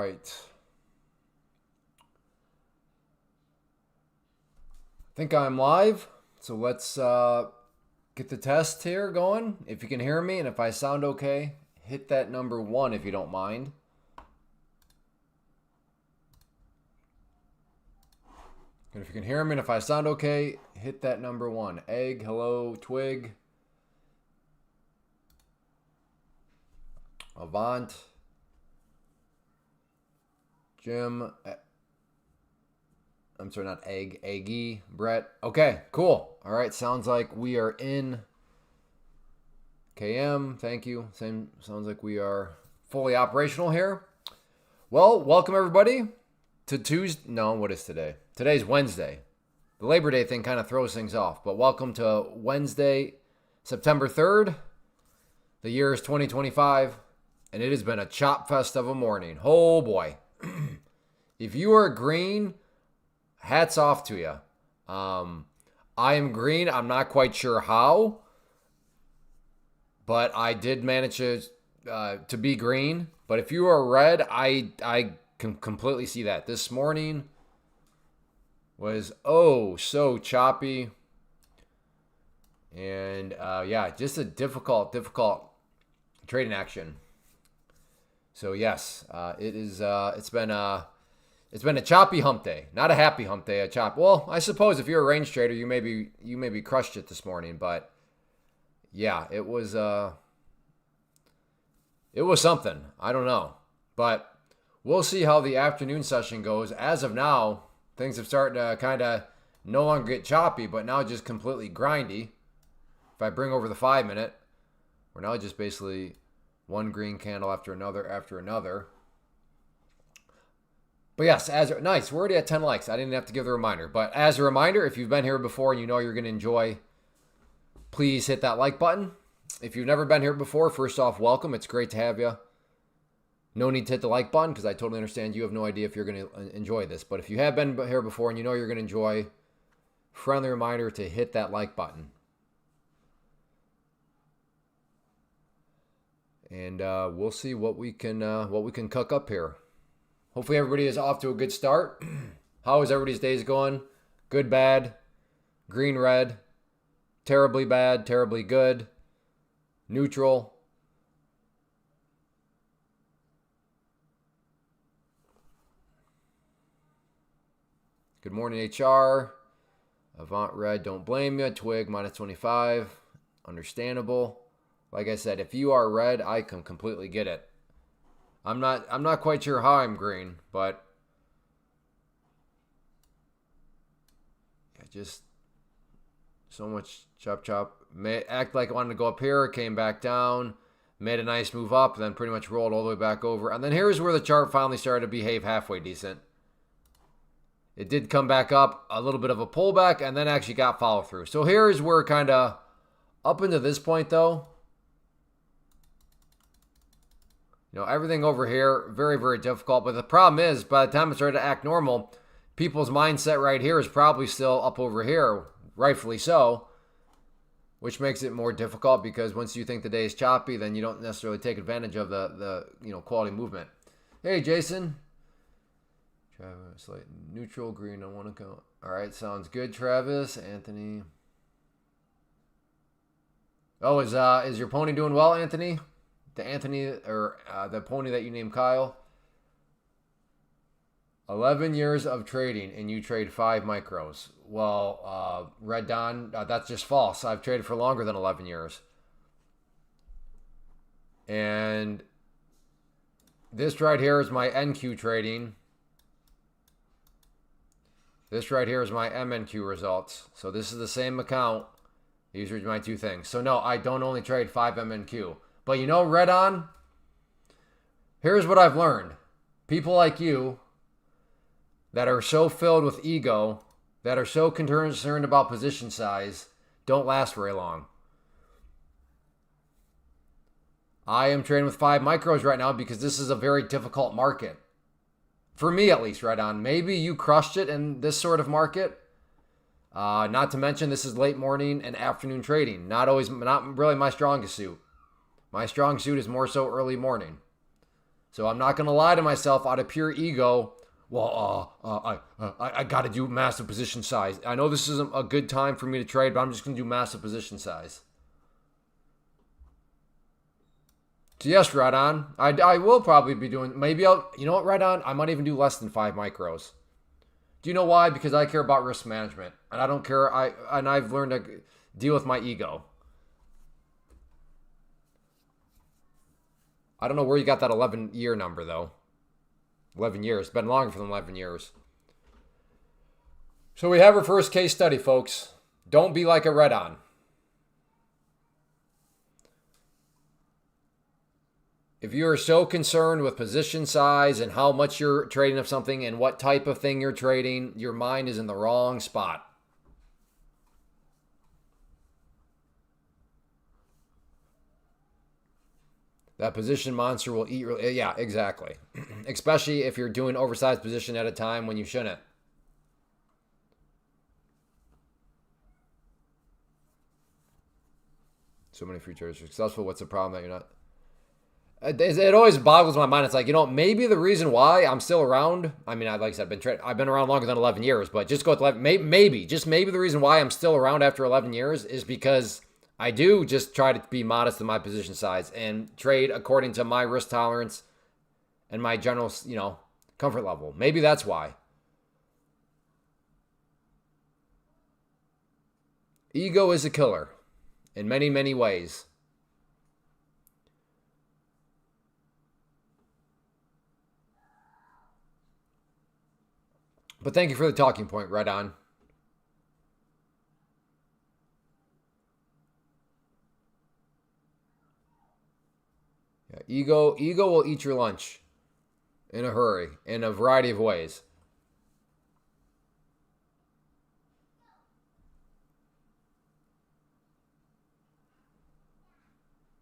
right. I think I'm live. So let's get the test here going. If you can hear me and if I sound okay, hit that number 1 if you don't mind. And if you can hear me and if I sound okay, hit that number 1. Egg, hello, Twig. Avant. Jim. I'm sorry, not Egg. Eggy. Brett. Okay, cool. All right, sounds like we are in. KM, thank you. Same. Sounds like we are fully operational here. Well, welcome everybody to Tuesday. No, what is today? Today's Wednesday. The Labor Day thing kind of throws things off, but welcome to Wednesday, September 3rd. The year is 2025, and it has been a chop fest of a morning. Oh boy. If you are green, hats off to you. I am green. I'm not quite sure how, but I did manage to be green. But if you are red, I can completely see that. This morning was so choppy. And yeah, just a difficult trading action. So yes, it's been a choppy hump day. Not a happy hump day, well, I suppose if you're a range trader, you maybe crushed it this morning, but yeah, it was something. I don't know. But we'll see how the afternoon session goes. As of now, things have started to kind of no longer get choppy, but now just completely grindy. If I bring over the 5-minute, we're now just basically one green candle after another. But yes, nice. We're already at 10 likes. I didn't have to give the reminder. But as a reminder, if you've been here before and you know you're going to enjoy, please hit that like button. If you've never been here before, first off, welcome. It's great to have you. No need to hit the like button because I totally understand you have no idea if you're going to enjoy this. But if you have been here before and you know you're going to enjoy, friendly reminder to hit that like button. And we'll see what we can cook up here. Hopefully everybody is off to a good start. How is everybody's days going? Good, bad, green, red, terribly bad, terribly good, neutral. Good morning, HR. Avant red, don't blame you. Twig minus 25. Understandable. Like I said, if you are red, I can completely get it. I'm not quite sure how I'm green, but yeah, just so much chop. Act like I wanted to go up here, came back down, made a nice move up, then pretty much rolled all the way back over. And then here's where the chart finally started to behave halfway decent. It did come back up, a little bit of a pullback, and then actually got follow through. So here's where kind of up into this point though, everything over here, very, very difficult. But the problem is, by the time it started to act normal, people's mindset right here is probably still up over here, rightfully so, which makes it more difficult because once you think the day is choppy, then you don't necessarily take advantage of the quality movement. Hey, Jason. Travis, light neutral, green on one account. All right, sounds good, Travis. Anthony. Oh, is your pony doing well, Anthony? The Anthony, or the pony that you named Kyle. 11 years of trading, and you trade 5 micros. Well, Red Don, that's just false. I've traded for longer than 11 years. And this right here is my NQ trading. This right here is my MNQ results. So this is the same account. These are my two things. So no, I don't only trade 5 MNQ. But Red On, here's what I've learned. People like you that are so filled with ego, that are so concerned about position size, don't last very long. I am trading with 5 micros right now because this is a very difficult market. For me, at least, Red On. Maybe you crushed it in this sort of market. Not to mention, this is late morning and afternoon trading. Not really my strongest suit. My strong suit is more so early morning. So I'm not going to lie to myself out of pure ego. Well, I got to do massive position size. I know this isn't a good time for me to trade, but I'm just going to do massive position size. So yes, Redon, I will probably be doing, maybe I'll, you know what, Redon, I might even do less than 5 micros. Do you know why? Because I care about risk management, and I don't care, I've learned to deal with my ego. I don't know where you got that 11-year number, though. 11 years. It's been longer than 11 years. So we have our first case study, folks. Don't be like a Redon. If you are so concerned with position size and how much you're trading of something and what type of thing you're trading, your mind is in the wrong spot. That position monster will eat. Yeah, exactly. Especially if you're doing oversized position at a time when you shouldn't. So many free traders are successful. What's the problem that you're not? It always boggles my mind. It's like, maybe the reason why I'm still around. I mean, like I said, I've been around longer than 11 years, but just go with 11. Maybe the reason why I'm still around after 11 years is because I do just try to be modest in my position size and trade according to my risk tolerance and my general, comfort level. Maybe that's why. Ego is a killer in many, many ways. But thank you for the talking point, right on. Yeah, ego will eat your lunch in a hurry, in a variety of ways.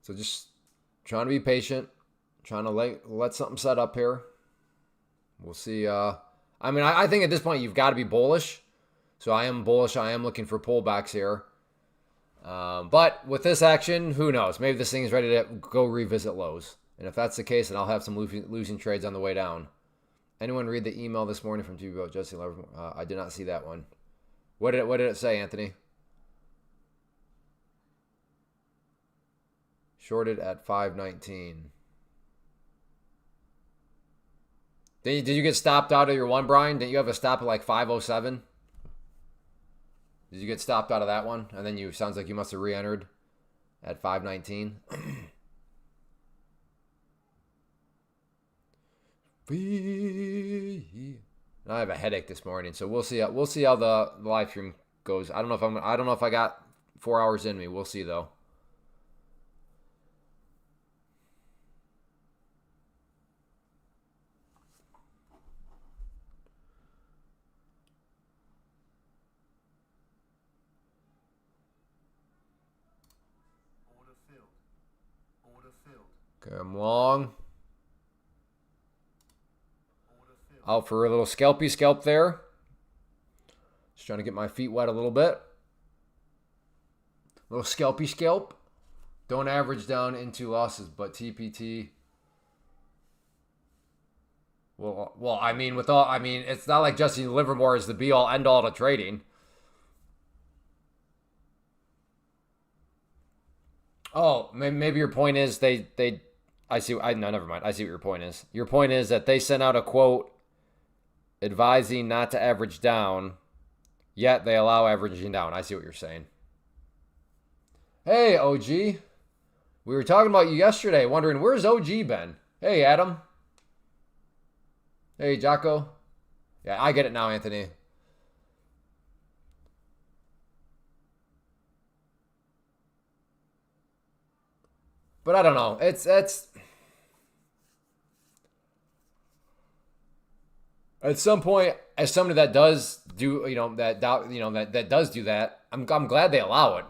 So just trying to be patient, trying to let something set up here. We'll see. I think at this point you've got to be bullish. So I am bullish. I am looking for pullbacks here. But with this action, who knows? Maybe this thing is ready to go revisit lows. And if that's the case, then I'll have some losing trades on the way down. Anyone read the email this morning from TV about Jesse Lever? I did not see that one. What did it say, Anthony? Shorted at 519. Did you get stopped out of your one, Brian? Didn't you have a stop at like 507? Did you get stopped out of that one? And then sounds like you must have re-entered at 519. I have a headache this morning, so we'll see how the live stream goes. I don't know if I got 4 hours in me. We'll see though. Okay, I'm long. Out for a little scalp there. Just trying to get my feet wet a little bit. Little scalp. Don't average down into losses, but TPT. Well, it's not like Jesse Livermore is the be-all, end-all to trading. Oh, maybe your point is they no, never mind. I see what your point is. Your point is that they sent out a quote advising not to average down, yet they allow averaging down. I see what you're saying. Hey, OG. We were talking about you yesterday, wondering where's OG been? Hey, Adam. Hey, Jocko. Yeah, I get it now, Anthony. But I don't know. It's at some point, as somebody that does do, that does do that, I'm glad they allow it.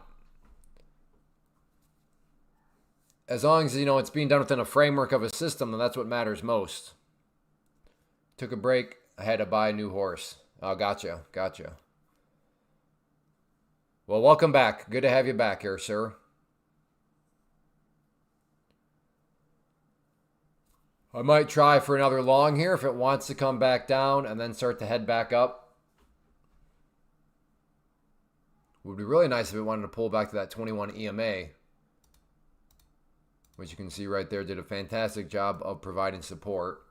As long as, it's being done within a framework of a system, then that's what matters most. Took a break. I had to buy a new horse. Oh, gotcha. Well, welcome back. Good to have you back here, sir. I might try for another long here if it wants to come back down and then start to head back up. Would be really nice if it wanted to pull back to that 21 EMA, which you can see right there did a fantastic job of providing support.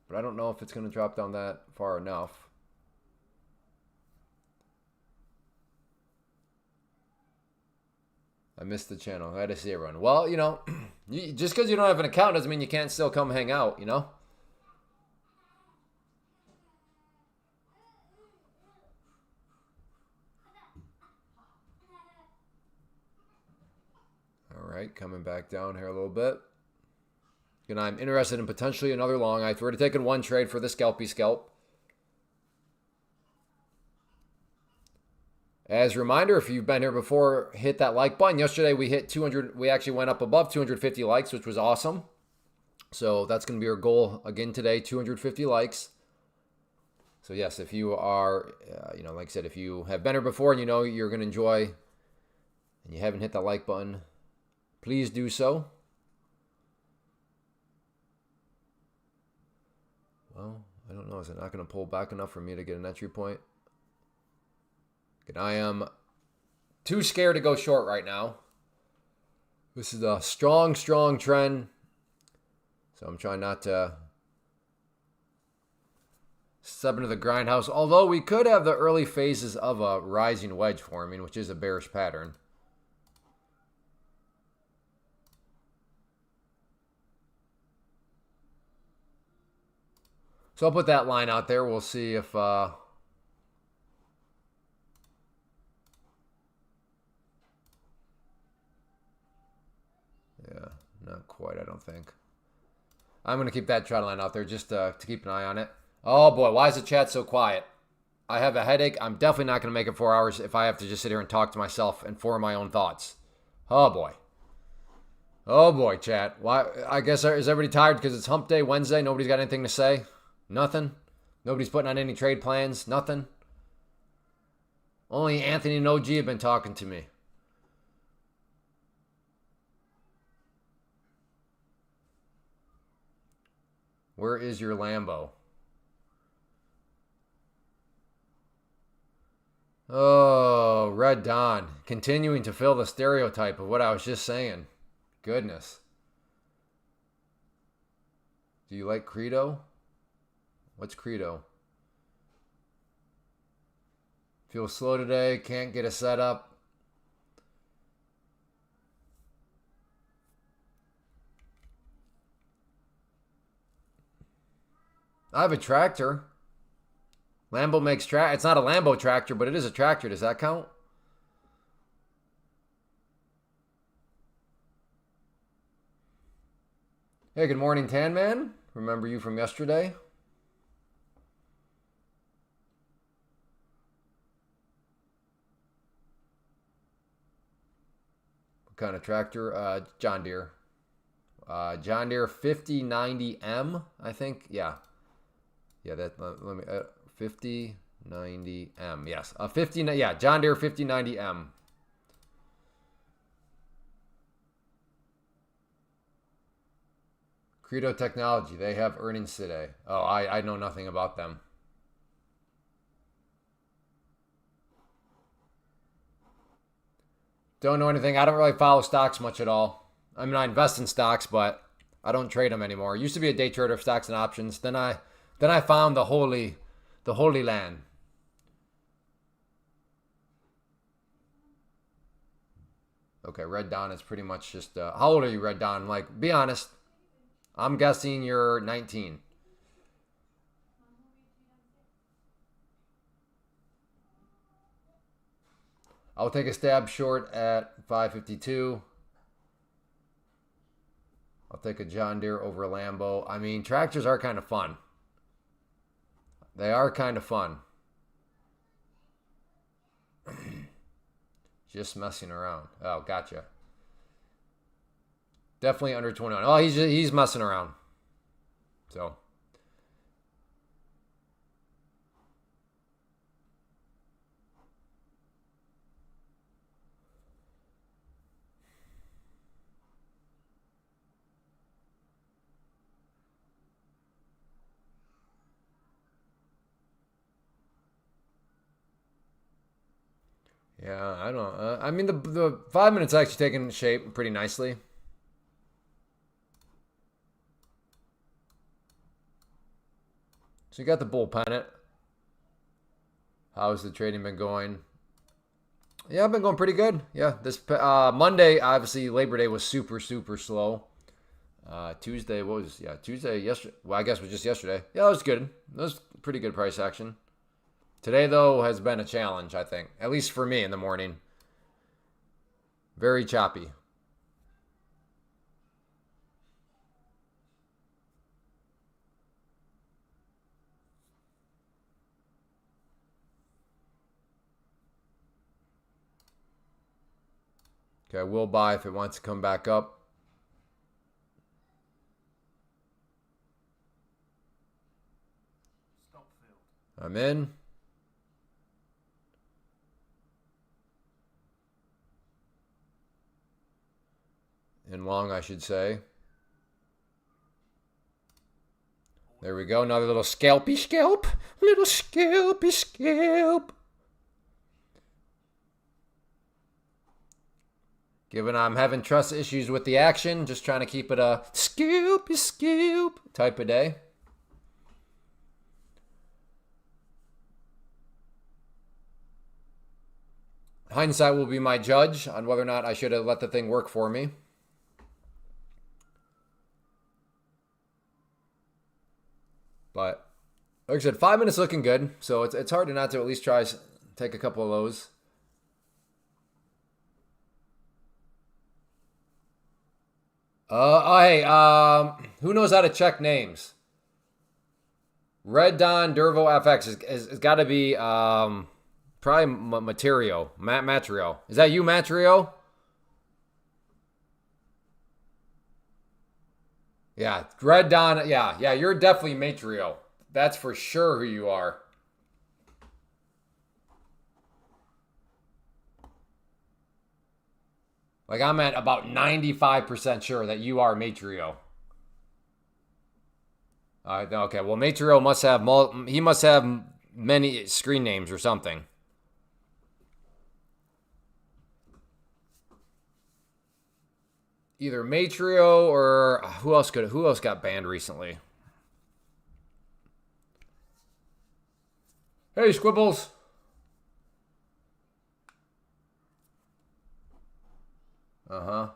But I don't know if it's going to drop down that far enough. I missed the channel. Glad to see everyone. Well, you know, just because you don't have an account doesn't mean you can't still come hang out, you know? All right, coming back down here a little bit. And I'm interested in potentially another long. I've already taken one trade for the scalpy scalp. As a reminder, if you've been here before, hit that like button. Yesterday we hit 200. We actually went up above 250 likes, which was awesome. So that's going to be our goal again today, 250 likes. So yes, if you are, you know, like I said, if you have been here before and you know you're going to enjoy and you haven't hit that like button, please do so. Well, I don't know. Is it not going to pull back enough for me to get an entry point? And I am too scared to go short right now. This is a strong, strong trend. So I'm trying not to step into the grindhouse. Although we could have the early phases of a rising wedge forming, which is a bearish pattern. So I'll put that line out there. We'll see if... yeah, not quite, I don't think. I'm going to keep that trend line out there just to keep an eye on it. Oh, boy, why is the chat so quiet? I have a headache. I'm definitely not going to make it 4 hours if I have to just sit here and talk to myself and form my own thoughts. Oh, boy. Oh, boy, chat. Why? I guess, is everybody tired because it's hump day, Wednesday? Nobody's got anything to say? Nothing? Nobody's putting on any trade plans? Nothing? Only Anthony and OG have been talking to me. Where is your Lambo? Oh, Red Dawn. Continuing to fill the stereotype of what I was just saying. Goodness. Do you like Credo? What's Credo? Feel slow today. Can't get a setup. I have a tractor. Lambo makes tractor. It's not a Lambo tractor, but it is a tractor. Does that count? Hey, good morning, Tan Man. Remember you from yesterday? What kind of tractor? John Deere. John Deere 5090M, I think. Yeah. Yeah, that let me 5090M. Yes. 50 yeah, John Deere 5090M. Credo Technology, they have earnings today. Oh, I know nothing about them. Don't know anything. I don't really follow stocks much at all. I mean, I invest in stocks, but I don't trade them anymore. I used to be a day trader of stocks and options. Then I found the holy land. Okay, Red Dawn is pretty much just... how old are you, Red Dawn? Like, be honest. I'm guessing you're 19. I'll take a stab short at 552. I'll take a John Deere over a Lambo. I mean, tractors are kind of fun. They are kind of fun. Just messing around. Oh, gotcha. Definitely under 21. Oh, he's messing around. So. Yeah, I don't know. I mean, the 5 minutes actually taking shape pretty nicely. So you got the bull pennant. How's the trading been going? Yeah, I've been going pretty good. Yeah, this Monday, obviously Labor Day was super slow. Tuesday was Tuesday yesterday. Well, I guess it was just yesterday. Yeah, that was good. That was pretty good price action. Today though has been a challenge, I think, at least for me in the morning. Very choppy. Okay, I will buy if it wants to come back up. I'm in. In long, I should say. There we go. Another little scalpy scalp. Little scalpy scalp. Given I'm having trust issues with the action, just trying to keep it a scalpy scalp type of day. Hindsight will be my judge on whether or not I should have let the thing work for me. But like I said, 5 minutes looking good, so it's hard to not to at least try take a couple of those. Hey, who knows how to check names? Red Don Dervo FX has got to be probably Materio. Matrio. Is that you, Matrio? Yeah, Red Don. Yeah, you're definitely Matrio. That's for sure who you are. Like, I'm at about 95% sure that you are Matrio. Okay, well, Matrio must have he must have many screen names or something. Either Matrio or who else got banned recently? Hey, Squibbles. Uh-huh.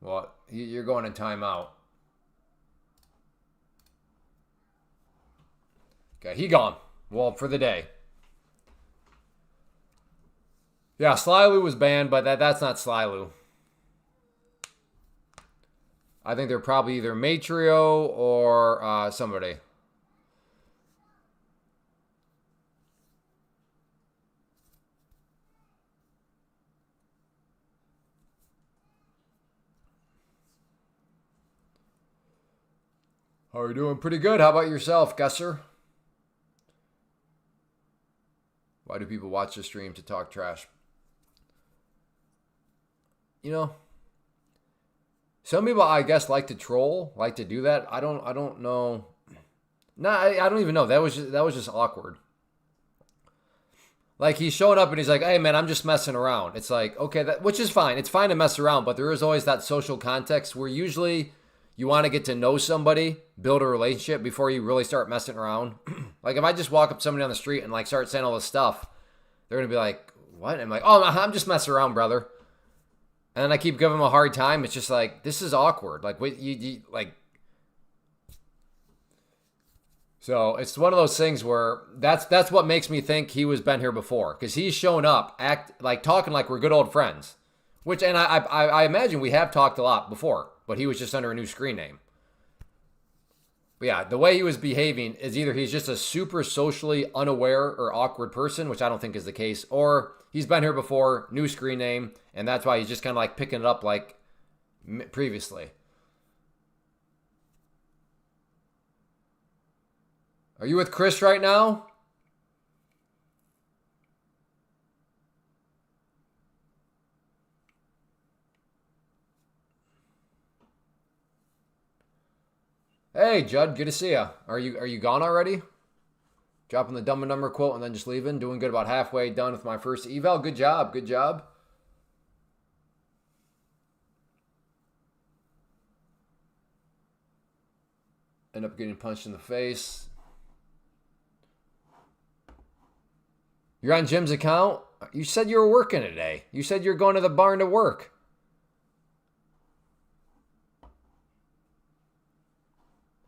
Well, you're going in timeout. Okay, he gone. Well, for the day. Yeah, Slylu was banned, but that's not Slylu. I think they're probably either Matrio or somebody. How are you doing? Pretty good. How about yourself, Gusser? Why do people watch the stream to talk trash? You know, some people I guess like to troll, like to do that. I don't know. No, I don't even know. That was just awkward. Like he's showing up and he's like, "Hey man, I'm just messing around." It's like, okay, which is fine. It's fine to mess around, but there is always that social context where usually you want to get to know somebody, build a relationship before you really start messing around. Like if I just walk up to somebody on the street and like start saying all this stuff, they're gonna be like, "What?" And I'm like, "Oh, I'm just messing around, brother." And then I keep giving them a hard time. It's just like this is awkward. Like wait, you like. So it's one of those things where that's what makes me think he was been here before because he's shown up, act like talking like we're good old friends, which and I imagine we have talked a lot before, but he was just under a new screen name. But yeah, the way he was behaving is either he's just a super socially unaware or awkward person, which I don't think is the case, or he's been here before, new screen name, and that's why he's just kind of like picking it up like previously. Are you with Chris right now? Hey, Judd, good to see you. Are you gone already? Dropping the Dumb and Dumber quote and then just leaving. Doing good, about halfway done with my first eval. Good job. Good job. End up getting punched in the face. You're on Jim's account? You said you were working today. You said you're going to the barn to work.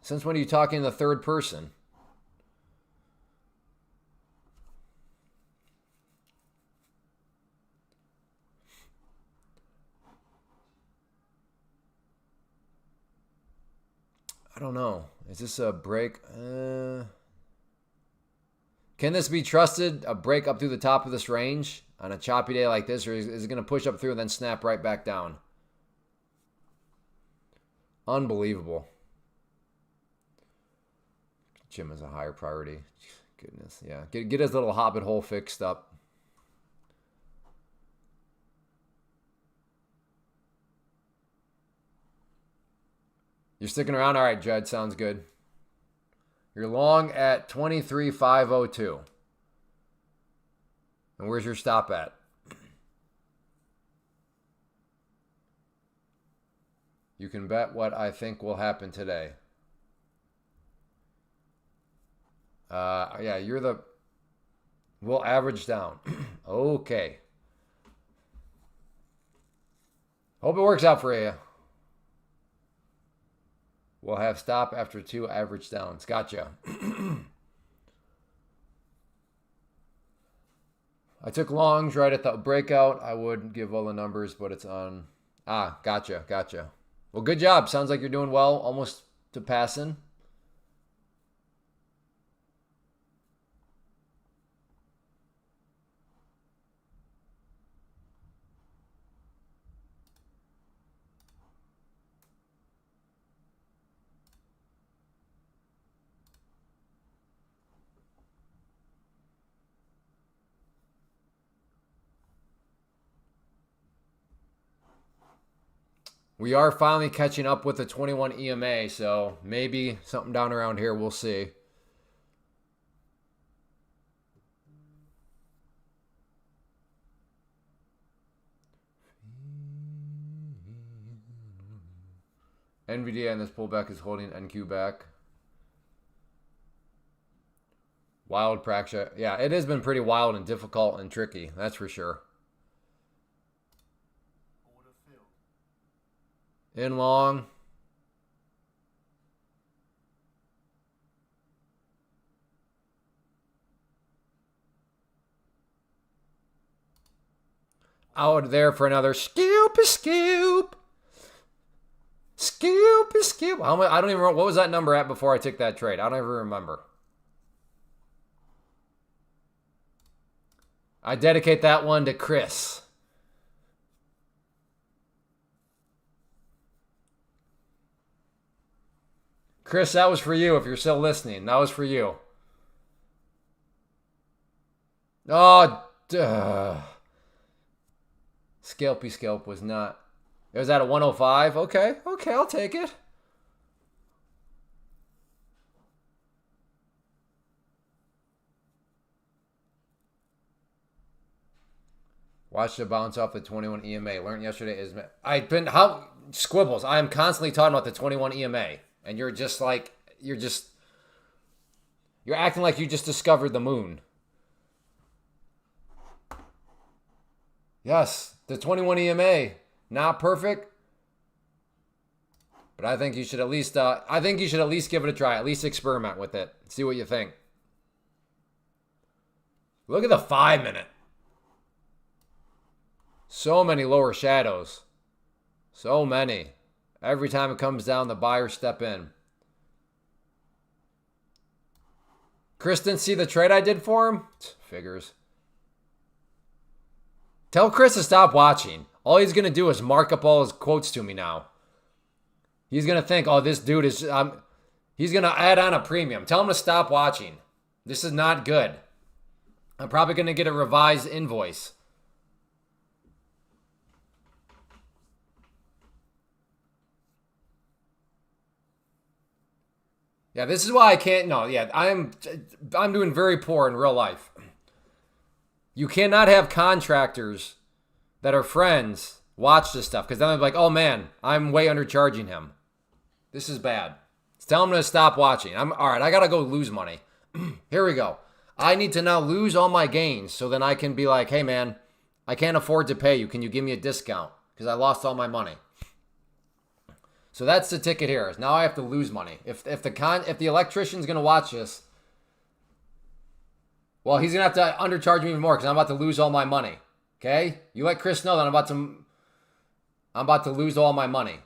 Since when are you talking in the third person? I don't know. Is this a break? Can this be trusted? A break up through the top of this range on a choppy day like this? Or is it going to push up through and then snap right back down? Unbelievable. Jim is a higher priority. Goodness, yeah. Get his little hobbit hole fixed up. You're sticking around? All right, Judd. Sounds good. You're long at 23,502. And where's your stop at? You can bet what I think will happen today. Yeah, you're the... We'll average down. Okay. Hope it works out for you. We'll have stop after 2 average downs. Gotcha. I took longs right at the breakout. I would give all the numbers, but it's on. Gotcha. Well, good job. Sounds like you're doing well. Almost to passing. We are finally catching up with the 21 EMA, so maybe something down around here. We'll see. NVIDIA and this pullback is holding NQ back. Wild fracture. Yeah, it has been pretty wild and difficult and tricky. That's for sure. In long. Out there for another scoop. Scoop. I don't even know. What was that number at before I took that trade? I don't even remember. I dedicate that one to Chris. Chris, that was for you if you're still listening. That was for you. Oh, duh. Scalp was not. It was at a 105. Okay, I'll take it. Watch the bounce off the 21 EMA. Learned yesterday is squibbles. I am constantly talking about the 21 EMA. And you're just like, you're acting like you just discovered the moon. Yes, the 21 EMA, not perfect, but I think you should at least, give it a try. At least experiment with it. See what you think. Look at the 5 minute. So many lower shadows. So many. Every time it comes down, the buyers step in. Chris didn't see the trade I did for him? Figures. Tell Chris to stop watching. All he's going to do is mark up all his quotes to me now. He's going to think, oh, this dude is... he's going to add on a premium. Tell him to stop watching. This is not good. I'm probably going to get a revised invoice. Yeah, this is why I can't. No, yeah, I'm doing very poor in real life. You cannot have contractors that are friends watch this stuff because then they're like, oh man, I'm way undercharging him. This is bad. Tell him to stop watching. I'm all right. I gotta go lose money. Here we go. I need to now lose all my gains so then I can be like, hey man, I can't afford to pay you. Can you give me a discount? Because I lost all my money. So that's the ticket here. Now I have to lose money. If the electrician's gonna watch this, well, he's gonna have to undercharge me even more because I'm about to lose all my money. Okay? You let Chris know that I'm about to lose all my money.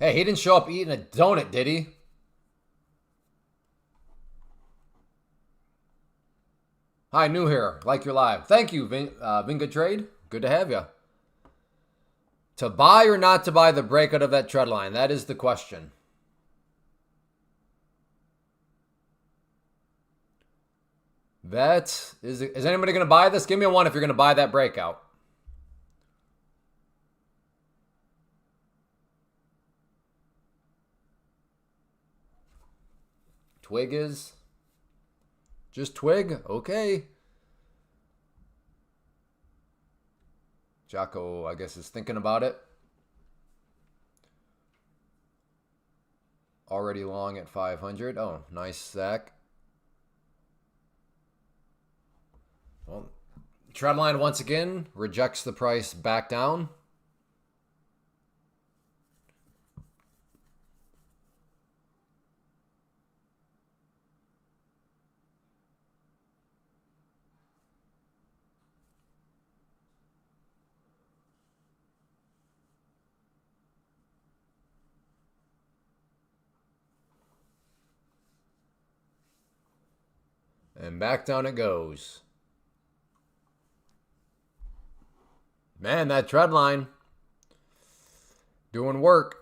Hey, he didn't show up eating a donut, did he? Hi, new here. Like your live. Thank you, Vinga Trade. Good to have you. To buy or not to buy the breakout of that trend line? That is the question. That is anybody going to buy this? Give me a one if you're going to buy that breakout. Twig is just twig. Okay. Jocko, I guess, is thinking about it. Already long at 500. Oh, nice, Zach. Well, trendline once again rejects the price back down. And back down it goes. Man, that trend line doing work.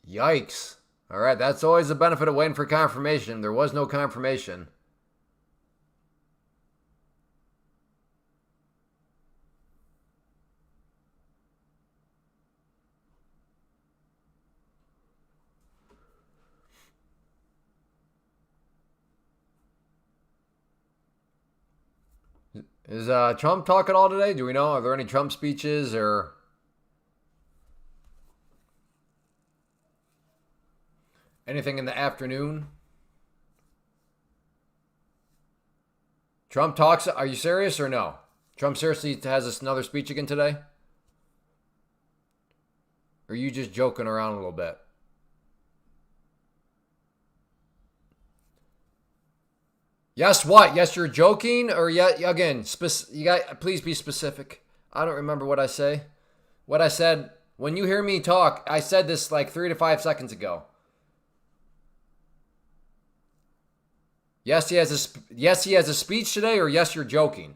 Yikes. All right, that's always the benefit of waiting for confirmation. There was no confirmation. Is Trump talk at all today? Do we know? Are there any Trump speeches or anything in the afternoon? Trump talks. Are you serious or no? Trump seriously has another speech again today? Or are you just joking around a little bit? Yes, what? Yes, you're joking? Or yeah, again, you got please be specific. I don't remember what I say. What I said, when you hear me talk, I said this like 3 to 5 seconds ago. Yes, he has a speech today, or yes, you're joking.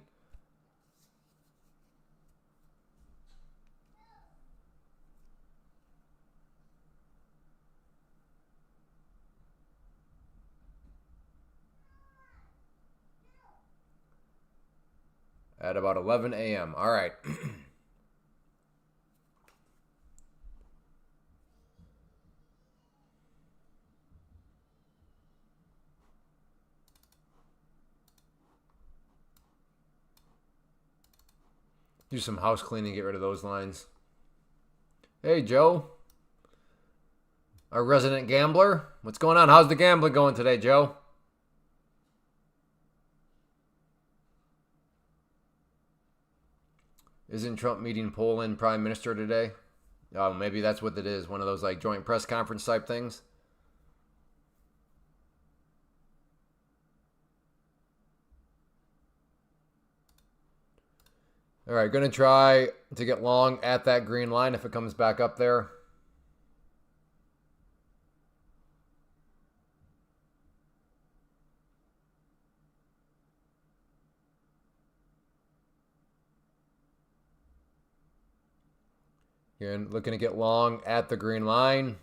At about 11 a.m. All right. Do some house cleaning, get rid of those lines. Hey, Joe. Our resident gambler. What's going on? How's the gambling going today, Joe? Isn't Trump meeting Poland Prime Minister today? Oh, maybe that's what it is. One of those like joint press conference type things. All right, going to try to get long at that green line if it comes back up there. Here, looking to get long at the green line.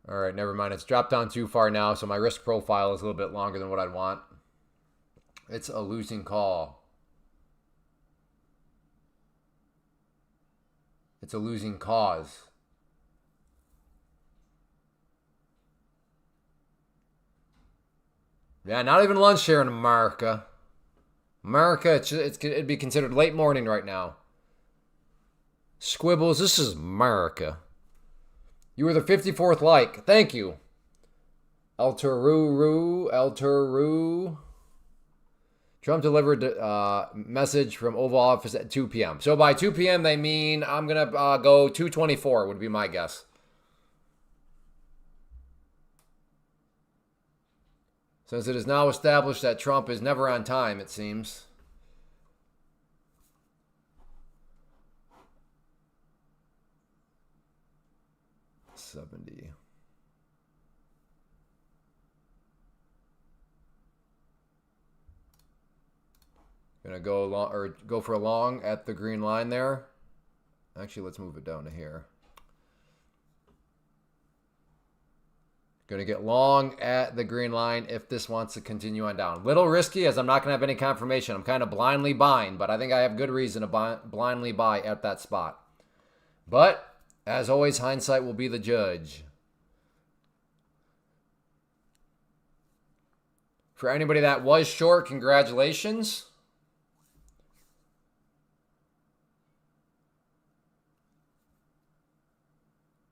All right, never mind. It's dropped down too far now, so my risk profile is a little bit longer than what I'd want. It's a losing call. It's a losing cause. Yeah, not even lunch here in America. America, it'd be considered late morning right now. Squibbles, this is America. You were the 54th like. Thank you. El Turu. Trump delivered a message from Oval Office at 2 p.m. So by 2 p.m. they mean I'm going to go 2:24 would be my guess. Since it is now established that Trump is never on time, it seems. $70. Gonna go long or go for a long at the green line there. Actually, let's move it down to here. Gonna get long at the green line if this wants to continue on down. Little risky as I'm not gonna have any confirmation. I'm kind of blindly buying, but I think I have good reason to blindly buy at that spot. But as always, hindsight will be the judge. For anybody that was short, congratulations.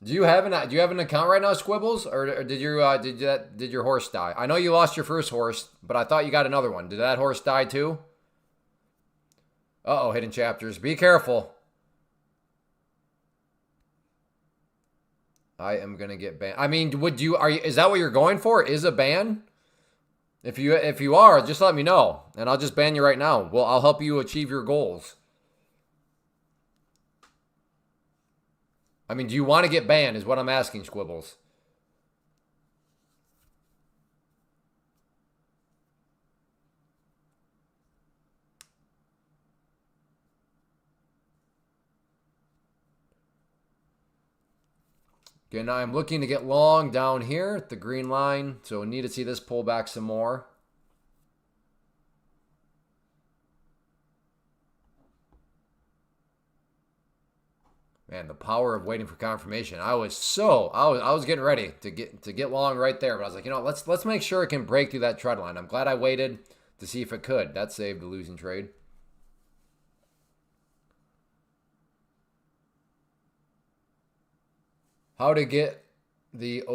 Do you have an account right now, Squibbles, or did your horse die? I know you lost your first horse, but I thought you got another one. Did that horse die too? Uh-oh, hidden chapters. Be careful. I am gonna get banned. I mean, is that what you're going for? Is a ban? If you are, just let me know, and I'll just ban you right now. Well, I'll help you achieve your goals. I mean, do you want to get banned is what I'm asking, Squibbles. Okay, now I'm looking to get long down here at the green line, so I need to see this pull back some more. Man, the power of waiting for confirmation. I was getting ready to get long right there, but I was like, let's make sure it can break through that trend line. I'm glad I waited to see if it could. That saved the losing trade. How to get the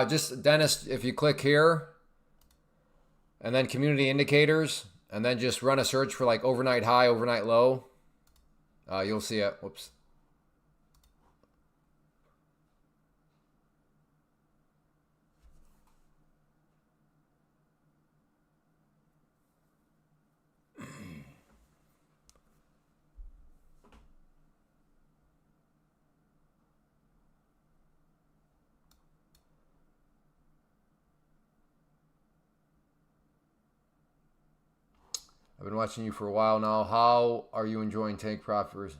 just Dennis, if you click here and then community indicators and then just run a search for like overnight high, overnight low. You'll see it. Whoops. I've been watching you for a while now. How are you enjoying Take Profit?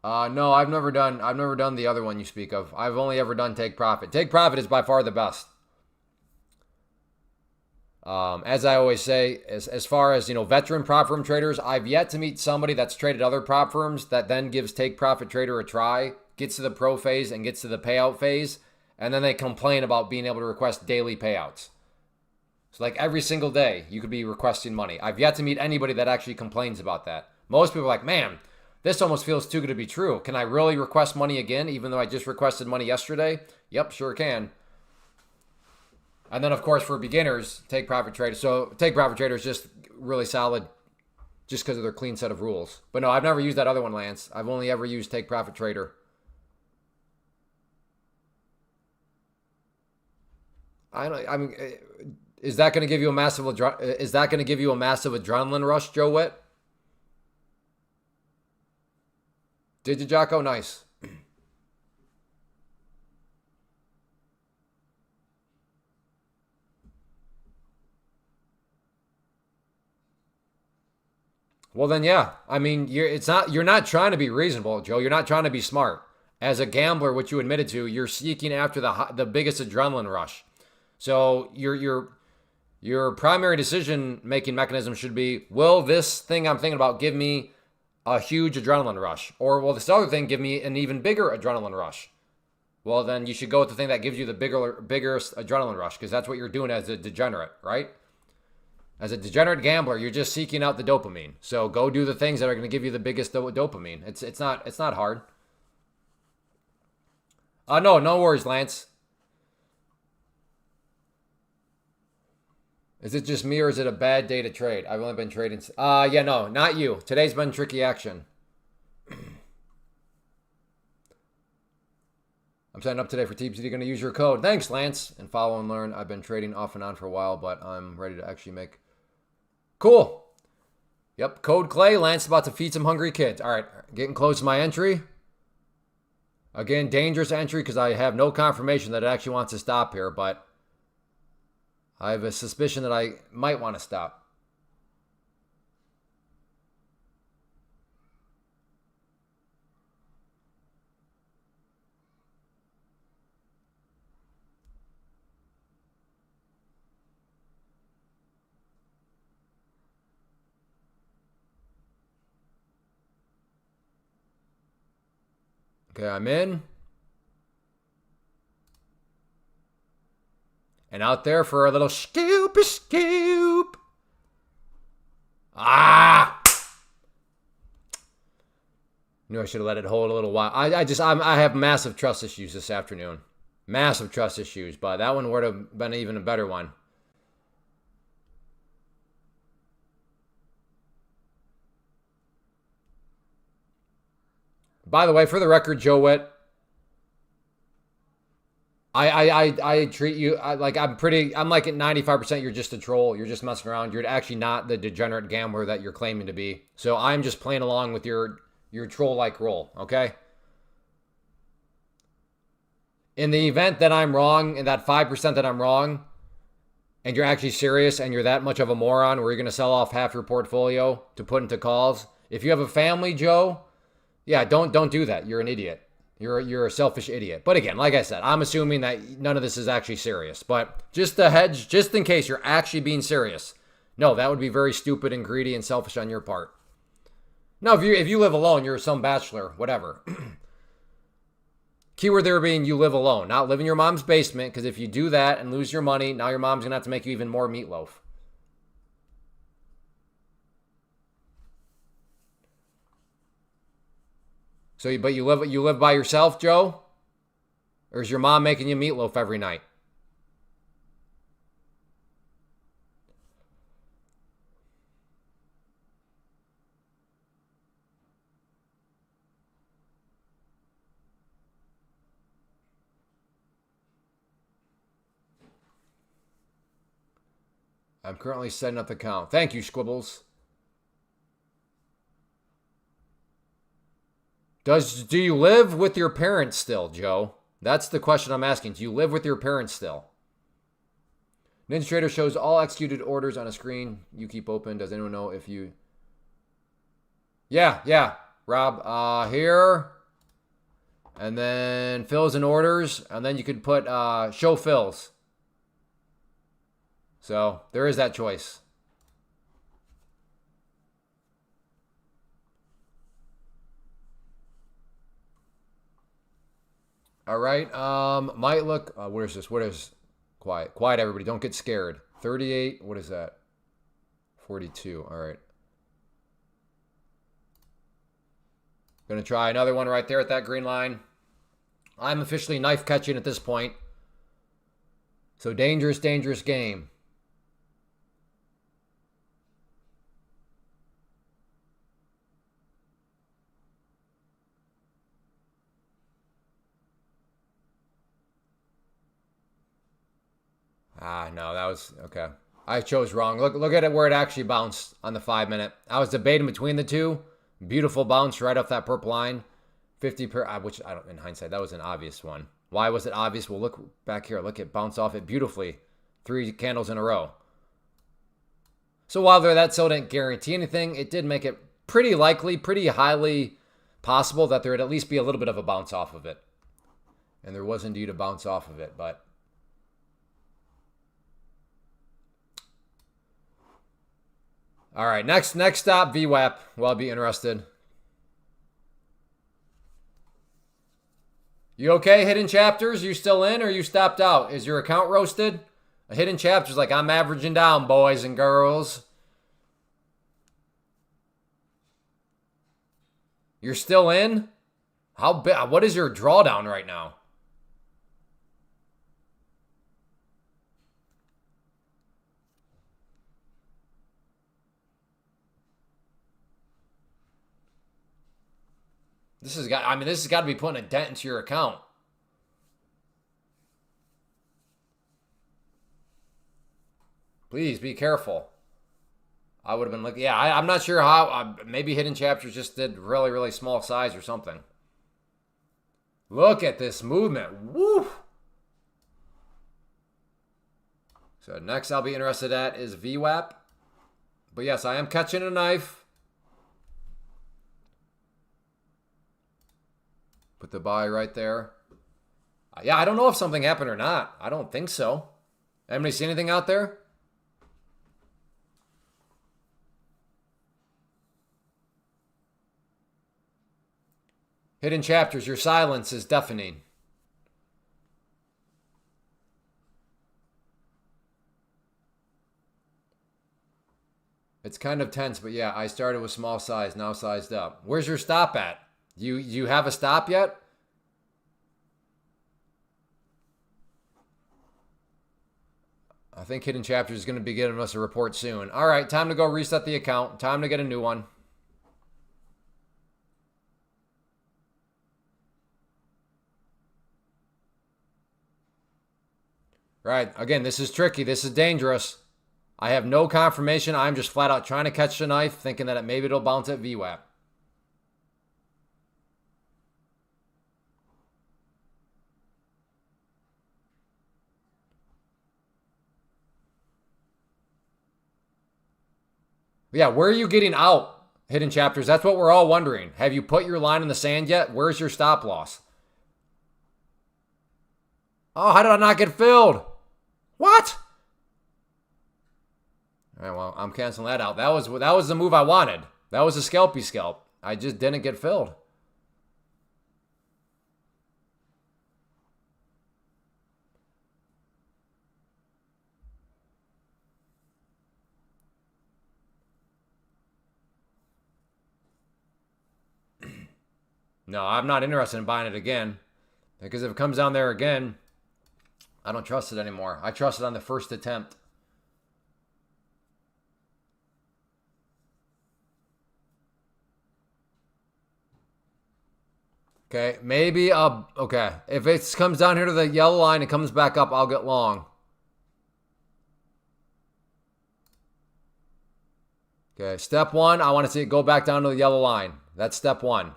No, I've never done the other one you speak of. I've only ever done Take Profit. Take Profit is by far the best. As I always say, as far as veteran prop firm traders, I've yet to meet somebody that's traded other prop firms that then gives Take Profit Trader a try, gets to the pro phase and gets to the payout phase, and then they complain about being able to request daily payouts. So like every single day, you could be requesting money. I've yet to meet anybody that actually complains about that. Most people are like, man, this almost feels too good to be true. Can I really request money again, even though I just requested money yesterday? Yep, sure can. And then, of course, for beginners, Take Profit Trader. So Take Profit Trader is just really solid just because of their clean set of rules. But no, I've never used that other one, Lance. I've only ever used Take Profit Trader. is that going to give you a massive adrenaline rush, Joe Witt? Did you, Jocko? Nice. Well then, yeah. I mean, you're not trying to be reasonable, Joe. You're not trying to be smart. As a gambler, which you admitted to, you're seeking after the biggest adrenaline rush. So your primary decision making mechanism should be: will this thing I'm thinking about give me a huge adrenaline rush, or will this other thing give me an even bigger adrenaline rush? Well, then you should go with the thing that gives you the biggest adrenaline rush, because that's what you're doing as a degenerate, right? As a degenerate gambler, you're just seeking out the dopamine. So go do the things that are going to give you the biggest dopamine. It's not hard. No worries, Lance. Is it just me or is it a bad day to trade? I've only been trading. Yeah, no, not you. Today's been tricky action. I'm setting up today for TPC. You're going to use your code. Thanks, Lance. And follow and learn. I've been trading off and on for a while, but I'm ready to actually make. Cool. Yep, code Clay. Lance about to feed some hungry kids. All right, getting close to my entry. Again, dangerous entry because I have no confirmation that it actually wants to stop here, but I have a suspicion that I might want to stop. Okay, I'm in. And out there for a little scoop. Ah! Knew I should have let it hold a little while. I have massive trust issues this afternoon. Massive trust issues, but that one would have been even a better one. By the way, for the record, Joe Witt, I treat you I'm like at 95% you're just a troll. You're just messing around. You're actually not the degenerate gambler that you're claiming to be. So I'm just playing along with your troll-like role, okay? In the event that I'm wrong, in that 5% that I'm wrong, and you're actually serious and you're that much of a moron where you're going to sell off half your portfolio to put into calls, if you have a family, Joe, yeah, don't do that. You're an idiot. You're a selfish idiot. But again, like I said, I'm assuming that none of this is actually serious. But just to hedge, just in case you're actually being serious, no, that would be very stupid and greedy and selfish on your part. Now, if you live alone, you're some bachelor, whatever. Keyword there being you live alone, not live in your mom's basement, because if you do that and lose your money, now your mom's going to have to make you even more meatloaf. So, but you live by yourself, Joe? Or is your mom making you meatloaf every night? I'm currently setting up the count. Thank you, Squibbles. Do you live with your parents still, Joe? That's the question I'm asking. Do you live with your parents still? Ninja Trader shows all executed orders on a screen you keep open. Does anyone know if you... Yeah, Rob. Here. And then fills and orders. And then you could put show fills. So there is that choice. All right. Might look. What is this? What is quiet? Quiet, everybody. Don't get scared. 38. What is that? 42. All right. Gonna try another one right there at that green line. I'm officially knife catching at this point. So dangerous game. No, that was okay. I chose wrong. Look at it where it actually bounced on the 5 minute. I was debating between the two. Beautiful bounce right off that purple line. 50 per, which I don't, in hindsight, that was an obvious one. Why was it obvious? Well, look back here. Look, it bounced off it beautifully. 3 candles in a row. So while that still didn't guarantee anything, it did make it pretty likely, pretty highly possible that there would at least be a little bit of a bounce off of it. And there was indeed a bounce off of it, but all right, next stop, VWAP. Well, I'll be interested. You okay, Hidden Chapters? You still in or you stopped out? Is your account roasted? A Hidden Chapters like, I'm averaging down, boys and girls. You're still in? How big? What is your drawdown right now? This has got to be putting a dent into your account. Please be careful. I would have been looking. Yeah, I'm not sure how. Maybe Hidden Chapters just did really, really small size or something. Look at this movement. Woo! So next I'll be interested at is VWAP. But yes, I am catching a knife. Put the buy right there. Yeah, I don't know if something happened or not. I don't think so. Anybody see anything out there? Hidden Chapters, your silence is deafening. It's kind of tense, but yeah, I started with small size, now sized up. Where's your stop at? You have a stop yet? I think Hidden Chapters is going to be giving us a report soon. All right, time to go reset the account. Time to get a new one. Right, again, this is tricky. This is dangerous. I have no confirmation. I'm just flat out trying to catch the knife, thinking that maybe it'll bounce at VWAP. Yeah, where are you getting out, Hidden Chapters? That's what we're all wondering. Have you put your line in the sand yet? Where's your stop loss? Oh, how did I not get filled? What? All right, well, I'm canceling that out. That was the move I wanted. That was a scalpy scalp. I just didn't get filled. No, I'm not interested in buying it again. Because if it comes down there again, I don't trust it anymore. I trust it on the first attempt. Okay, maybe okay. If it comes down here to the yellow line and comes back up, I'll get long. Okay, step one, I want to see it go back down to the yellow line. That's step one.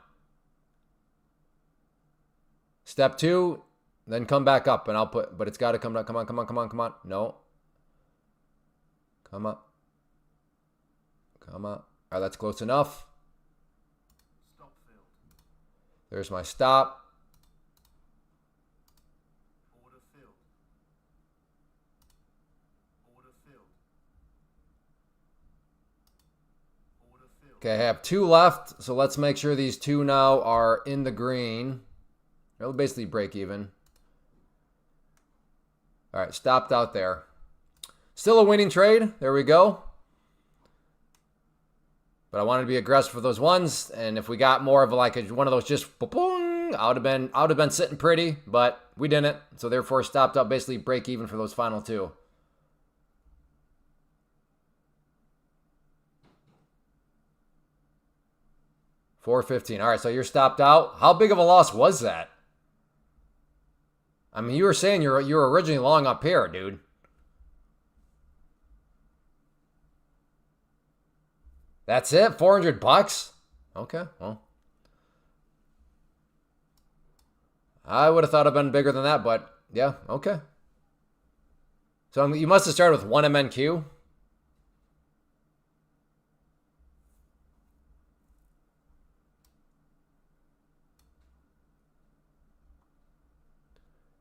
Step two, then come back up and I'll put, but it's got to come down. Come on, come on, come on, come on. No. Come up. Come up. All right, that's close enough. Stop filled. There's my stop. Order filled. Order filled. Order filled. Okay, I have 2 left, so let's make sure these 2 now are in the green. They'll basically break even. All right, stopped out there. Still a winning trade. There we go. But I wanted to be aggressive for those ones, and if we got more of one of those just boom, I would have been sitting pretty, but we didn't. So therefore, stopped up, basically break even for those final 2. $4.15. All right, so you're stopped out. How big of a loss was that? I mean, you were saying you were originally long up here, dude. That's it? 400 bucks? Okay, well. I would have thought it'd been bigger than that, but yeah, okay. So you must have started with one MNQ.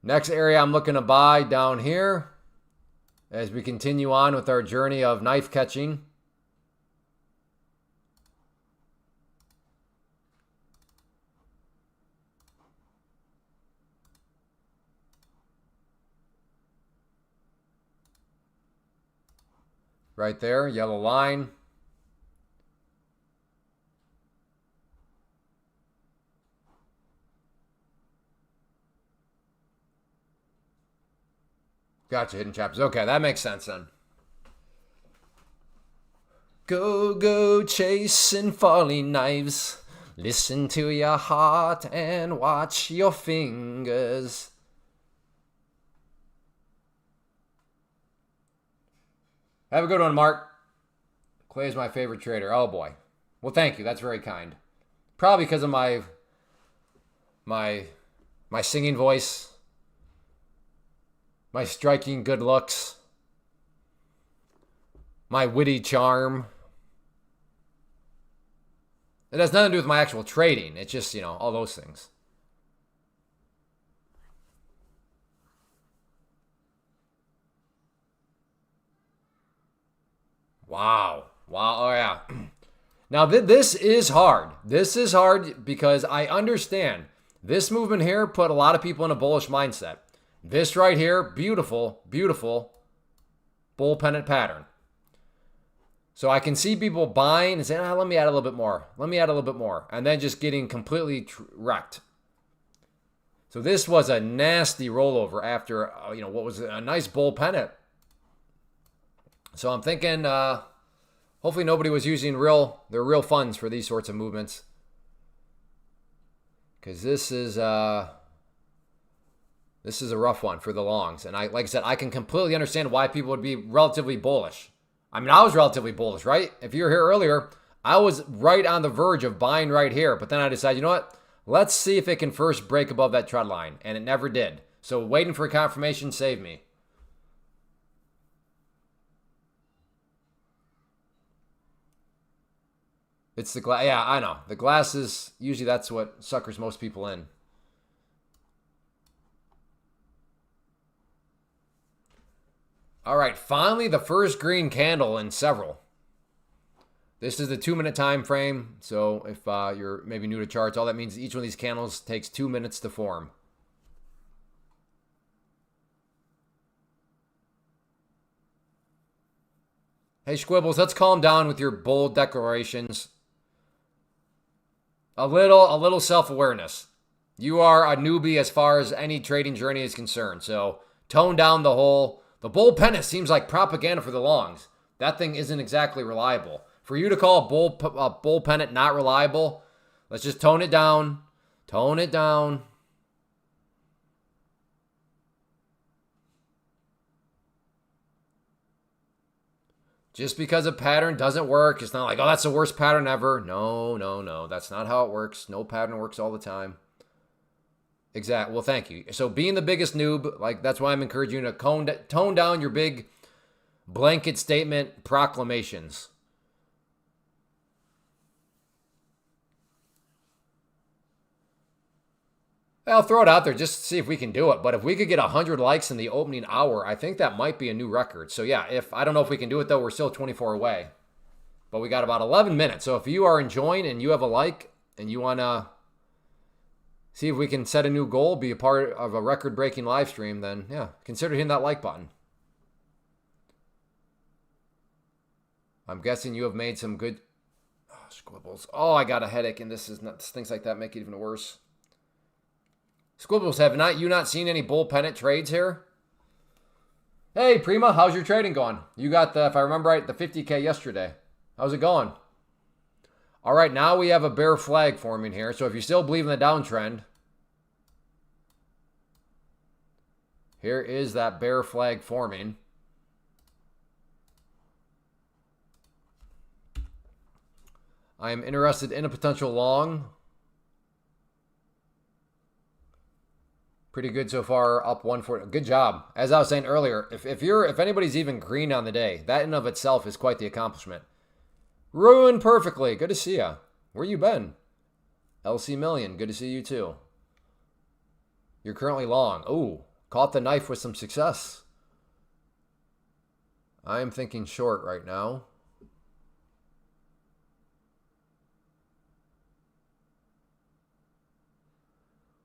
Next area I'm looking to buy down here as we continue on with our journey of knife catching. Right there, yellow line. Gotcha, hidden chapters. Okay, that makes sense then. Go, go, chasing falling knives. Listen to your heart and watch your fingers. Have a good one, Mark. Clay is my favorite trader. Oh boy. Well, thank you. That's very kind. Probably because of my singing voice, my striking good looks, my witty charm. It has nothing to do with my actual trading. It's just, all those things. Wow. Wow. Oh, yeah. Now, this is hard. This is hard because I understand this movement here put a lot of people in a bullish mindset. This right here, beautiful, beautiful bull pennant pattern. So I can see people buying and saying, let me add a little bit more. Let me add a little bit more. And then just getting completely wrecked. So this was a nasty rollover after, what was a nice bull pennant. So I'm thinking, hopefully nobody was using their real funds for these sorts of movements. Because this is a rough one for the longs. And like I said, I can completely understand why people would be relatively bullish. I mean, I was relatively bullish, right? If you were here earlier, I was right on the verge of buying right here. But then I decided, you know what? Let's see if it can first break above that trend line. And it never did. So waiting for a confirmation saved me. It's the glass. Yeah, I know. The glasses, usually that's what suckers most people in. All right, finally the first green candle in several. This is the 2-minute time frame. So if you're maybe new to charts, all that means each one of these candles takes 2 minutes to form. Hey, Squibbles, let's calm down with your bold declarations. A little self-awareness. You are a newbie as far as any trading journey is concerned. So tone down the bull pennant seems like propaganda for the longs. That thing isn't exactly reliable. For you to call a bull pennant not reliable, let's just tone it down. Tone it down. Just because a pattern doesn't work, it's not like, oh, that's the worst pattern ever. No, no, no. That's not how it works. No pattern works all the time. Exactly. Well, thank you. So being the biggest noob, that's why I'm encouraging you to tone down your big blanket statement proclamations. I'll throw it out there just to see if we can do it. But if we could get 100 likes in the opening hour, I think that might be a new record. So yeah, I don't know if we can do it though. We're still 24 away. But we got about 11 minutes. So if you are enjoying and you have a like and you want to see if we can set a new goal, be a part of a record-breaking live stream, then yeah, consider hitting that like button. I'm guessing you have made some good squibbles. Oh, I got a headache, and things like that make it even worse. Squibbles, have you not seen any bull pennant trades here? Hey, Prima, how's your trading going? You got if I remember right, the 50K yesterday. How's it going? All right, now we have a bear flag forming here. So if you still believe in the downtrend, here is that bear flag forming. I am interested in a potential long. Pretty good so far, up 140. Good job. As I was saying earlier, if anybody's even green on the day, that in of itself is quite the accomplishment. Ruined perfectly. Good to see ya. Where you been? LC Million. Good to see you too. You're currently long. Ooh, caught the knife with some success. I am thinking short right now.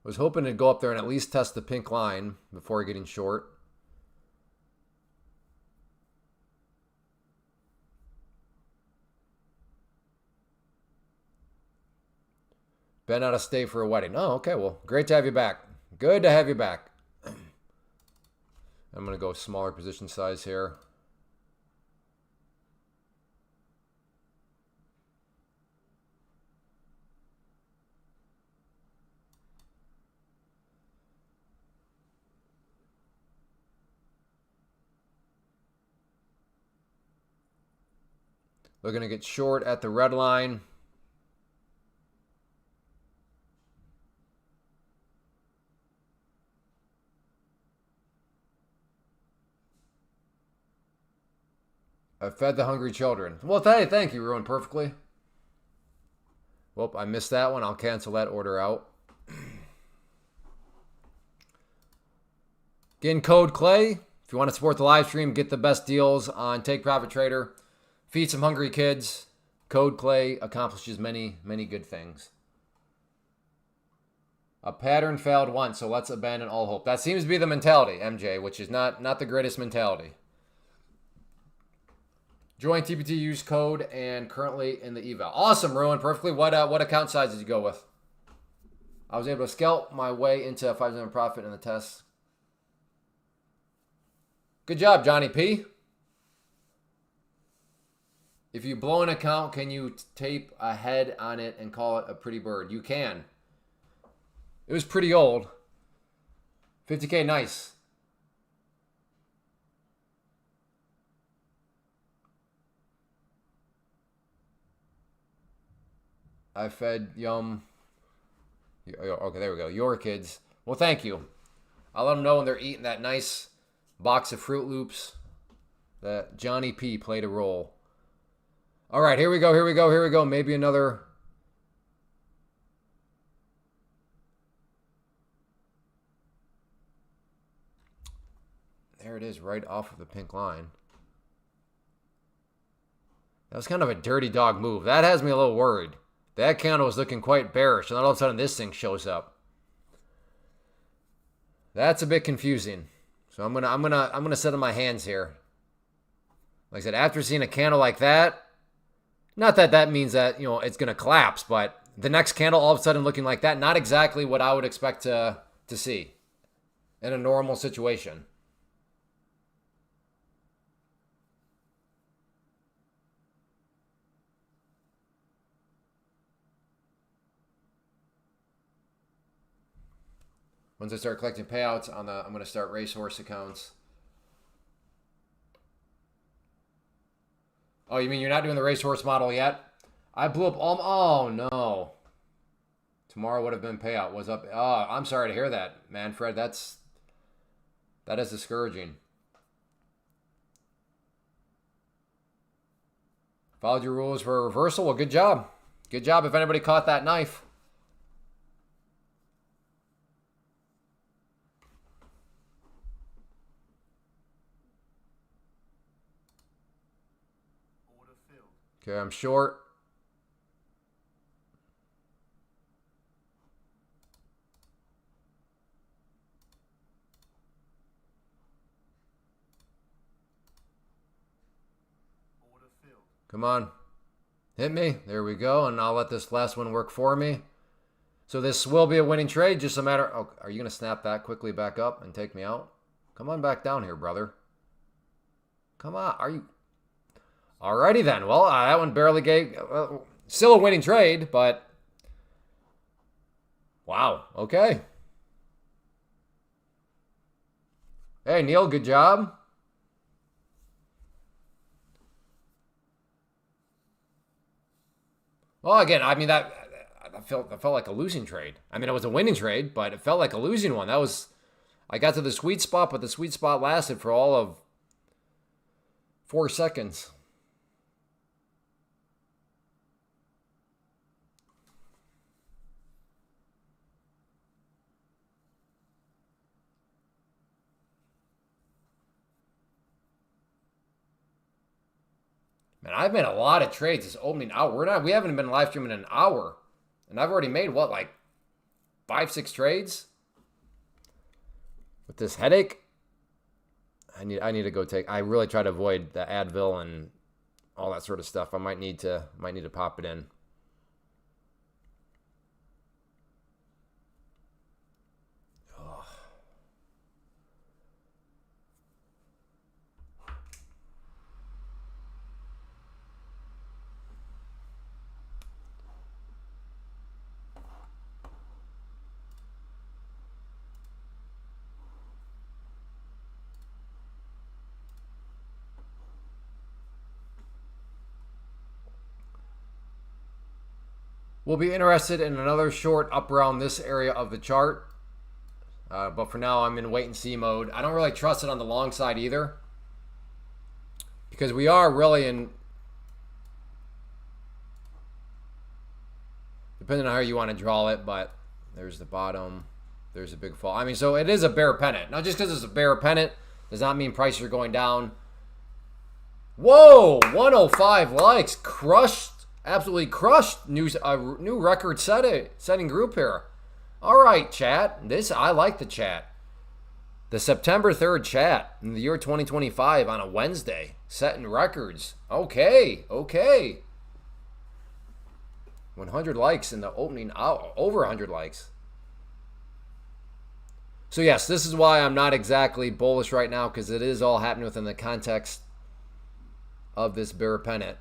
Was hoping to go up there and at least test the pink line before getting short. Been out of state for a wedding. Oh, okay. Well, great to have you back. Good to have you back. I'm going to go smaller position size here. We're going to get short at the red line. I fed the hungry children. Well, thank you, Ruined Perfectly. Well, I missed that one. I'll cancel that order out. Again, code Clay. If you want to support the live stream, get the best deals on Take Profit Trader. Feed some hungry kids. Code Clay accomplishes many, many good things. A pattern failed once, so let's abandon all hope. That seems to be the mentality, MJ, which is not the greatest mentality. Join TPT, use code, and currently in the eval. Awesome, Ruined Perfectly. What account size did you go with? I was able to scalp my way into a 5% profit in the test. Good job, Johnny P. If you blow an account, can you tape a head on it and call it a pretty bird? You can. It was pretty old. 50K, nice. I fed Yum. Okay, there we go. Your kids. Well, thank you. I'll let them know when they're eating that nice box of Fruit Loops that Johnny P played a role. All right, here we go. Maybe another. There it is, right off of the pink line. That was kind of a dirty dog move. That has me a little worried. That candle was looking quite bearish, and then all of a sudden this thing shows up. That's a bit confusing. So I'm gonna sit on my hands here. Like I said, after seeing a candle like that, not that that means that it's gonna collapse, but the next candle all of a sudden looking like that, not exactly what I would expect to see in a normal situation. Once I start collecting payouts I'm going to start racehorse accounts. Oh, you mean you're not doing the racehorse model yet? I blew up all. Oh no. Tomorrow would have been payout. Was up. Oh, I'm sorry to hear that, Manfred. That is discouraging. Followed your rules for a reversal. Well, good job. Good job if anybody caught that knife. Okay, I'm short. Come on. Hit me. There we go. And I'll let this last one work for me. So this will be a winning trade. Just a matter. Oh, are you going to snap that quickly back up and take me out? Come on back down here, brother. Come on. Are you... Alrighty then. Well, that one barely gave... still a winning trade, but... Wow. Okay. Hey, Neil. Good job. Well, again, I mean that felt like a losing trade. I mean, it was a winning trade, but it felt like a losing one. That was I got to the sweet spot, but the sweet spot lasted for all of 4 seconds. Man, I've made a lot of trades this opening hour. We haven't been live streaming in an hour. And I've already made what, like 5, 6 trades? With this headache? I need to go take I really try to avoid the Advil and all that sort of stuff. I might need to pop it in. We'll be interested in another short up around this area of the chart. But for now, I'm in wait and see mode. I don't really trust it on the long side either. Because we are really in... Depending on how you want to draw it, but there's the bottom. There's a big fall. I mean, so it is a bear pennant. Now, just because it's a bear pennant does not mean prices are going down. Whoa! 105 likes. Crushed. Absolutely crushed. New record setting group here. All right, chat. I like the chat. The September 3rd chat in the year 2025 on a Wednesday. Setting records. Okay. 100 likes in the opening hour. Over 100 likes. So yes, this is why I'm not exactly bullish right now, because it is all happening within the context of this bear pennant.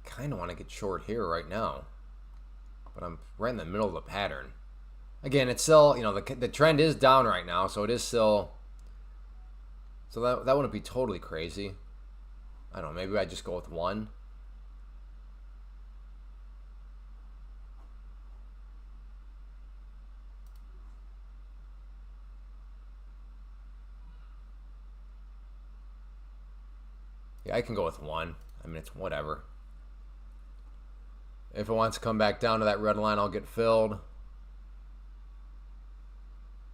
Kind of want to get short here right now, but I'm right in the middle of the pattern. Again, it's still, the trend is down right now, so it is still, so that wouldn't be totally crazy. I don't know, maybe I just go with one. Yeah, I can go with one. I mean, it's whatever. If it wants to come back down to that red line, I'll get filled.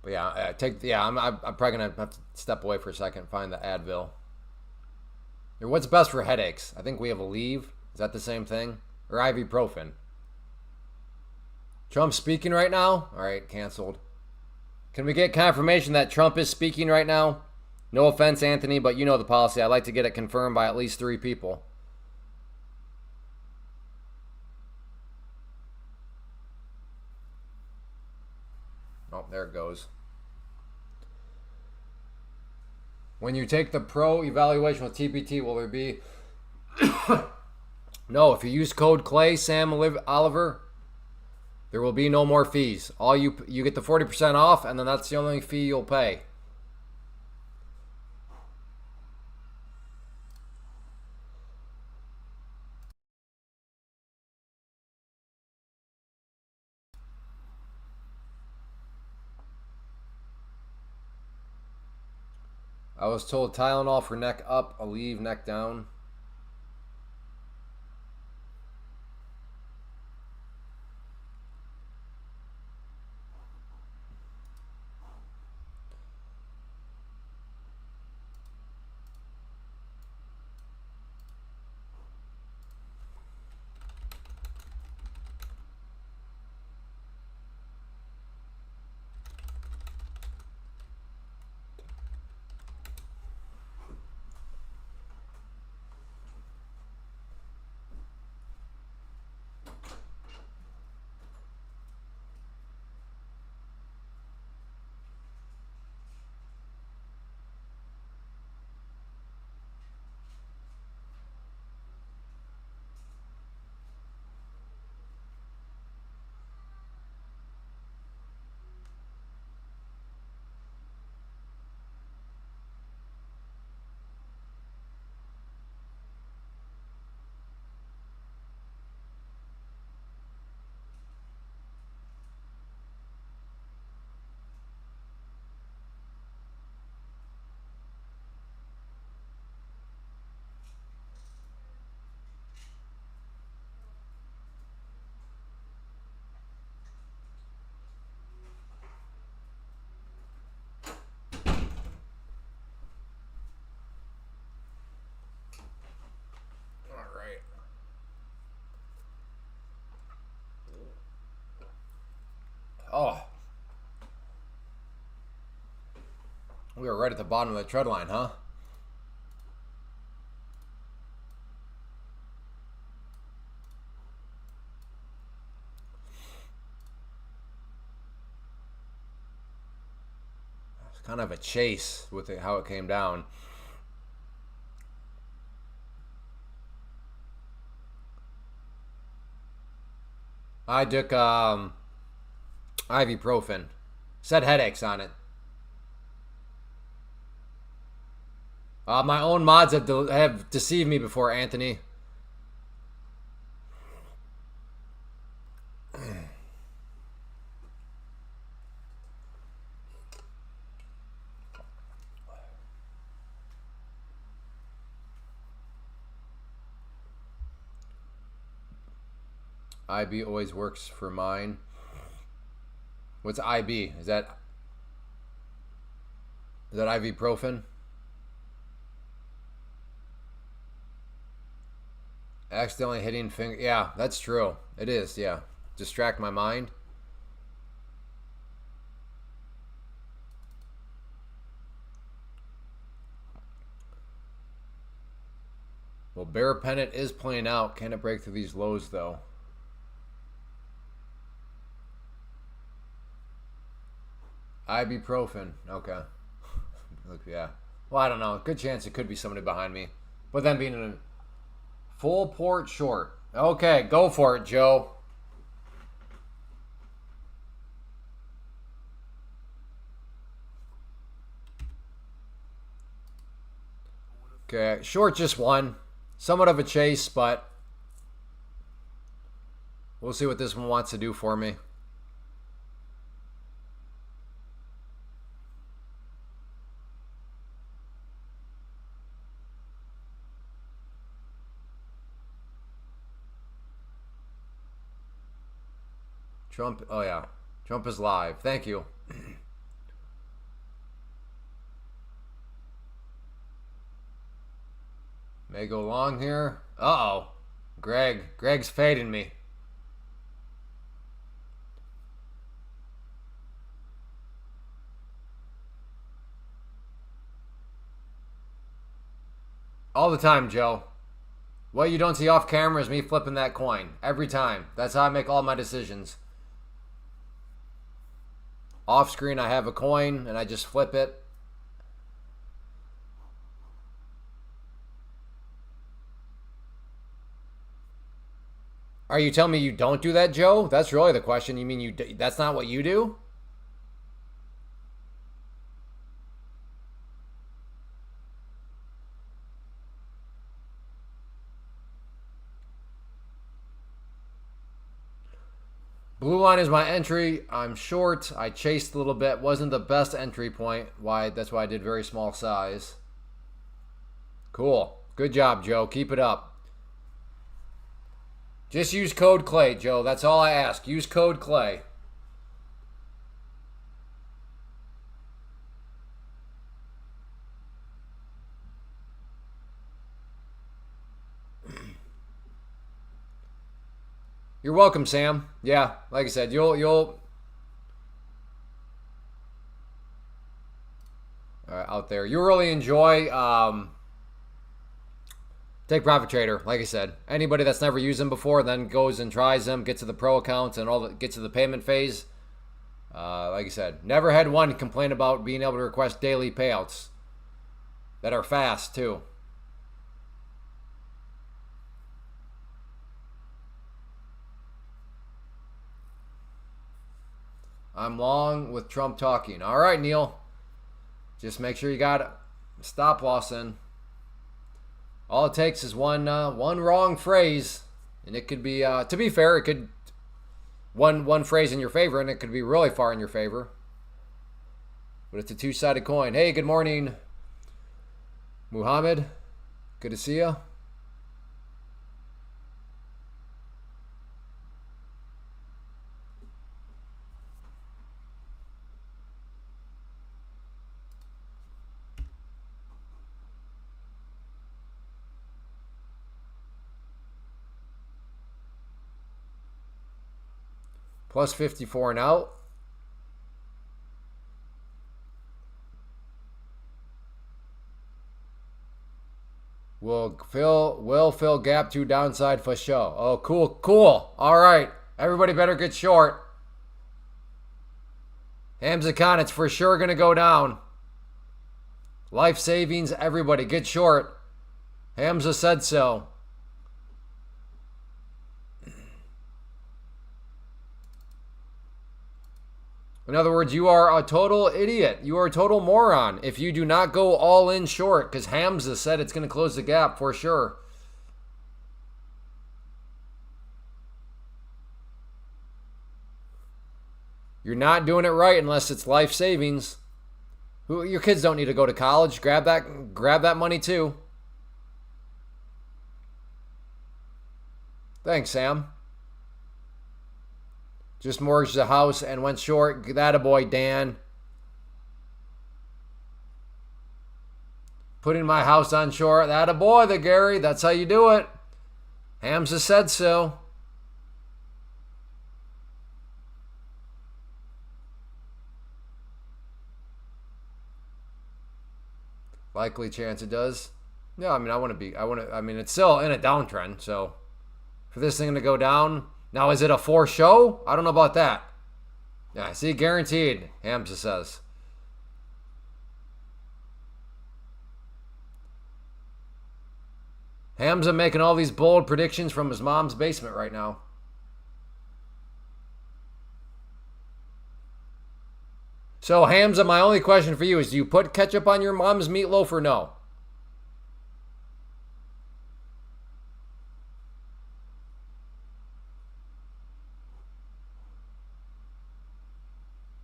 But yeah, I'm probably gonna have to step away for a second and find the Advil. What's best for headaches? I think we have Aleve. Is that the same thing? Or ibuprofen? Trump's speaking right now? All right, canceled. Can we get confirmation that Trump is speaking right now? No offense, Anthony, but you know the policy. I like to get it confirmed by at least 3 people. Oh, there it goes. When you take the pro evaluation with TPT, will there be... No, if you use code Clay, Sam Oliver, there will be no more fees. All you get the 40% off, and then that's the only fee you'll pay. I was told Tylenol for neck up, Aleve neck down. We were right at the bottom of the tread line, huh? It's kind of a chase with how it came down. I took ibuprofen. Said headaches on it. My own mods have deceived me before, Anthony. IB always works for mine. What's IB? Is that ibuprofen? Accidentally hitting finger. Yeah, that's true. It is, yeah. Distract my mind. Well, Bear Pennant is playing out. Can it break through these lows, though? Ibuprofen. Okay. Look, yeah. Well, I don't know. Good chance it could be somebody behind me. But then being in a full port short. Okay, go for it, Joe. Okay, short just one. Somewhat of a chase, but we'll see what this one wants to do for me. Trump, oh yeah. Trump is live. Thank you. May go long here. Uh-oh. Greg's fading me. All the time, Joe. What you don't see off camera is me flipping that coin. Every time. That's how I make all my decisions. Off screen, I have a coin, and I just flip it. Are you telling me you don't do that, Joe? That's really the question. You mean that's not what you do? Blue line is my entry. I'm short. I chased a little bit. Wasn't the best entry point. That's why I did very small size. Cool. Good job, Joe. Keep it up. Just use code Clay, Joe. That's all I ask. Use code Clay. You're welcome, Sam. Yeah, like I said, you'll out there. You really enjoy Take Profit Trader. Like I said, anybody that's never used them before then goes and tries them, gets to the pro accounts and gets to the payment phase. Like I said, never had one complain about being able to request daily payouts that are fast too. I'm long with Trump talking. All right, Neil. Just make sure you got stop loss in. All it takes is one wrong phrase, and it could be. To be fair, it could one phrase in your favor, and it could be really far in your favor. But it's a two-sided coin. Hey, good morning, Muhammad. Good to see you. Plus 54 and out. Will fill gap to downside for sure. Oh, cool. All right, everybody better get short. Hamza Khan, it's for sure gonna go down. Life savings, everybody get short. Hamza said so. In other words, you are a total idiot. You are a total moron if you do not go all in short, because Hamza said it's going to close the gap for sure. You're not doing it right unless it's life savings. Your kids don't need to go to college. Grab that money too. Thanks, Sam. Just mortgaged the house and went short. That a boy, Dan. Putting my house on short. That a boy, the Gary. That's how you do it. Hamza said so. Likely chance it does. Yeah, I mean, it's still in a downtrend, so for this thing to go down. Now, is it a for show? I don't know about that. Yeah, see, guaranteed, Hamza says. Hamza making all these bold predictions from his mom's basement right now. So, Hamza, my only question for you is, do you put ketchup on your mom's meatloaf or no?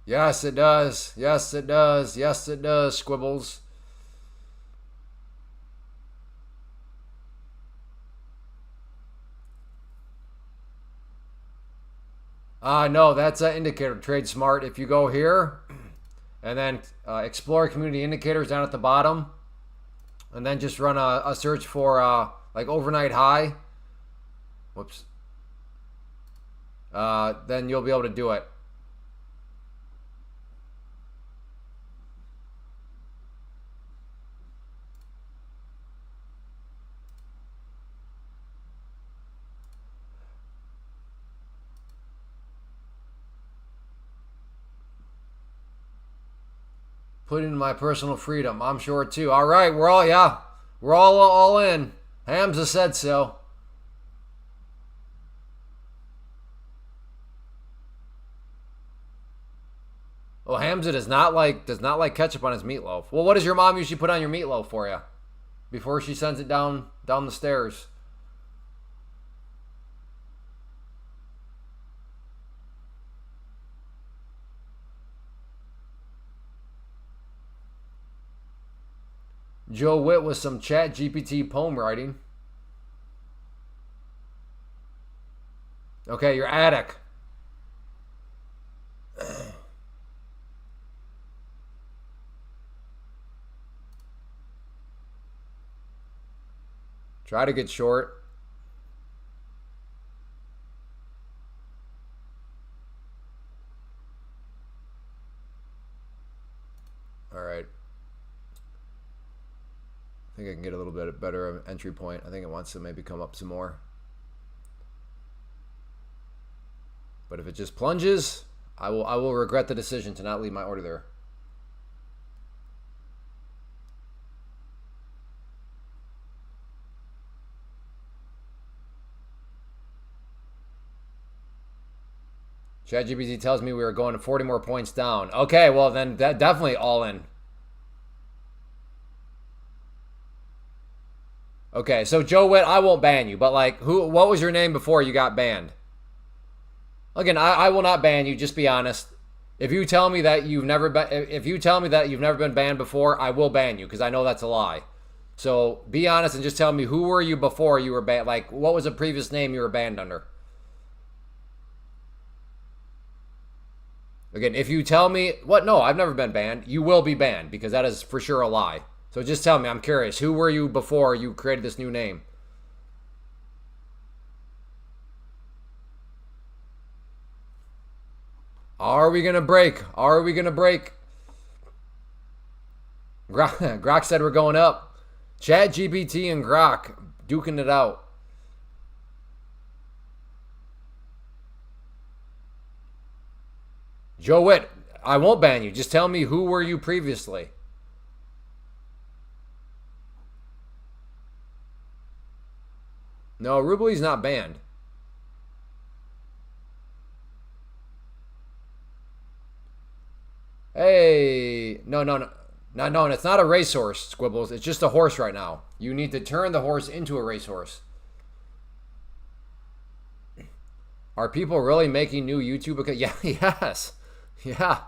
Yes, it does. Yes, it does. Yes, it does, Squibbles. No, that's an indicator. Trade smart. If you go here and then explore community indicators down at the bottom and then just run a search for like overnight high. Whoops. Then you'll be able to do it. Put in my personal freedom. I'm sure too. All right, we're all in. Hamza said so. Oh, Hamza does not like ketchup on his meatloaf. Well, what does your mom usually put on your meatloaf for you before she sends it down the stairs? Joe Witt with some chat GPT poem writing. Okay, your attic. Try to get short. All right. I think I can get a little bit better entry point. I think it wants to maybe come up some more. But if it just plunges, I will regret the decision to not leave my order there. ChatGPT tells me we are going to 40 more points down. Okay, well then that definitely all in. Okay, so Joe Witt, I won't ban you, but like, what was your name before you got banned? Again, I will not ban you. Just be honest. If you tell me that you've never been banned before, I will ban you because I know that's a lie. So be honest and just tell me, who were you before you were banned? Like, what was a previous name you were banned under? Again, if you tell me no, I've never been banned, you will be banned because that is for sure a lie. So just tell me, I'm curious, who were you before you created this new name? Are we going to break? Grok said we're going up. Chat GPT and Grok duking it out. Joe Witt, I won't ban you. Just tell me who were you previously. No, Rubli's not banned. Hey, no, it's not a racehorse, Squibbles. It's just a horse right now. You need to turn the horse into a racehorse. Are people really making new YouTube accounts? Yeah, yes. Yeah.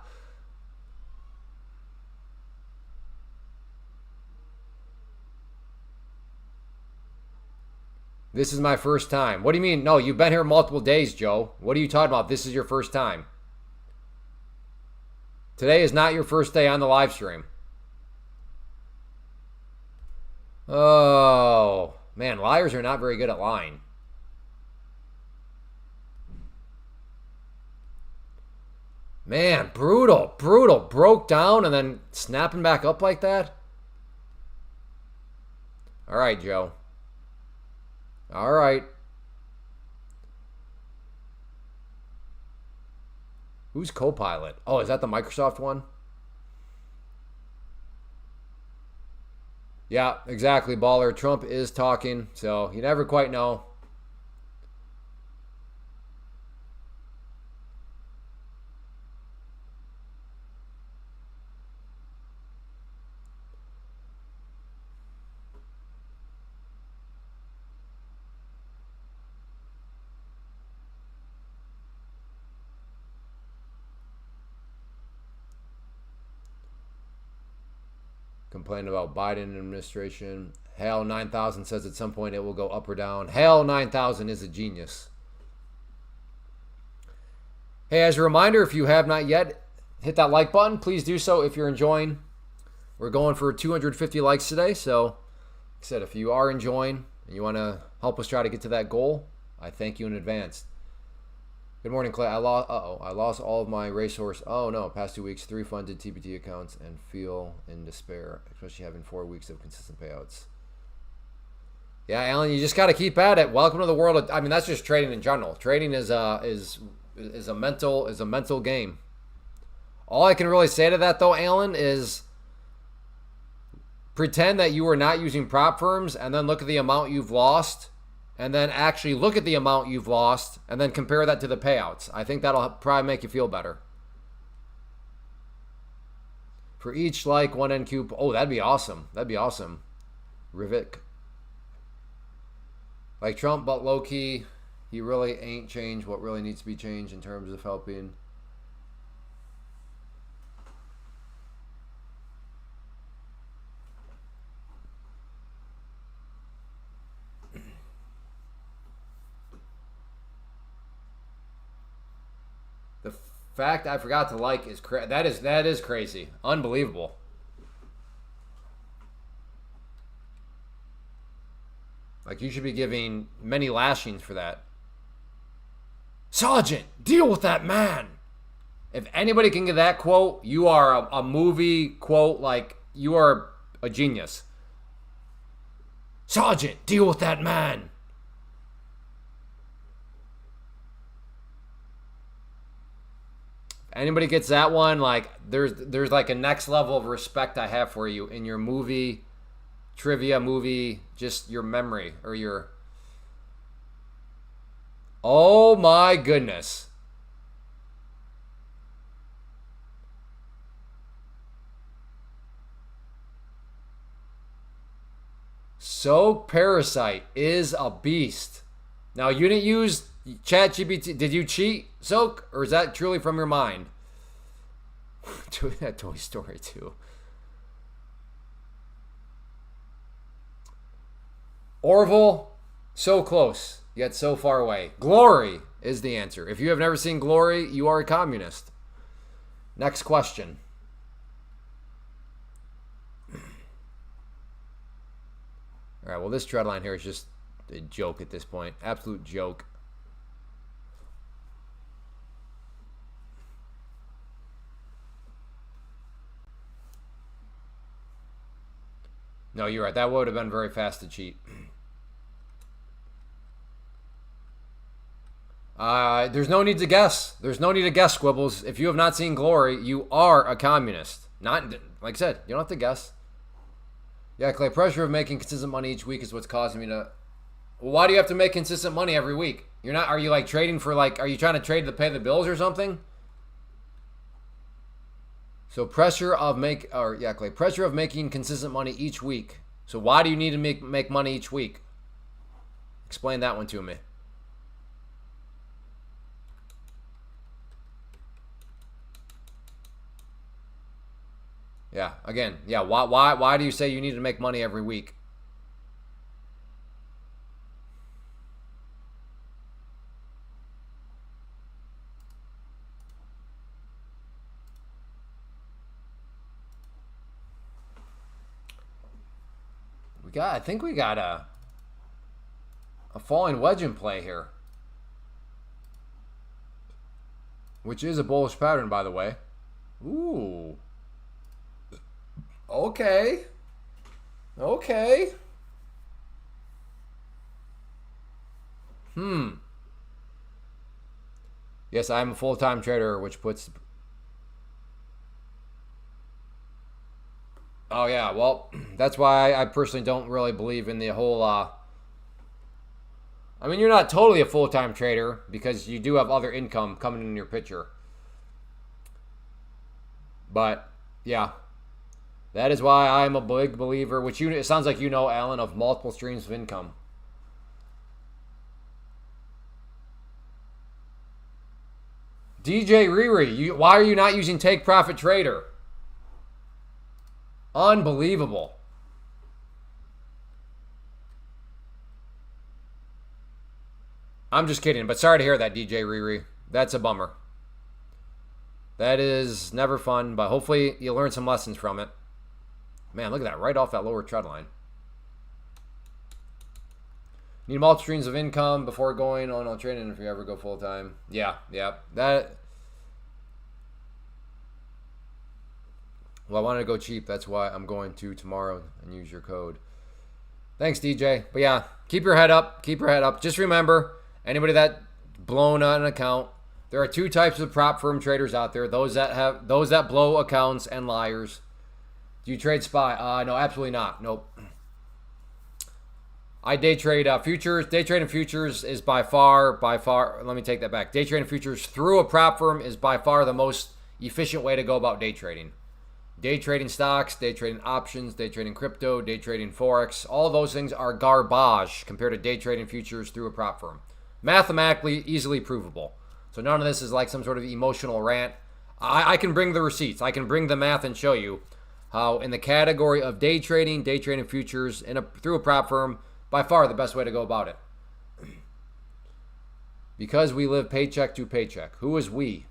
This is my first time. What do you mean? No, you've been here multiple days, Joe. What are you talking about? This is your first time. Today is not your first day on the live stream. Oh, man, liars are not very good at lying. Man, brutal. Broke down and then snapping back up like that. All right, Joe. All right. Who's Copilot? Oh, is that the Microsoft one? Yeah, exactly, Baller. Trump is talking, so you never quite know. Complain about Biden administration. Hell 9000 says at some point it will go up or down. Hell 9000 is a genius. Hey, as a reminder, if you have not yet hit that like button, please do so if you're enjoying. We're going for 250 likes today, so like I said, if you are enjoying and you want to help us try to get to that goal, I thank you in advance. Good morning, Clay. I lost all of my racehorse. Oh no, past 2 weeks, 3 funded TBT accounts, and feel in despair, especially having 4 weeks of consistent payouts. Yeah, Alan, you just got to keep at it. Welcome to the world of, I mean, that's just trading in general. Trading is a mental game. All I can really say to that though, Alan, is pretend that you are not using prop firms and then look at the amount you've lost. And then actually look at the amount you've lost and then compare that to the payouts. I think that'll probably make you feel better. For each like, 1 NQ. Oh, that'd be awesome. That'd be awesome. Rivik. Like Trump, but low-key, he really ain't changed what really needs to be changed in terms of helping. The fact I forgot to like is that is crazy. Unbelievable. Like, you should be giving many lashings for that. Sergeant, deal with that man. If anybody can get that quote, you are a movie quote. Like, you are a genius. Sergeant, deal with that man. Anybody gets that one, like, there's like a next level of respect I have for you in your movie trivia, movie, just your memory or your. Oh my goodness. So Parasite is a beast. Now, you didn't use ChatGPT. Did you cheat, Soak? Or is that truly from your mind? That Toy Story 2. Orville, so close, yet so far away. Glory is the answer. If you have never seen Glory, you are a communist. Next question. All right, well, this treadline here is just a joke at this point. Absolute joke. No, you're right. That would have been very fast to cheat. There's no need to guess. There's no need to guess, Squibbles. If you have not seen Glory, you are a communist. Not, like I said, you don't have to guess. Yeah, Clay, pressure of making consistent money each week is what's causing me to... Well, why do you have to make consistent money every week? You're not... Are you, like, trading for, like... Are you trying to trade to pay the bills or something? So pressure of pressure of making consistent money each week. So why do you need to make money each week? Explain that one to me. Yeah, again, yeah, why do you say you need to make money every week? I think we got a falling wedge in play here. Which is a bullish pattern, by the way. Ooh. Okay. Okay. Yes, I'm a full-time trader, which puts... Oh, yeah, well, that's why I personally don't really believe in the whole... I mean, you're not totally a full-time trader because you do have other income coming in your picture. But, yeah. That is why I'm a big believer, which it sounds like you know, Alan, of multiple streams of income. DJ Riri, why are you not using Take Profit Trader? Unbelievable. I'm just kidding, but sorry to hear that, DJ Riri. That's a bummer. That is never fun, but hopefully you learn some lessons from it. Man, look at that, right off that lower trend line. Need multiple streams of income before going on trading if you ever go full-time. Yeah. Well, I wanted to go cheap. That's why I'm going to tomorrow and use your code. Thanks, DJ. But yeah, keep your head up. Keep your head up. Just remember, anybody that blown on an account, there are two types of prop firm traders out there. Those that blow accounts and liars. Do you trade SPY? No, absolutely not. Nope. I day trade futures. Day trading futures is by far, let me take that back. Day trading futures through a prop firm is by far the most efficient way to go about day trading. Day trading stocks, day trading options, day trading crypto, day trading Forex, all those things are garbage compared to day trading futures through a prop firm. Mathematically, easily provable. So none of this is like some sort of emotional rant. I can bring the receipts. I can bring the math and show you how in the category of day trading futures through a prop firm, by far the best way to go about it. Because we live paycheck to paycheck. Who is we?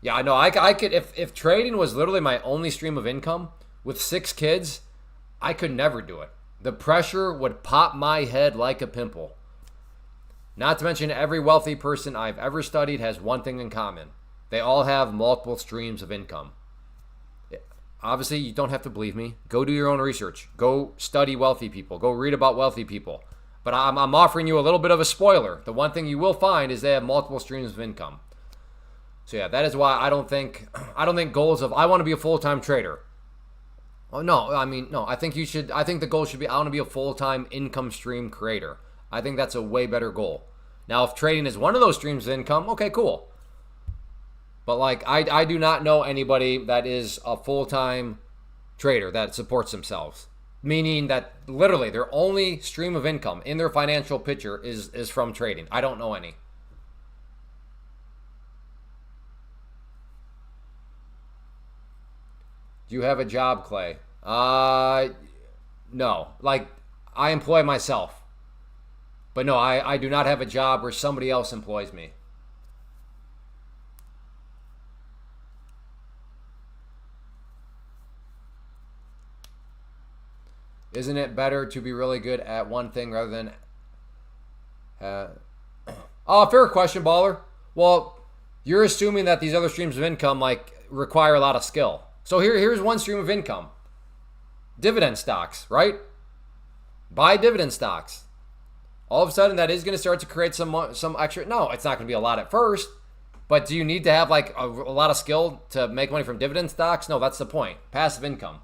Yeah, I know. I could, if trading was literally my only stream of income with 6 kids, I could never do it. The pressure would pop my head like a pimple. Not to mention every wealthy person I've ever studied has one thing in common. They all have multiple streams of income. Obviously, you don't have to believe me. Go do your own research. Go study wealthy people. Go read about wealthy people. But I'm offering you a little bit of a spoiler. The one thing you will find is they have multiple streams of income. So yeah, that is why I don't think goals of I want to be a full-time trader. Oh no, I mean no. I think the goal should be I want to be a full-time income stream creator. I think that's a way better goal. Now, if trading is one of those streams of income, okay, cool. But like I do not know anybody that is a full-time trader that supports themselves. Meaning that literally their only stream of income in their financial picture is from trading. I don't know any. Do you have a job, Clay? No. Like, I employ myself. But no, I do not have a job where somebody else employs me. Isn't it better to be really good at one thing rather than... fair question, baller. Well, you're assuming that these other streams of income, like, require a lot of skill. So here's one stream of income. dividend stocks, right? Buy dividend stocks. All of a sudden, that is going to start to create some extra. No, it's not going to be a lot at first, but do you need to have like a lot of skill to make money from dividend stocks? No, that's the point. Passive income.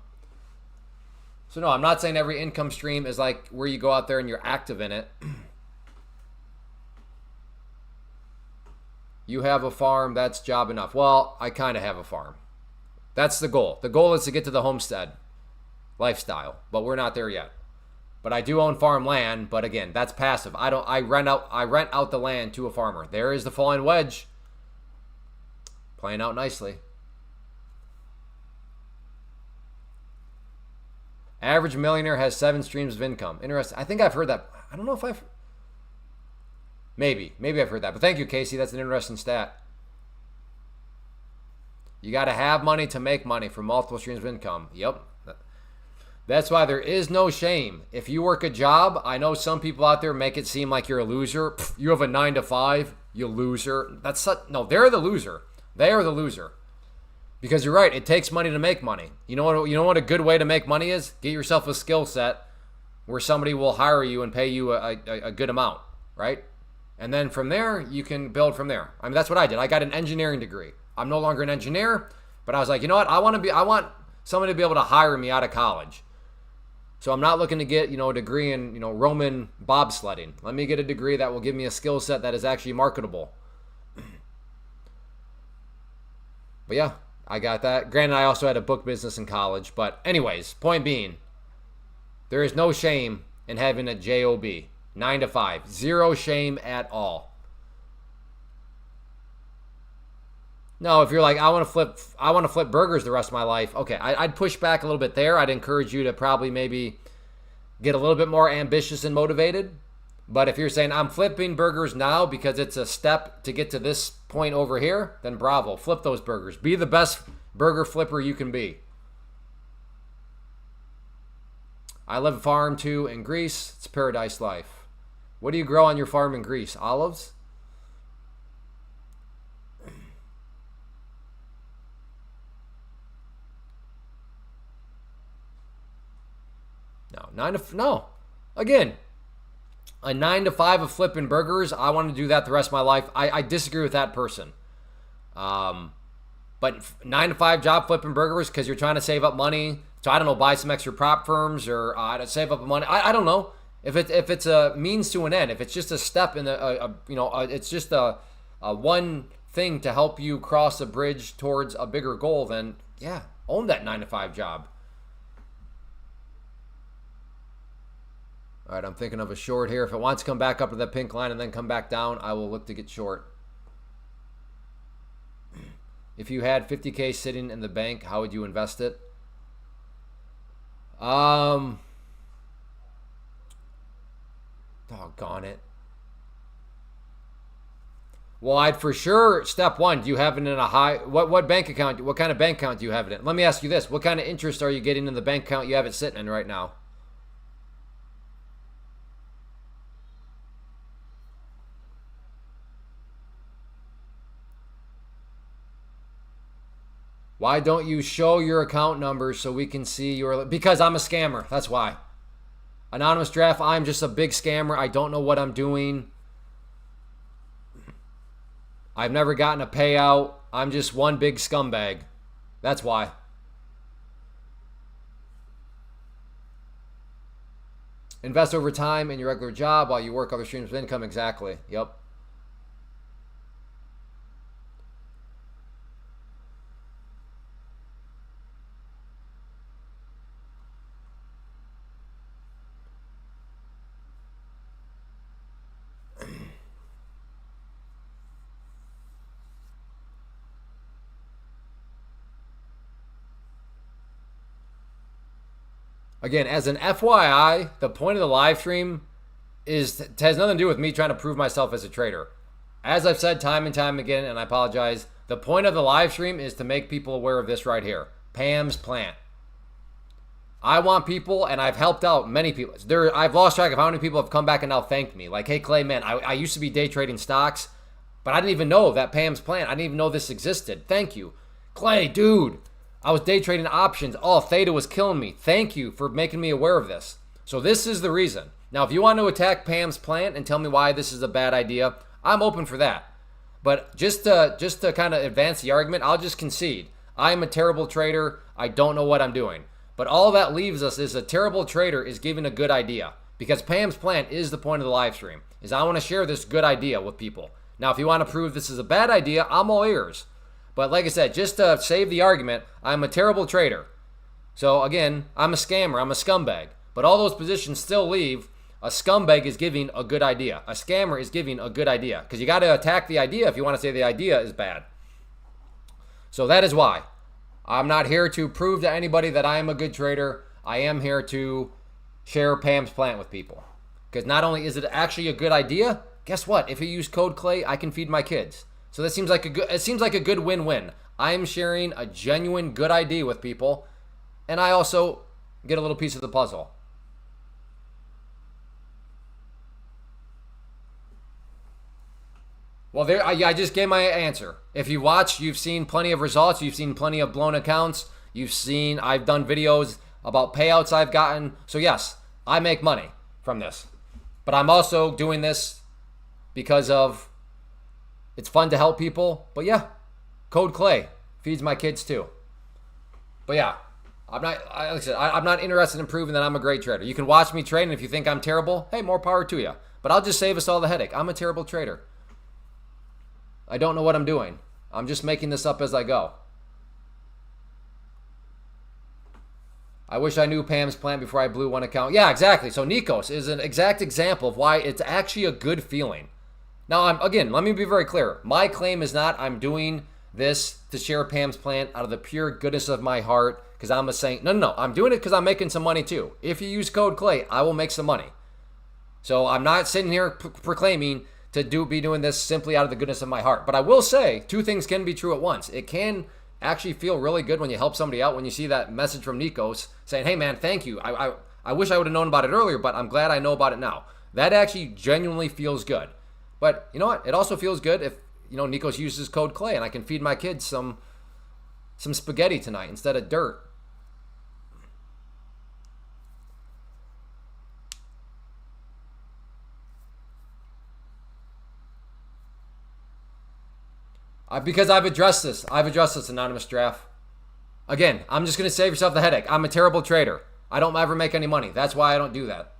So no, I'm not saying every income stream is like where you go out there and you're active in it. You have a farm, that's job enough. Well, I kind of have a farm. That's the goal. The goal is to get to the homestead lifestyle, but we're not there yet. But I do own farmland, but again, that's passive. I rent out the land to a farmer. There is the falling wedge. Playing out nicely. Average millionaire has 7 streams of income. Interesting. I think I've heard that. I don't know if I've... Maybe I've heard that. But thank you, Casey. That's an interesting stat. You got to have money to make money from multiple streams of income. Yep. That's why there is no shame. If you work a job, I know some people out there make it seem like you're a loser. You have a 9 to 5, you loser. No, they're the loser. They are the loser. Because you're right, it takes money to make money. You know what a good way to make money is? Get yourself a skill set where somebody will hire you and pay you a good amount, right? And then from there, you can build from there. I mean, that's what I did. I got an engineering degree. I'm no longer an engineer, but I was like, you know what? I want somebody to be able to hire me out of college. So I'm not looking to get, a degree in, Roman bobsledding. Let me get a degree that will give me a skill set that is actually marketable. But yeah, I got that. Granted, I also had a book business in college. But anyways, point being, there is no shame in having a job, 9 to 5. Zero shame at all. No, if you're like, I want to flip burgers the rest of my life. Okay, I'd push back a little bit there. I'd encourage you to probably maybe get a little bit more ambitious and motivated. But if you're saying I'm flipping burgers now because it's a step to get to this point over here, then bravo, flip those burgers. Be the best burger flipper you can be. I live a farm too in Greece. It's paradise life. What do you grow on your farm in Greece? Olives? No. Again, a 9 to 5 of flipping burgers, I want to do that the rest of my life. I disagree with that person. But 9 to 5 job flipping burgers because you're trying to save up money. So I don't know, buy some extra prop firms or to save up money. I don't know if it's a means to an end. If it's just a step in it's just a one thing to help you cross a bridge towards a bigger goal. Then yeah, own that 9 to 5 job. All right, I'm thinking of a short here. If it wants to come back up to that pink line and then come back down, I will look to get short. If you had 50K sitting in the bank, how would you invest it? Doggone it. Well, I'd for sure, step one, do you have it in a high, what bank account, what kind of bank account do you have it in? Let me ask you this. What kind of interest are you getting in the bank account you have it sitting in right now? Why don't you show your account number so we can see your... Because I'm a scammer. That's why. Anonymous Draft, I'm just a big scammer. I don't know what I'm doing. I've never gotten a payout. I'm just one big scumbag. That's why. Invest over time in your regular job while you work other streams of income. Exactly. Yep. Again, as an FYI, the point of the live stream has nothing to do with me trying to prove myself as a trader. As I've said time and time again, and I apologize, the point of the live stream is to make people aware of this right here. Pam's plant. I want people, and I've helped out many people. I've lost track of how many people have come back and now thanked me. Like, hey, Clay, man, I used to be day trading stocks, but I didn't even know that Pam's plant. I didn't even know this existed. Thank you. Clay, dude. I was day trading options. Oh, theta was killing me. Thank you for making me aware of this. So this is the reason. Now, if you want to attack Pam's plant and tell me why this is a bad idea, I'm open for that. But just to kind of advance the argument, I'll just concede. I'm a terrible trader. I don't know what I'm doing. But all that leaves us is a terrible trader is giving a good idea. Because Pam's plant is the point of the live stream, is I want to share this good idea with people. Now, if you want to prove this is a bad idea, I'm all ears. But like I said, just to save the argument, I'm a terrible trader. So again, I'm a scammer, I'm a scumbag. But all those positions still leave a scumbag is giving a good idea. A scammer is giving a good idea. Because you got to attack the idea if you want to say the idea is bad. So that is why. I'm not here to prove to anybody that I am a good trader. I am here to share Pam's plant with people. Because not only is it actually a good idea, guess what? If you use code Clay, I can feed my kids. So that seems like a good win-win. I'm sharing a genuine good idea with people, and I also get a little piece of the puzzle. Well, there I just gave my answer. If you watch, you've seen plenty of results. You've seen plenty of blown accounts. I've done videos about payouts I've gotten. So yes, I make money from this. But I'm also doing this because of it's fun to help people. But yeah, code Clay feeds my kids too. But yeah, like I said, I'm not interested in proving that I'm a great trader. You can watch me trade, and if you think I'm terrible, hey, more power to you. But I'll just save us all the headache. I'm a terrible trader. I don't know what I'm doing. I'm just making this up as I go. I wish I knew Pam's plant before I blew one account. Yeah, exactly. So Nikos is an exact example of why it's actually a good feeling. Now, again, let me be very clear. My claim is not I'm doing this to share Pam's plant out of the pure goodness of my heart because I'm a saint. No. I'm doing it because I'm making some money too. If you use code Clay, I will make some money. So I'm not sitting here proclaiming to be doing this simply out of the goodness of my heart. But I will say two things can be true at once. It can actually feel really good when you help somebody out, when you see that message from Nikos saying, hey man, thank you. I wish I would have known about it earlier, but I'm glad I know about it now. That actually genuinely feels good. But you know what? It also feels good if, Nikos uses code Clay and I can feed my kids some spaghetti tonight instead of dirt. Because I've addressed this. Anonymous Draft. Again, I'm just going to save yourself the headache. I'm a terrible trader. I don't ever make any money. That's why I don't do that.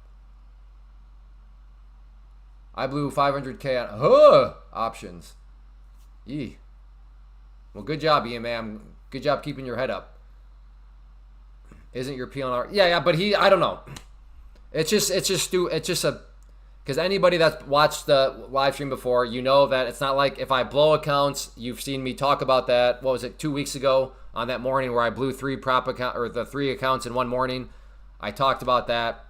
I blew 500K on options. Yee. Well, good job, EMA. Good job keeping your head up. Isn't your PLR? Yeah, but I don't know. It's just a, because anybody that's watched the live stream before, you know that it's not like if I blow accounts. You've seen me talk about that. What was it, 2 weeks ago on that morning where I blew 3 prop account or the 3 accounts in one morning? I talked about that.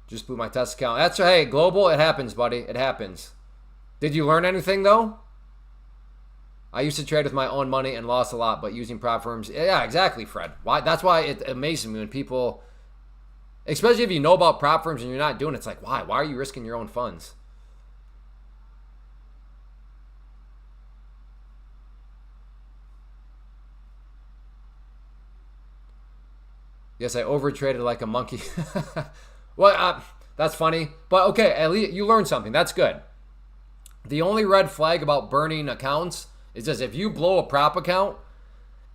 Just blew my test account. Hey, global, it happens, buddy. It happens. Did you learn anything though? I used to trade with my own money and lost a lot, but using prop firms. Yeah, exactly, Fred. That's why it amazes me when people, especially if you know about prop firms and you're not doing it, it's like, why? Why are you risking your own funds? Yes, I overtraded like a monkey. Well, that's funny. But okay, at least you learned something. That's good. The only red flag about burning accounts is just if you blow a prop account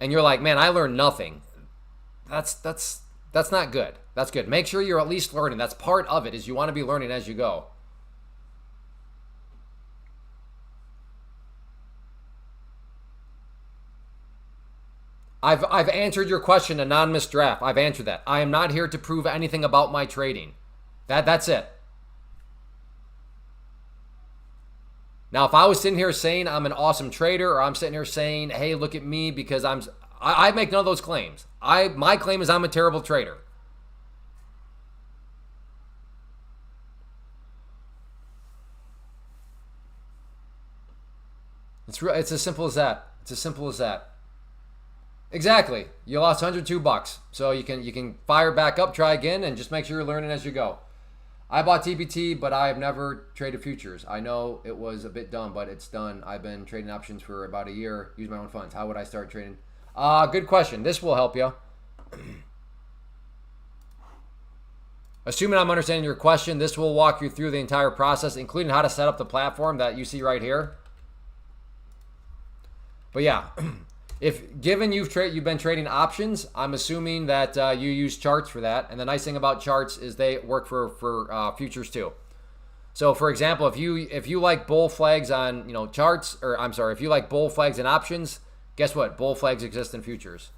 and you're like, man, I learned nothing. That's not good. That's good. Make sure you're at least learning. That's part of it, is you want to be learning as you go. I've answered your question, Anonymous Draft. I've answered that. I am not here to prove anything about my trading. That's it. Now, if I was sitting here saying I'm an awesome trader, or I'm sitting here saying, hey, look at me because I make none of those claims. My claim is I'm a terrible trader. It's as simple as that. It's as simple as that. Exactly. You lost $102, so you can fire back up, try again, and just make sure you're learning as you go. I bought TPT, but I have never traded futures. I know it was a bit dumb, but it's done. I've been trading options for about a year. Use my own funds. How would I start trading? Good question. This will help you. Assuming I'm understanding your question, this will walk you through the entire process, including how to set up the platform that you see right here. But yeah, if given you've been trading options, I'm assuming that you use charts for that. And the nice thing about charts is they work for futures too. So for example, if you like bull flags on charts, or I'm sorry, if you like bull flags and options, guess what? Bull flags exist in futures.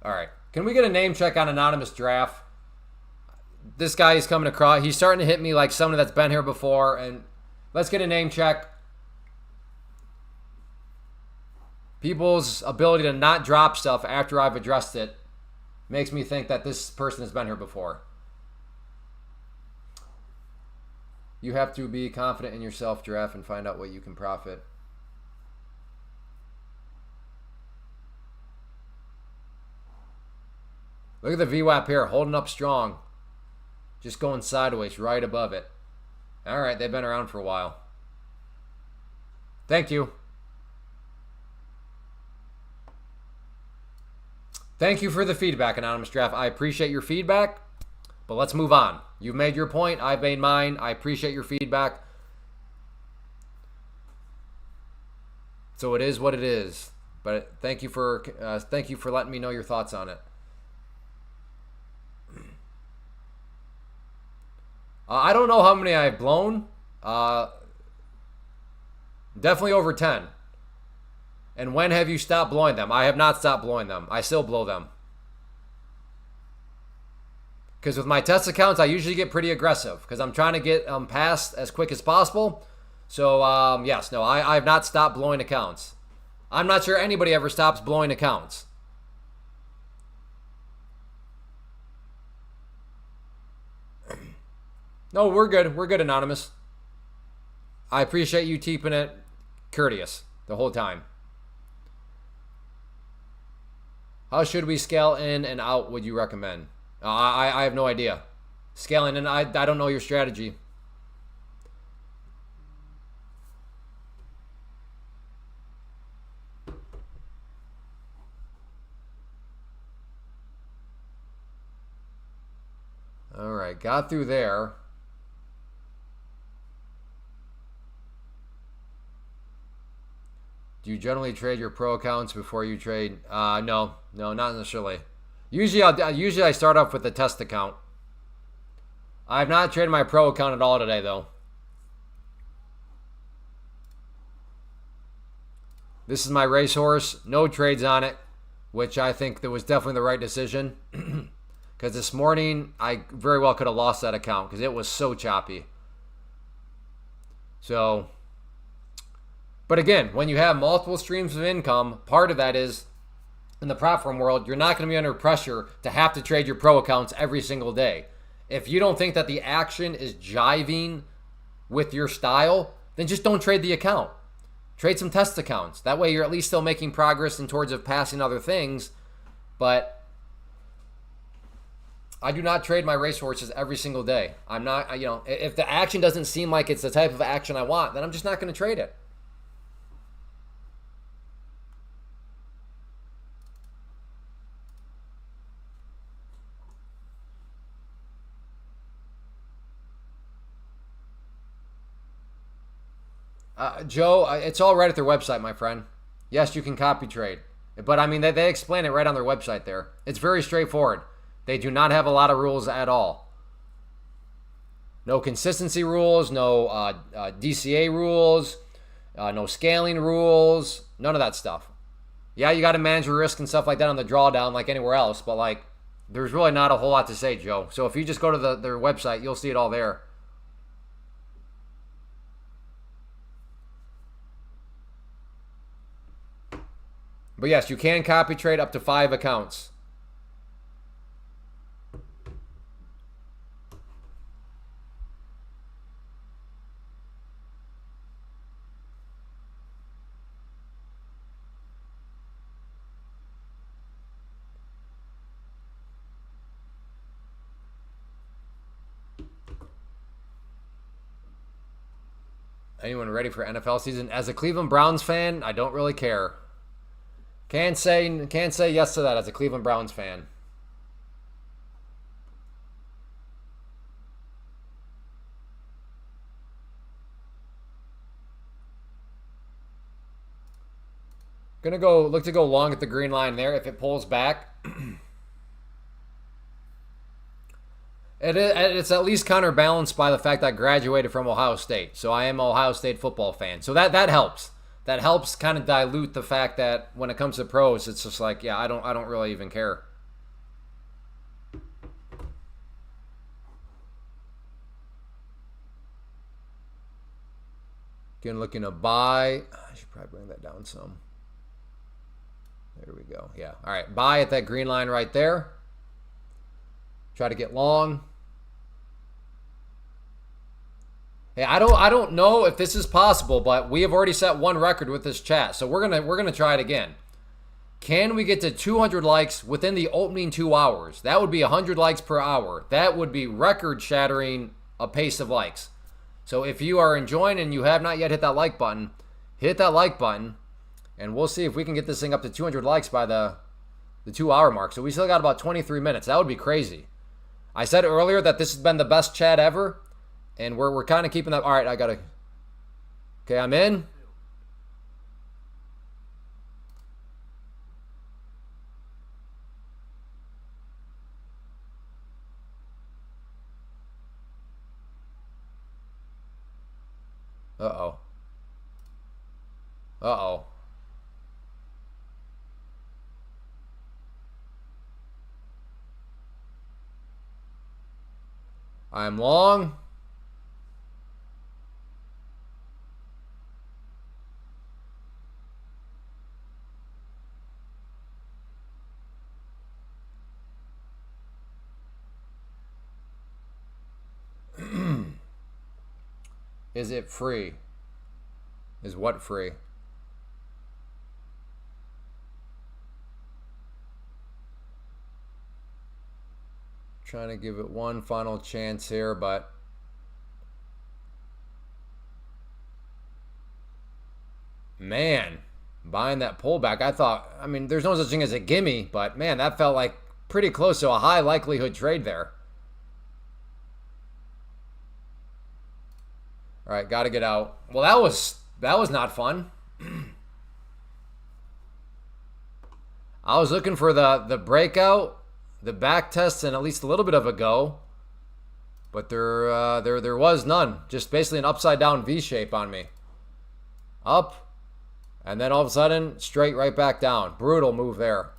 All right. Can we get a name check on Anonymous Draft? This guy is coming across. He's starting to hit me like someone that's been here before. And let's get a name check. People's ability to not drop stuff after I've addressed it makes me think that this person has been here before. You have to be confident in yourself, Giraffe, and find out what you can profit. Look at the VWAP here, holding up strong. Just going sideways right above it. All right, they've been around for a while. Thank you. Thank you for the feedback, Anonymous Draft. I appreciate your feedback, but let's move on. You've made your point. I've made mine. I appreciate your feedback. So it is what it is. But thank you for letting me know your thoughts on it. I don't know how many I've blown. Definitely over 10. And when have you stopped blowing them? I have not stopped blowing them. I still blow them. Because with my test accounts, I usually get pretty aggressive. Because I'm trying to get past as quick as possible. So, yes, no, I have not stopped blowing accounts. I'm not sure anybody ever stops blowing accounts. No, we're good. We're good, Anonymous. I appreciate you keeping it courteous the whole time. How should we scale in and out would you recommend? I have no idea. Scaling in, I don't know your strategy. All right, got through there. Do you generally trade your pro accounts before you trade? No, not necessarily. Usually I start off with the test account. I have not traded my pro account at all today, though. This is my racehorse. No trades on it, which I think that was definitely the right decision. Because this morning, I very well could have lost that account because it was so choppy. So... But again, when you have multiple streams of income, part of that is, in the platform world, you're not going to be under pressure to have to trade your pro accounts every single day. If you don't think that the action is jiving with your style, then just don't trade the account. Trade some test accounts. That way you're at least still making progress in towards of passing other things. But I do not trade my racehorses every single day. I'm not, if the action doesn't seem like it's the type of action I want, then I'm just not going to trade it. Joe, it's all right at their website, my friend. Yes, you can copy trade. But, I mean, they explain it right on their website there. It's very straightforward. They do not have a lot of rules at all. No consistency rules, no DCA rules, no scaling rules, none of that stuff. Yeah, you got to manage your risk and stuff like that on the drawdown like anywhere else, but, like, there's really not a whole lot to say, Joe. So if you just go to their website, you'll see it all there. But yes, you can copy trade up to 5 accounts. Anyone ready for NFL season? As a Cleveland Browns fan, I don't really care. Can't say yes to that as a Cleveland Browns fan. Gonna look to go long at the green line there. If it pulls back, it's at least counterbalanced by the fact that I graduated from Ohio State, so I am an Ohio State football fan. So that helps. That helps kind of dilute the fact that when it comes to pros, it's just like, yeah, I don't really even care. Again, looking to buy. I should probably bring that down some. There we go. Yeah. All right. Buy at that green line right there. Try to get long. Hey, I don't know if this is possible, but we have already set one record with this chat, so we're gonna try it again. Can we get to 200 likes within the opening 2 hours? That would be 100 likes per hour. That would be record-shattering a pace of likes. So if you are enjoying and you have not yet hit that like button, hit that like button. And we'll see if we can get this thing up to 200 likes by the 2 hour mark. So we still got about 23 minutes. That would be crazy. I said earlier that this has been the best chat ever. And we're kind of keeping that. All right, I got to. Okay, I'm in. Uh-oh. Uh-oh. I'm long. Is it free? Is what free? Trying to give it one final chance here, but man, buying that pullback, I mean, there's no such thing as a gimme, but man, that felt like pretty close to a high likelihood trade there. All right, got to get out. Well, that was not fun. I was looking for the breakout, the back test, and at least a little bit of a go, but there was none. Just basically an upside down V shape on me. Up, and then all of a sudden straight right back down. Brutal move there.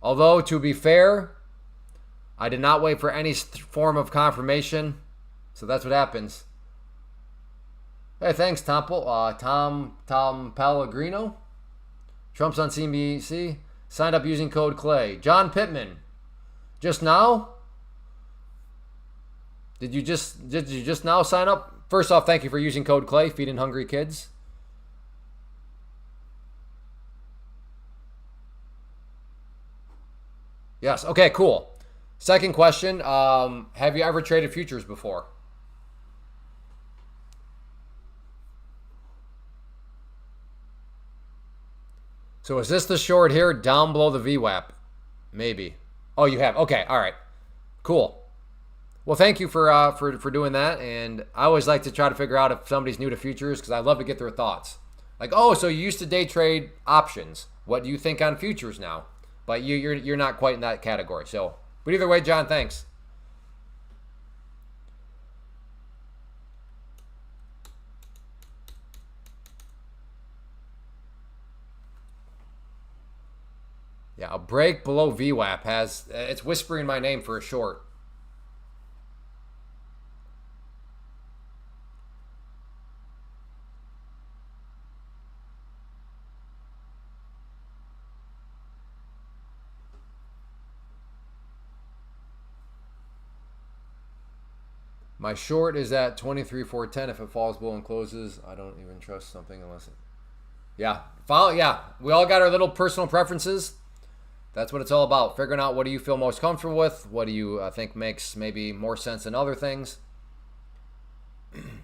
Although to be fair, I did not wait for any form of confirmation. So that's what happens. Hey, thanks, Tom Pellegrino. Trump's on CNBC. Signed up using code Clay. John Pittman. Just now? Did you just now sign up? First off, thank you for using code Clay, feeding hungry kids. Yes. Okay, cool. Second question. Have you ever traded futures before? So is this the short here down below the VWAP? Maybe. Oh, you have. Okay. All right. Cool. Well, thank you for doing that. And I always like to try to figure out if somebody's new to futures because I love to get their thoughts. Like, oh, so you used to day trade options. What do you think on futures now? But you're not quite in that category. So, but either way, John, thanks. Yeah, a break below VWAP it's whispering my name for a short. My short is at 23,410. If it falls below and closes, I don't even trust something unless it. Yeah, follow. Yeah, we all got our little personal preferences. That's what it's all about. Figuring out what do you feel most comfortable with. What do you think makes maybe more sense than other things.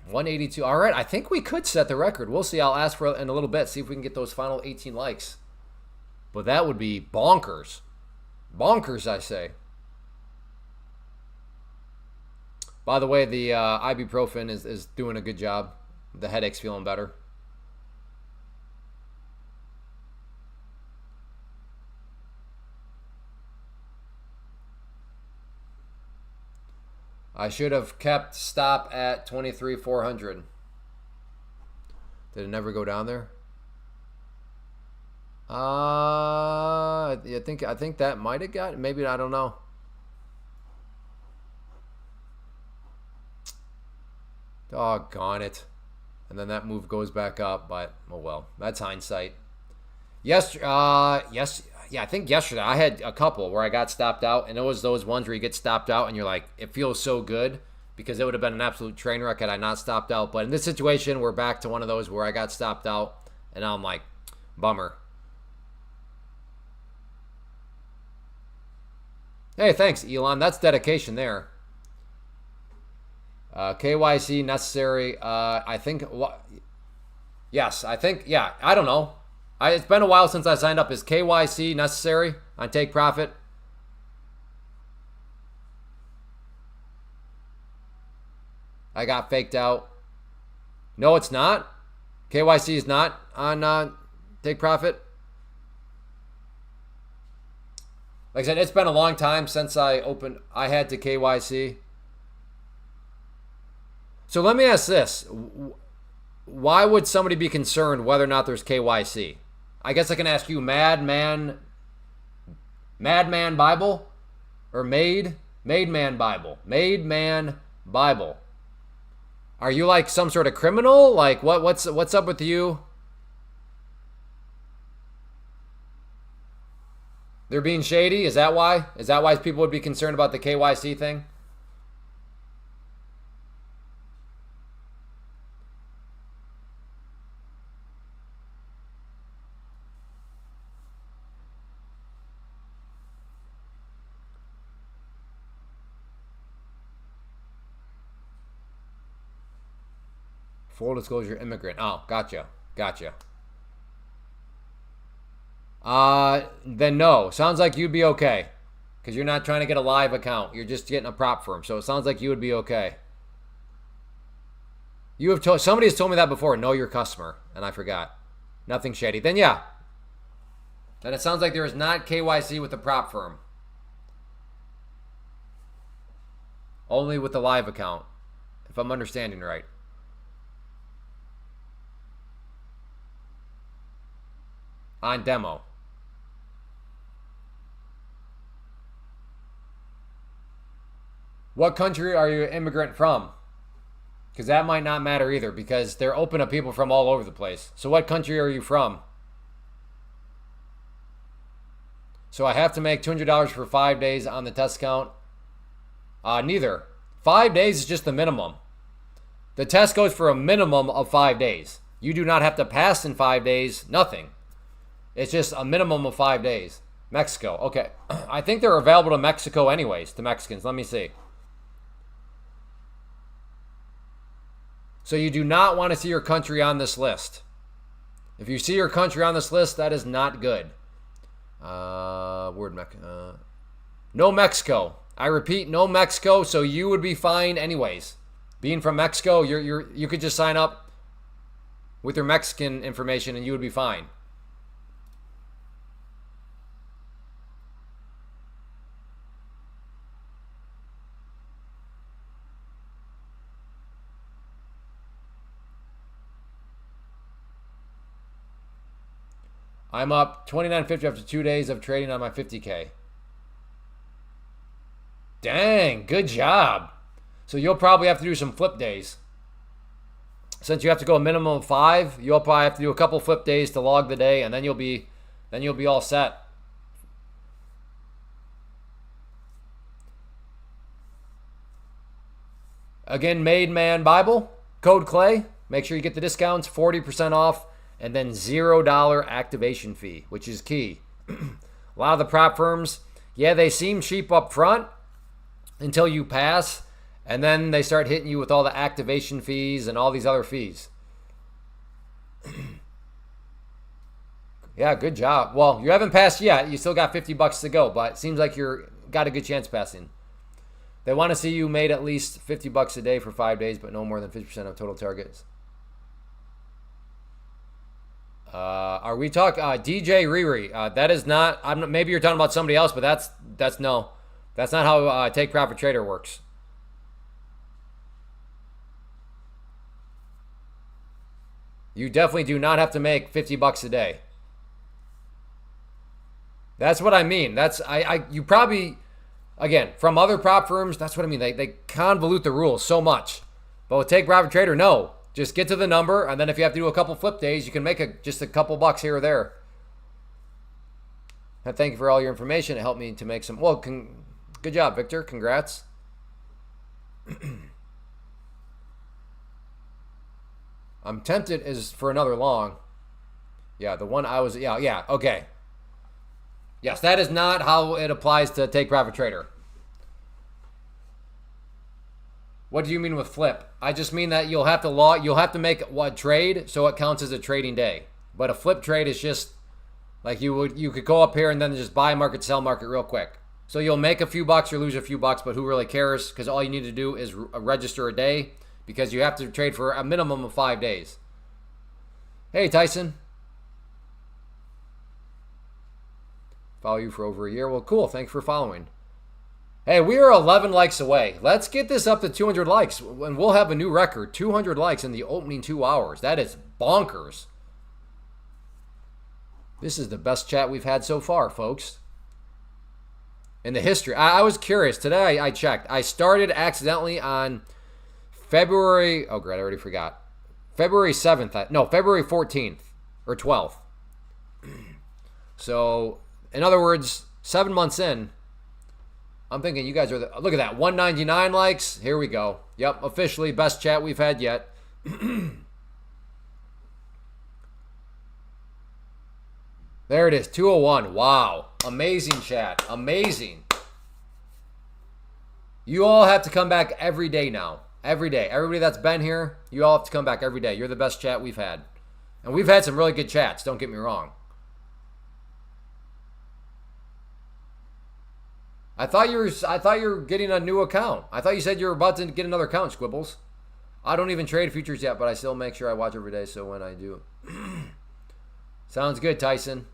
182. All right, I think we could set the record. We'll see. I'll ask for it in a little bit, see if we can get those final 18 likes. But that would be bonkers. Bonkers, I say. By the way, the ibuprofen is doing a good job. The headache's feeling better. I should have kept stop at 23,400. Did it never go down there? I think that might have got, maybe, I don't know. Doggone it. And then that move goes back up, but oh well, that's hindsight. Yeah, I think yesterday I had a couple where I got stopped out, and it was those ones where you get stopped out and you're like, it feels so good, because it would have been an absolute train wreck had I not stopped out. But in this situation, we're back to one of those where I got stopped out, and now I'm like, bummer. Hey, thanks, Elon. That's dedication there. KYC necessary. I think. Yes, I think. Yeah, I don't know. It's been a while since I signed up. Is KYC necessary on Take Profit? I got faked out. No, it's not. KYC is not on Take Profit. Like I said, it's been a long time since I had to KYC. So let me ask this. Why would somebody be concerned whether or not there's KYC? I guess I can ask you, Madman Bible? Or Made Man Bible? Made Man Bible. Are you like some sort of criminal? Like what's up with you? They're being shady? Is that why? Is that why people would be concerned about the KYC thing? Full disclosure, immigrant. Oh, gotcha. Then no. Sounds like you'd be okay. Because you're not trying to get a live account. You're just getting a prop firm. So it sounds like you would be okay. Somebody has told me that before. Know your customer. And I forgot. Nothing shady. Then yeah. Then it sounds like there is not KYC with the prop firm. Only with the live account. If I'm understanding right. On demo. What country are you an immigrant from? Because that might not matter either, because they're open to people from all over the place. So what country are you from? So I have to make $200 for 5 days on the test account? Neither. 5 days is just the minimum. The test goes for a minimum of 5 days. You do not have to pass in 5 days, nothing. It's just a minimum of 5 days. Mexico. Okay. I think they're available to Mexico anyways, to Mexicans. Let me see. So you do not want to see your country on this list. If you see your country on this list, that is not good. No Mexico. I repeat, no Mexico, so you would be fine anyways. Being from Mexico, you could just sign up with your Mexican information and you would be fine. I'm up $29.50 after 2 days of trading on my 50K. Dang, good job. So you'll probably have to do some flip days. Since you have to go a minimum of 5, you'll probably have to do a couple flip days to log the day, and then you'll be all set. Again, Made Man Bible, code Clay. Make sure you get the discounts, 40% off. And then $0 activation fee, which is key. A lot of the prop firms, yeah, they seem cheap up front until you pass. And then they start hitting you with all the activation fees and all these other fees. Yeah, good job. Well, you haven't passed yet. You still got $50 to go, but it seems like you're got a good chance passing. They want to see you made at least $50 a day for 5 days, but no more than 50% of total targets. Are we talking DJ Riri? That is not. Maybe you're talking about somebody else, but that's no. That's not how Take Profit Trader works. You definitely do not have to make $50 a day. That's what I mean. You probably, again, from other prop firms, that's what I mean. They convolute the rules so much. But with Take Profit Trader, no. Just get to the number, and then if you have to do a couple flip days, you can make just a couple bucks here or there. And thank you for all your information. It helped me to make some. Well, good job, Victor. Congrats. I'm tempted is for another long. Yeah, the one I was. Yeah. Okay. Yes, that is not how it applies to Take Profit Trader. What do you mean with flip? I just mean that you'll have to make what trade so it counts as a trading day. But a flip trade is just like you could go up here and then just buy market, sell market real quick. So you'll make a few bucks or lose a few bucks, but who really cares? Because all you need to do is register a day because you have to trade for a minimum of 5 days. Hey, Tyson. Follow you for over a year. Well, cool. Thanks for following. Hey, we are 11 likes away. Let's get this up to 200 likes, and we'll have a new record. 200 likes in the opening 2 hours. That is bonkers. This is the best chat we've had so far, folks. In the history. I was curious. Today I checked. I started accidentally on February... Oh, great. I already forgot. February 7th. No, February 14th or 12th. So, in other words, 7 months in, I'm thinking you guys are look at that, 199 likes. Here we go. Yep, officially best chat we've had yet. There it is, 201. Wow, amazing chat, amazing. You all have to come back every day now. Every day. Everybody that's been here, you all have to come back every day. You're the best chat we've had. And we've had some really good chats, don't get me wrong. I thought you were getting a new account. I thought you said you were about to get another account, Squibbles. I don't even trade futures yet, but I still make sure I watch every day, so when I do. Sounds good, Tyson.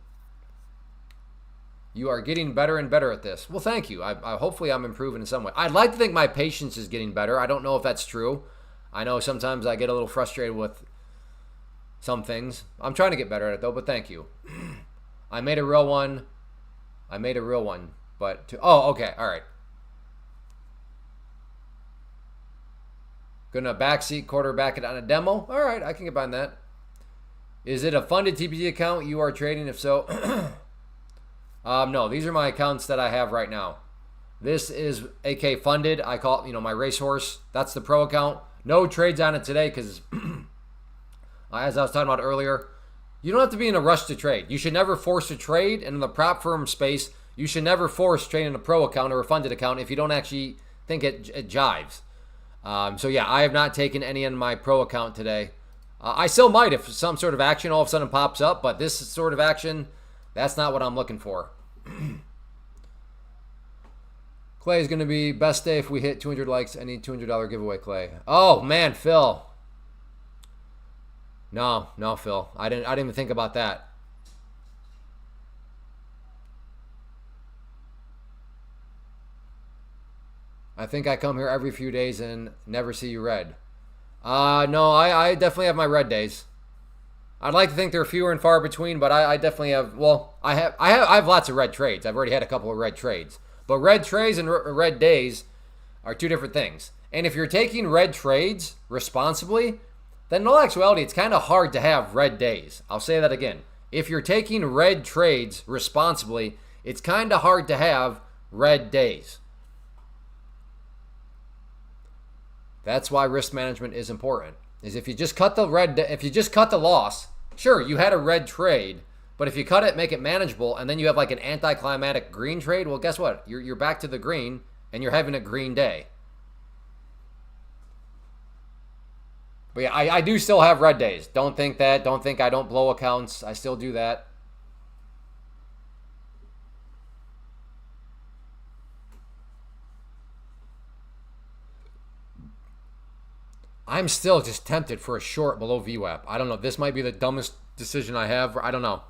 You are getting better and better at this. Well, thank you. Hopefully I'm improving in some way. I'd like to think my patience is getting better. I don't know if that's true. I know sometimes I get a little frustrated with some things. I'm trying to get better at it, though, but thank you. I made a real one. But okay, all right. Gonna backseat quarterback it on a demo. All right, I can get behind that. Is it a funded TPG account you are trading? If so, no. These are my accounts that I have right now. This is AK funded. I call it, my racehorse. That's the pro account. No trades on it today because, as I was talking about earlier, you don't have to be in a rush to trade. You should never force a trade, and in the prop firm space, you should never force trading a pro account or a funded account if you don't actually think it jives. So yeah, I have not taken any in my pro account today. I still might if some sort of action all of a sudden pops up, but this sort of action, that's not what I'm looking for. Clay is going to be best day if we hit 200 likes. Any $200 giveaway, Clay. Oh man, Phil. No, Phil. I didn't even think about that. I think I come here every few days and never see you red. No, I definitely have my red days. I'd like to think they're fewer and far between, but I definitely have. Well, I have lots of red trades. I've already had a couple of red trades, but red trades and red days are two different things. And if you're taking red trades responsibly, then in all actuality, it's kind of hard to have red days. I'll say that again. If you're taking red trades responsibly, it's kind of hard to have red days. That's why risk management is important. Is if you just cut the loss, sure, you had a red trade, but if you cut it, make it manageable, and then you have like an anticlimactic green trade, well, guess what? You're back to the green, and you're having a green day. But yeah, I do still have red days. Don't think that. Don't think I don't blow accounts. I still do that. I'm still just tempted for a short below VWAP. I don't know. This might be the dumbest decision I have. I don't know.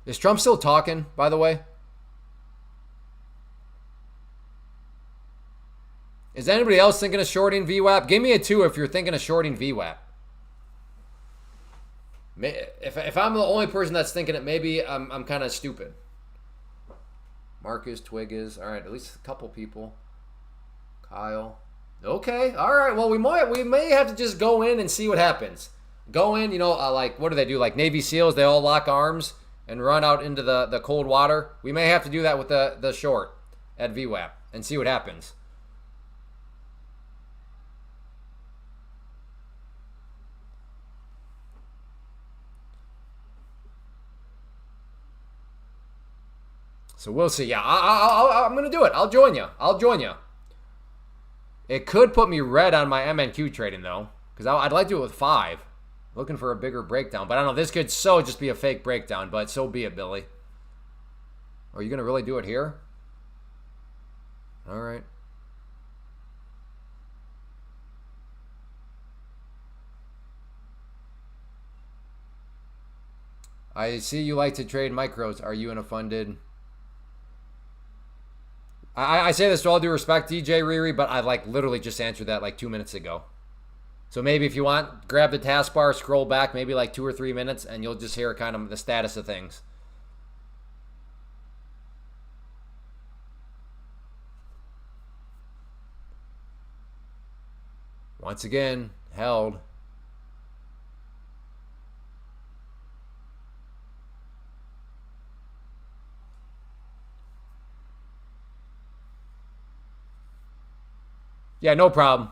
Is Trump still talking, by the way? Is anybody else thinking of shorting VWAP? Give me a 2 if you're thinking of shorting VWAP. If I'm the only person that's thinking it, maybe I'm kind of stupid. Marcus, Twig is. All right, at least a couple people. Kyle. Okay, all right. Well, we may have to just go in and see what happens. Go in, like what do they do? Like Navy SEALs, they all lock arms and run out into the cold water. We may have to do that with the short at VWAP and see what happens. So we'll see. Yeah, I'm going to do it. I'll join you. It could put me red on my MNQ trading, though, because I'd like to do it with 5. Looking for a bigger breakdown. But I don't know. This could so just be a fake breakdown, but so be it, Billy. Are you going to really do it here? All right. I see you like to trade micros. Are you in a funded... I say this to all due respect, DJ Riri, but I literally just answered that 2 minutes ago. So maybe if you want, grab the taskbar, scroll back maybe 2 or 3 minutes, and you'll just hear kind of the status of things. Once again, held. Yeah, no problem.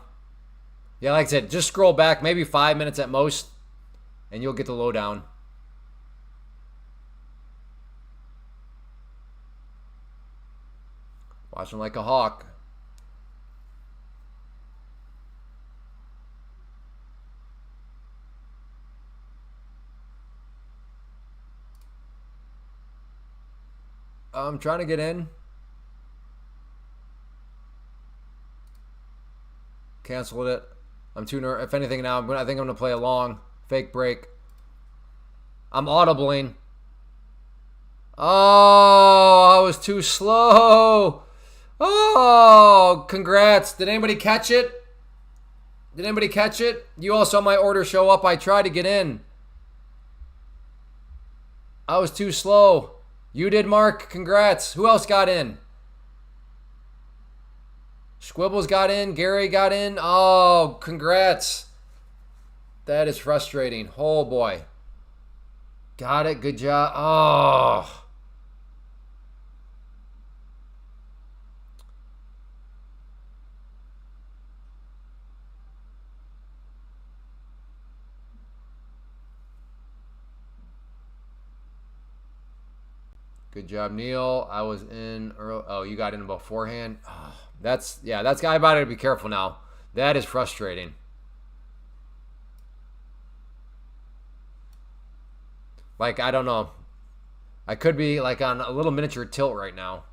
Yeah, like I said, just scroll back, maybe 5 minutes at most, and you'll get the lowdown. Watching like a hawk. I'm trying to get in. Canceled it. I'm too nervous. If anything now, I think I'm going to play a long fake break. I'm audibling. Oh, I was too slow. Oh, congrats. Did anybody catch it? You all saw my order show up. I tried to get in. I was too slow. You did, Mark. Congrats. Who else got in? Squibbles got in. Gary got in. Oh, congrats. That is frustrating. Oh, boy. Got it. Good job. Oh. Good job, Neil. I was in early. Oh, you got in beforehand. Oh, that's I about to be careful now. That is frustrating. I don't know. I could be on a little miniature tilt right now.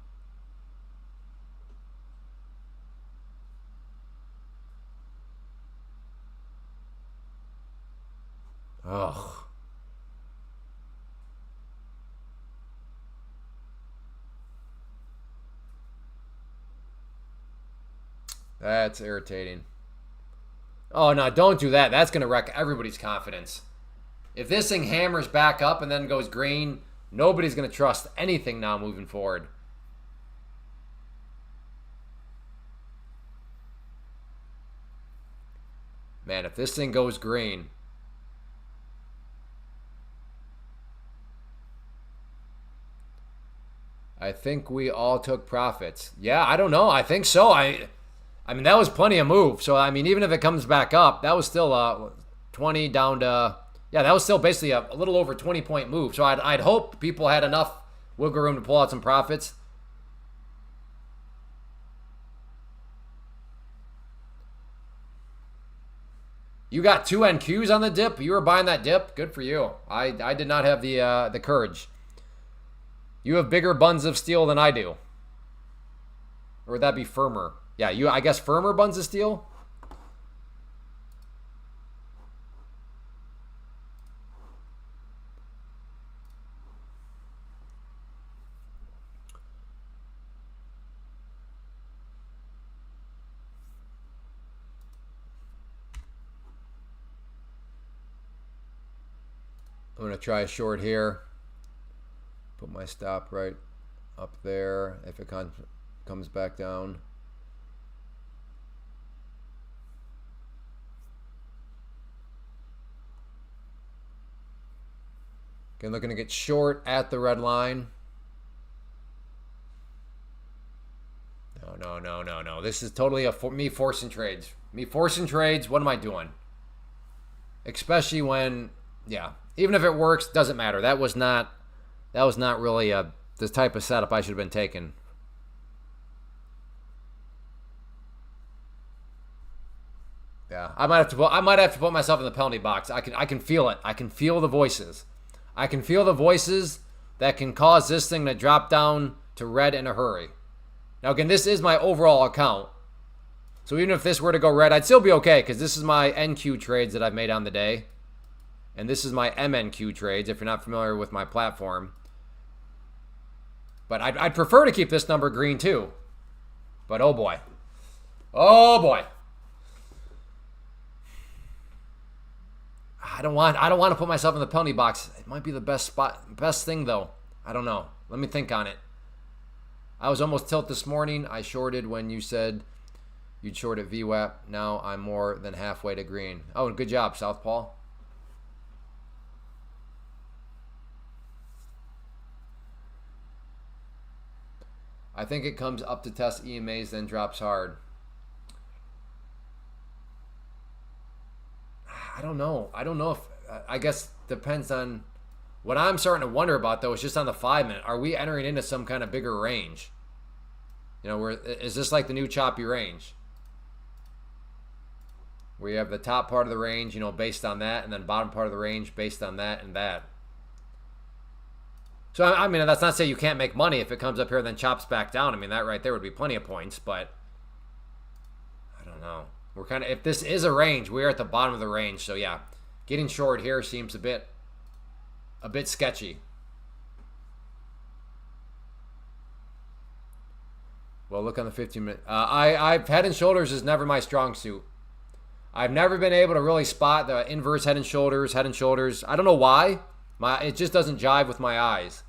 Ugh. That's irritating. Oh, no, don't do that. That's going to wreck everybody's confidence. If this thing hammers back up and then goes green, nobody's going to trust anything now moving forward. Man, if this thing goes green... I think we all took profits. Yeah, I don't know. I think so. I mean, that was plenty of move. So, I mean, even if it comes back up, that was still 20 down to... Yeah, that was still basically a little over 20-point move. So I'd hope people had enough wiggle room to pull out some profits. You got 2 NQs on the dip. You were buying that dip. Good for you. I did not have the courage. You have bigger buns of steel than I do. Or would that be firmer? Yeah, I guess firmer buns of steel. I'm going to try a short here. Put my stop right up there if it comes back down. Again, looking to get short at the red line. No. This is totally me forcing trades. Me forcing trades. What am I doing? Especially when, yeah, even if it works, doesn't matter. That was not really the type of setup I should have been taking. Yeah, I might have to put myself in the penalty box. I can feel it. I can feel the voices. I can feel the voices that can cause this thing to drop down to red in a hurry. Now again, this is my overall account. So even if this were to go red, I'd still be okay because this is my NQ trades that I've made on the day. And this is my MNQ trades if you're not familiar with my platform. But I'd prefer to keep this number green too. But oh boy. Oh boy. I don't want to put myself in the penalty box. It might be the best thing though. I don't know. Let me think on it. I was almost tilt this morning. I shorted when you said you'd short at VWAP. Now I'm more than halfway to green. Oh, good job, Southpaw. I think it comes up to test EMAs, then drops hard. I don't know. I don't know if, I guess depends on, what I'm starting to wonder about though is just on the 5 minute. Are we entering into some kind of bigger range? You know, is this like the new choppy range? Where you have the top part of the range, you know, based on that, and then bottom part of the range based on that and that. So, I mean, that's not to say you can't make money if it comes up here and then chops back down. I mean, that right there would be plenty of points, but I don't know. We're kind of, if this is a range, we're at the bottom of the range. So, yeah, getting short here seems a bit sketchy. Well, look on the 15-minute. I've head and shoulders is never my strong suit. I've never been able to really spot the inverse head and shoulders. I don't know why. It just doesn't jive with my eyes.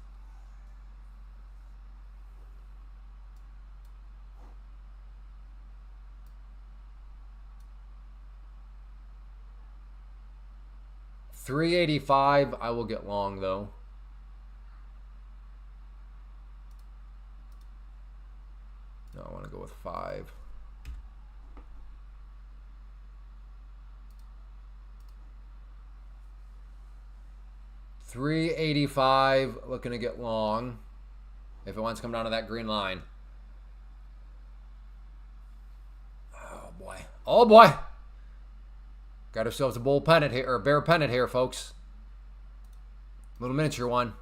$385. I will get long though. No, I want to go with 5. $385, looking to get long if it wants to come down to that green line. Oh boy. Oh boy. Got ourselves a bull pennant here, or a bear pennant here, folks. Little miniature one.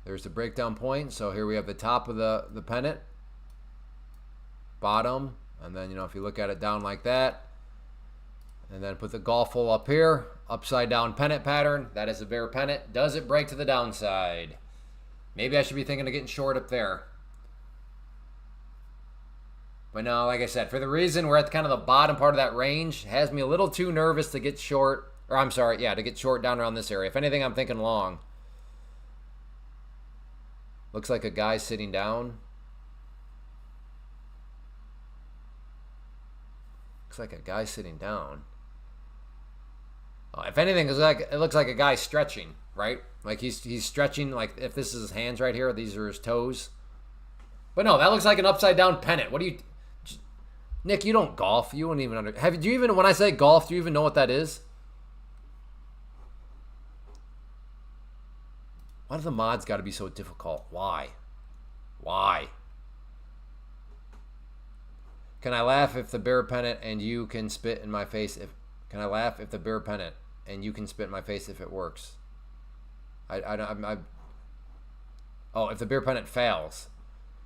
There's the breakdown point. So here we have the top of the pennant, bottom, and then, you know, if you look at it down like that, and then put the golf hole up here, upside down pennant pattern. That is a bear pennant. Does it break to the downside? Maybe I should be thinking of getting short up there. But no, like I said, for the reason we're at kind of the bottom part of that range, has me a little too nervous to get short. Or I'm sorry, yeah, to get short down around this area. If anything, I'm thinking long. Looks like a guy sitting down. Looks like a guy sitting down. If anything, it looks like a guy stretching, right? Like he's stretching, like if this is his hands right here, these are his toes. But no, that looks like an upside down pennant. What do you, Nick? You don't golf. You wouldn't even do you even, when I say golf, do you even know what that is? Why do the mods got to be so difficult? Why? Can I laugh if the bear pennant and you can spit in my face if... Can I laugh if the bear pennant and you can spit in my face if it works? Oh, if the bear pennant fails.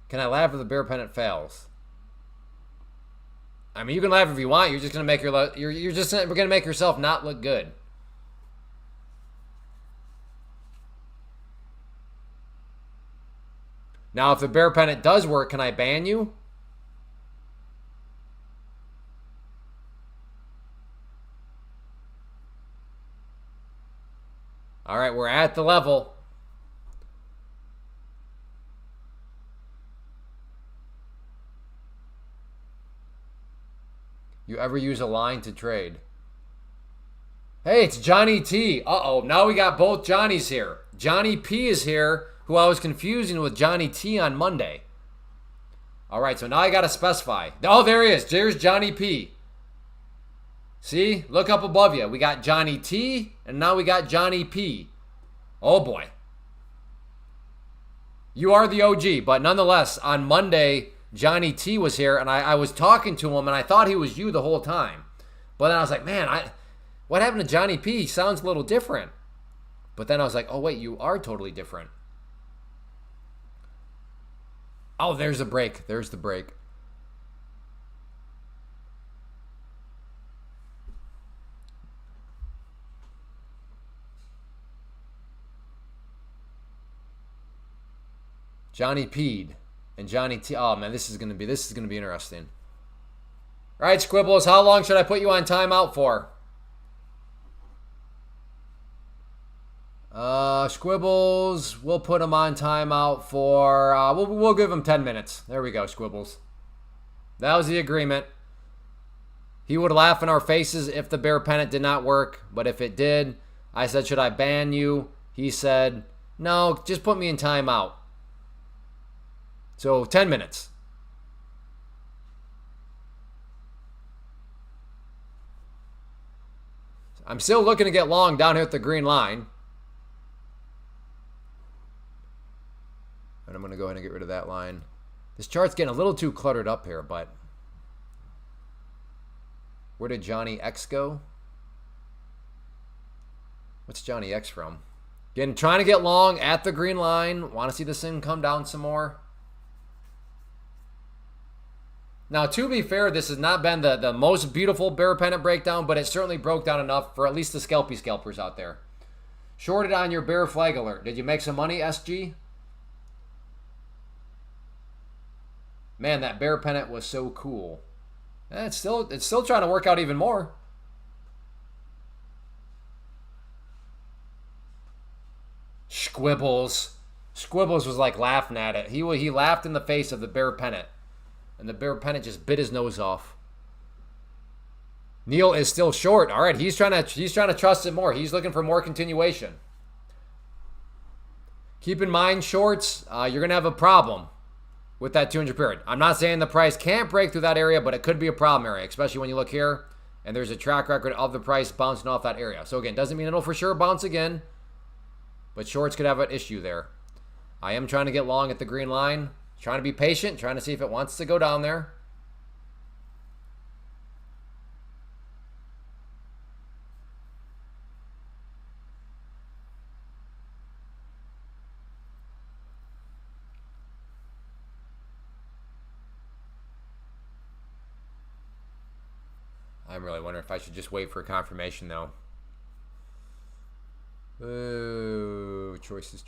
Can I laugh if the bear pennant fails? I mean, you can laugh if you want. You're just gonna make we're gonna make yourself not look good. Now, if the bear pennant does work, can I ban you? All right, we're at the level. You ever use a line to trade? Hey, it's Johnny T. Uh-oh, now we got both Johnnies here. Johnny P is here, who I was confusing with Johnny T on Monday. All right, so now I got to specify. Oh, there he is. There's Johnny P. See? Look up above you. We got Johnny T, and now we got Johnny P. Oh, boy. You are the OG, but nonetheless, on Monday, Johnny T was here, and I was talking to him, and I thought he was you the whole time. But then I was like, man, what happened to Johnny P? He sounds a little different. But then I was like, oh, wait, you are totally different. Oh, there's the break. There's the break. Johnny P'd and Johnny T. Oh man, this is gonna be interesting. All right, Squibbles, how long should I put you on timeout for? Squibbles, we'll put him on timeout for. We'll give him 10 minutes. There we go, Squibbles. That was the agreement. He would laugh in our faces if the bear pennant did not work, but if it did, I said, should I ban you? He said, no, just put me in timeout. So 10 minutes. I'm still looking to get long down here at the green line. And I'm going to go ahead and get rid of that line. This chart's getting a little too cluttered up here, but where did Johnny X go? What's Johnny X from? Again, trying to get long at the green line. Want to see this thing come down some more. Now, to be fair, this has not been the most beautiful bear pennant breakdown, but it certainly broke down enough for at least the scalpers out there. Shorted on your bear flag alert. Did you make some money, SG? Man, that bear pennant was so cool. It's still trying to work out even more. Squibbles. Squibbles was like laughing at it. He laughed in the face of the bear pennant. And the bear pennant just bit his nose off. Neil is still short. All right, he's trying to trust it more. He's looking for more continuation. Keep in mind, shorts, you're going to have a problem with that 200 period. I'm not saying the price can't break through that area, but it could be a problem area, especially when you look here and there's a track record of the price bouncing off that area. So again, doesn't mean it'll for sure bounce again, but shorts could have an issue there. I am trying to get long at the green line. Trying to be patient, trying to see if it wants to go down there. I'm really wondering if I should just wait for confirmation, though. Oh, choices.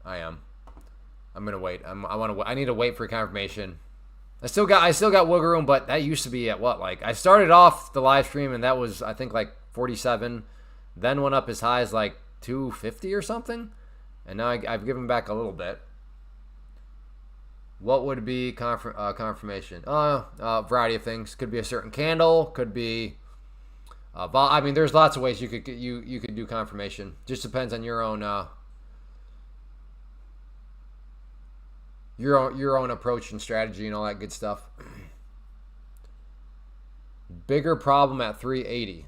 I'm gonna wait. I need to wait for confirmation. I still got wiggle room, but that used to be at what? Like I started off the live stream and that was I think like 47, then went up as high as like 250 or something, and now I've given back a little bit. What would be confirmation? Variety of things. Could be a certain candle. Could be. I mean, there's lots of ways you could do confirmation. Just depends on your own. Your own approach and strategy and all that good stuff. Bigger problem at 380.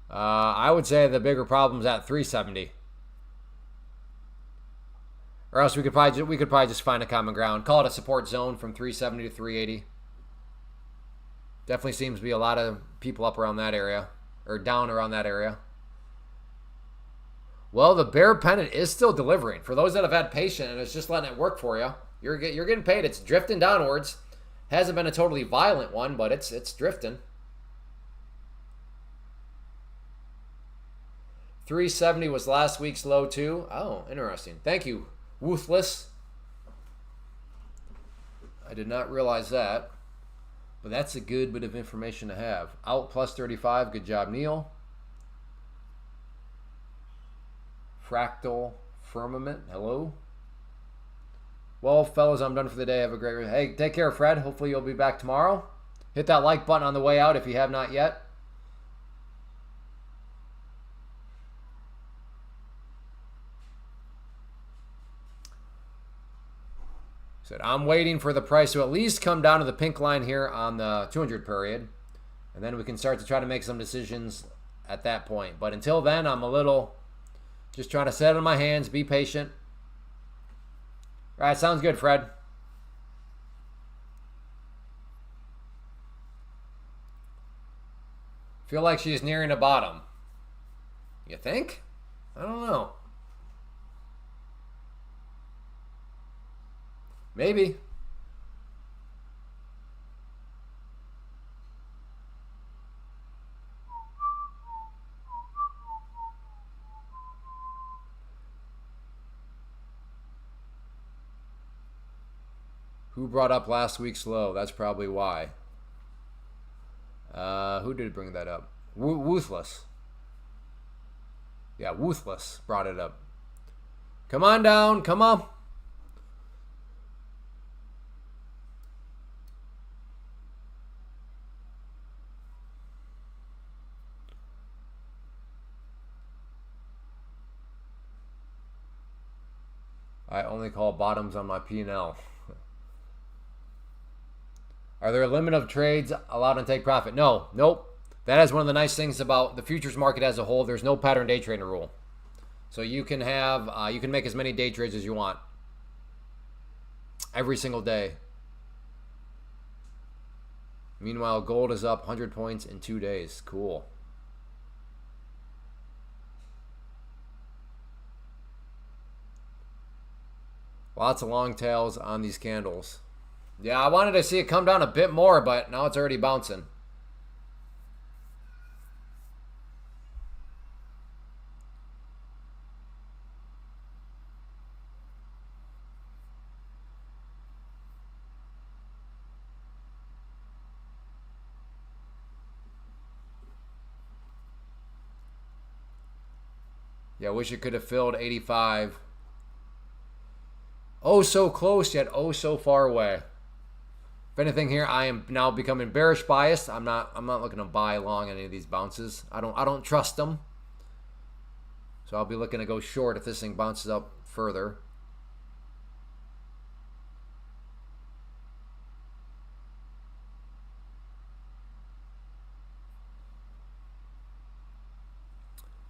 I would say the bigger problem's at 370. Or else we could probably just find a common ground. Call it a support zone from 370 to 380. Definitely seems to be a lot of people up around that area. Or down around that area. Well, the bear pennant is still delivering. For those that have had patience and it's just letting it work for you, you're getting paid. It's drifting downwards. Hasn't been a totally violent one, but it's drifting. 370 was last week's low too. Oh, interesting. Thank you, Ruthless. I did not realize that. But that's a good bit of information to have. Out plus 35. Good job, Neil. Fractal Firmament. Hello. Well, fellas, I'm done for the day. Have a great... Hey, take care, Fred. Hopefully you'll be back tomorrow. Hit that like button on the way out if you have not yet. Said, I'm waiting for the price to at least come down to the pink line here on the 200 period. And then we can start to try to make some decisions at that point. But until then, I'm a little just trying to set it in my hands, be patient. All right, sounds good, Fred. Feel like she's nearing a bottom. You think? I don't know. Maybe. Who brought up last week's low? That's probably why. Who did bring that up? Ruthless. Yeah, Ruthless brought it up. Come on down. Come on. I only call bottoms on my P&L. Are there a limit of trades allowed to take profit? No. Nope. That is one of the nice things about the futures market as a whole. There's no pattern day trading rule. So you can have, you can make as many day trades as you want. Every single day. Meanwhile, gold is up 100 points in 2 days. Cool. Lots of long tails on these candles. Yeah, I wanted to see it come down a bit more, but now it's already bouncing. Yeah, I wish it could have filled 85. Oh, so close, yet oh, so far away. If anything here, I am now becoming bearish biased. I'm not looking to buy long any of these bounces. I don't trust them. So I'll be looking to go short if this thing bounces up further.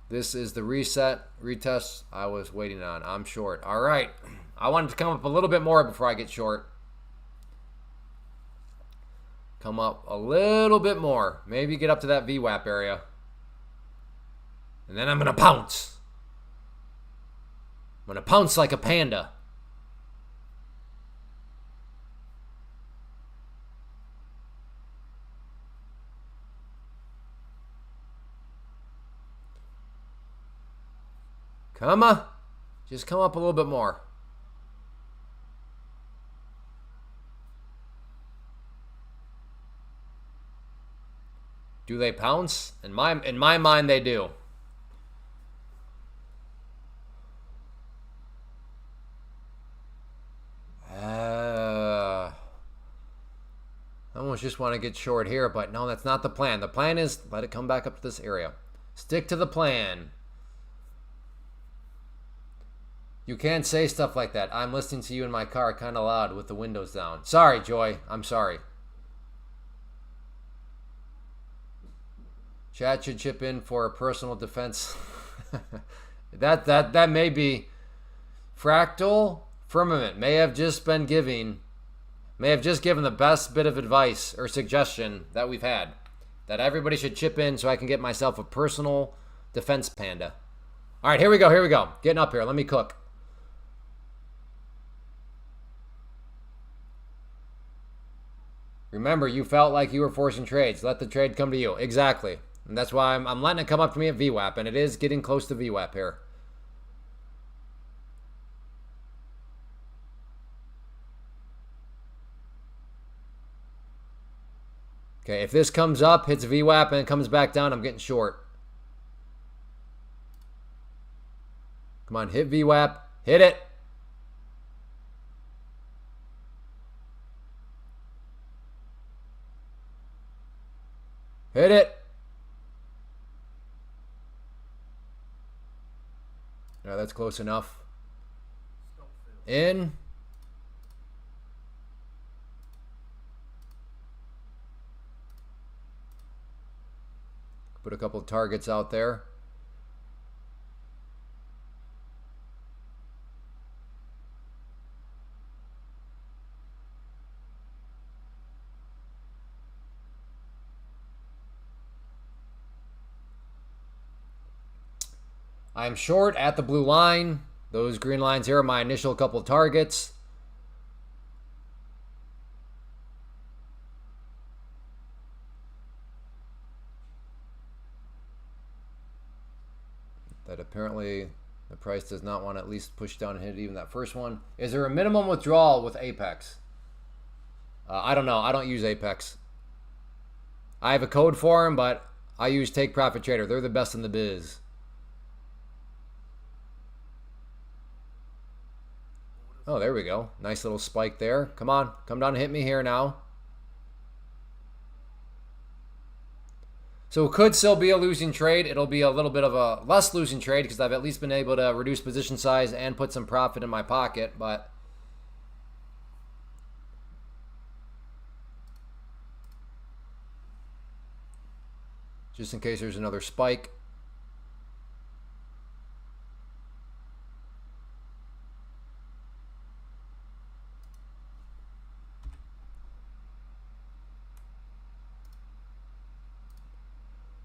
This is the retest I was waiting on. I'm short. All right. I wanted to come up a little bit more before I get short. Come up a little bit more. Maybe get up to that VWAP area. And then I'm going to pounce. I'm going to pounce like a panda. Come on. Just come up a little bit more. Do they pounce? In my mind, they do. I almost just want to get short here, but no, that's not the plan. The plan is let it come back up to this area. Stick to the plan. You can't say stuff like that. I'm listening to you in my car kind of loud with the windows down. Sorry, Joy. I'm sorry. Chat should chip in for a personal defense. that may be Fractal Firmament may have just given the best bit of advice or suggestion that we've had. That everybody should chip in so I can get myself a personal defense panda. All right, here we go. Getting up here. Let me cook. Remember, you felt like you were forcing trades. Let the trade come to you. Exactly. And that's why I'm letting it come up to me at VWAP, and it is getting close to VWAP here. Okay, if this comes up, hits VWAP, and it comes back down, I'm getting short. Come on, hit VWAP. Hit it. Hit it. Yeah, that's close enough. In. Put a couple of targets out there. I'm short at the blue line. Those green lines here are my initial couple of targets. That apparently the price does not want to at least push down and hit even that first one. Is there a minimum withdrawal with Apex? I don't know. I don't use Apex. I have a code for them, but I use Take Profit Trader. They're the best in the biz. Oh, there we go. Nice little spike there. Come on. Come down and hit me here now. So it could still be a losing trade. It'll be a little bit of a less losing trade because I've at least been able to reduce position size and put some profit in my pocket. But just in case there's another spike.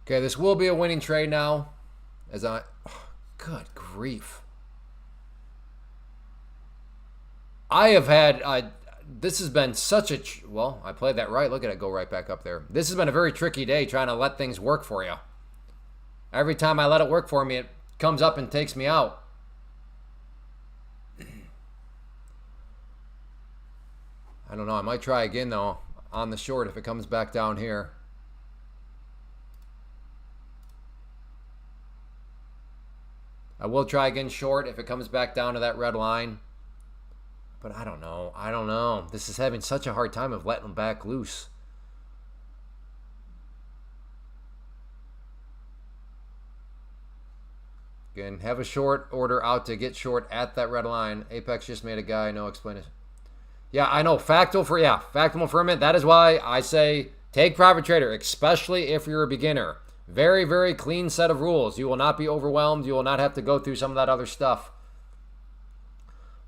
Okay, this will be a winning trade now. Good grief. I have had, this has been such a, well, I played that right. Look at it go right back up there. This has been a very tricky day trying to let things work for you. Every time I let it work for me, it comes up and takes me out. I don't know. I might try again, though, on the short if it comes back down here. I will try again short if it comes back down to that red line. But I don't know. I don't know. This is having such a hard time of letting them back loose. Again, have a short order out to get short at that red line. Apex just made a guy. No explanation. Yeah, I know. Fractal firmament. That is why I say take Profit Trader, especially if you're a beginner. Very, very clean set of rules. You will not be overwhelmed. You will not have to go through some of that other stuff.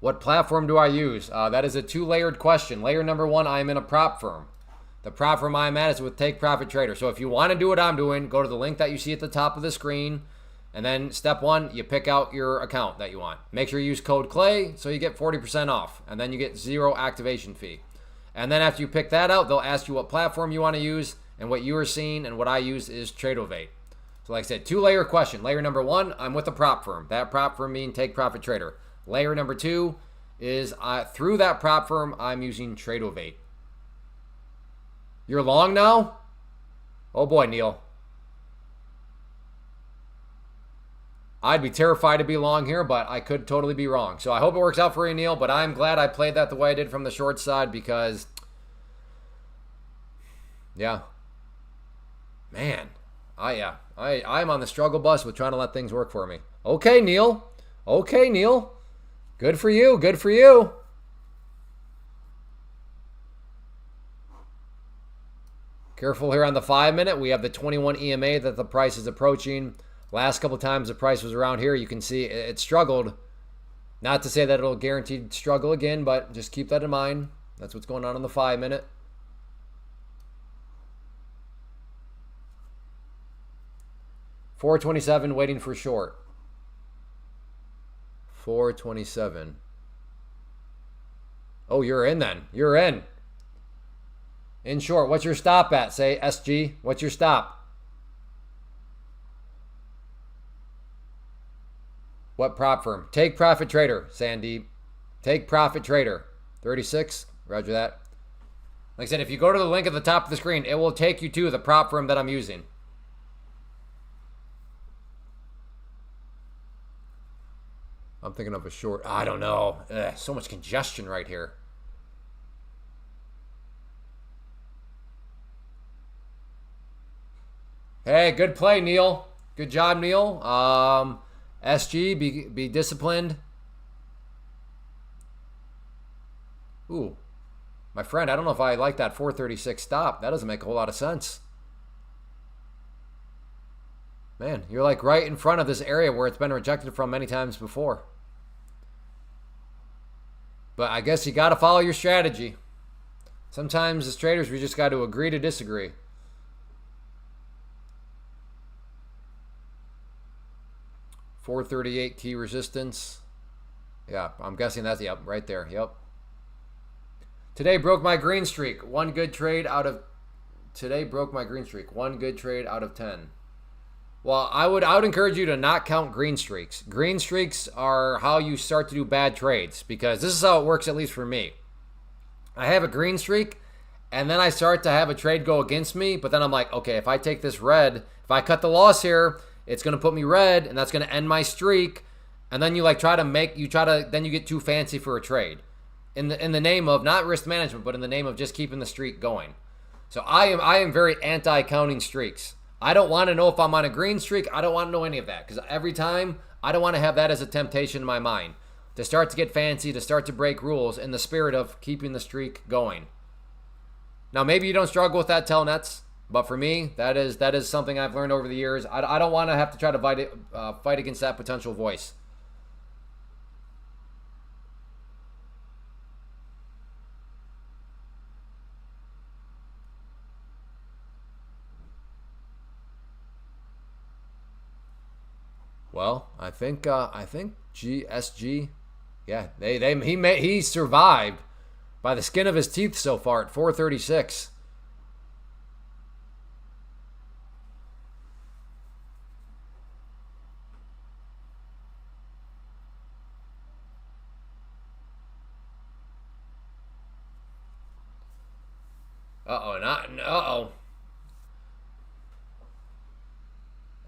What platform do I use? That is a two-layered question. Layer number one, I am in a prop firm. The prop firm I'm at is with Take Profit Trader. So if you want to do what I'm doing, go to the link that you see at the top of the screen. And then step one, you pick out your account that you want. Make sure you use code CLAY so you get 40% off. And then you get 0 activation fee. And then after you pick that out, they'll ask you what platform you want to use. And what you are seeing and what I use is Tradeovate. So like I said, two-layer question. Layer number one, I'm with a prop firm. That prop firm means Take Profit Trader. Layer number two is through that prop firm, I'm using Tradeovate. You're long now? Oh boy, Neil. I'd be terrified to be long here, but I could totally be wrong. So I hope it works out for you, Neil, but I'm glad I played that the way I did from the short side because, yeah. Man, I'm on the struggle bus with trying to let things work for me. Okay, Neil. Okay, Neil. Good for you. Good for you. Careful here on the 5-minute. We have the 21 EMA that the price is approaching. Last couple times the price was around here. You can see it struggled. Not to say that it'll guaranteed struggle again, but just keep that in mind. That's what's going on in the 5 minute. $4.27 waiting for short. $4.27. Oh, you're in then. You're in. In short, what's your stop at? Say SG. What's your stop? What prop firm? Take Profit Trader, Sandeep. Take Profit Trader. 36. Roger that. Like I said, if you go to the link at the top of the screen, it will take you to the prop firm that I'm using. I'm thinking of a short. I don't know. So much congestion right here. Hey, good play, Neil. Good job, Neil. SG, be disciplined. Ooh, my friend, I don't know if I like that 436 stop. That doesn't make a whole lot of sense. Man, you're like right in front of this area where it's been rejected from many times before. But I guess you got to follow your strategy. Sometimes as traders, we just got to agree to disagree. $4.38 key resistance. Yeah, I'm guessing that's, yep, right there. Yep. Today broke my green streak. One good trade out of 10. Well, I would encourage you to not count green streaks. Green streaks are how you start to do bad trades, because this is how it works, at least for me. I have a green streak, and then I start to have a trade go against me, but then I'm like, okay, if I take this red, if I cut the loss here, it's going to put me red, and that's going to end my streak. And then you like then you get too fancy for a trade. In the name of not risk management, but in the name of just keeping the streak going. So I am very anti-counting streaks. I don't want to know if I'm on a green streak. I don't want to know any of that, because every time I don't want to have that as a temptation in my mind to start to get fancy, to start to break rules in the spirit of keeping the streak going. Now maybe you don't struggle with that, Telnets, but for me that is something I've learned over the years. I don't want to have to try to fight against that potential voice. Well, I think GSG, yeah, he survived by the skin of his teeth so far at 436.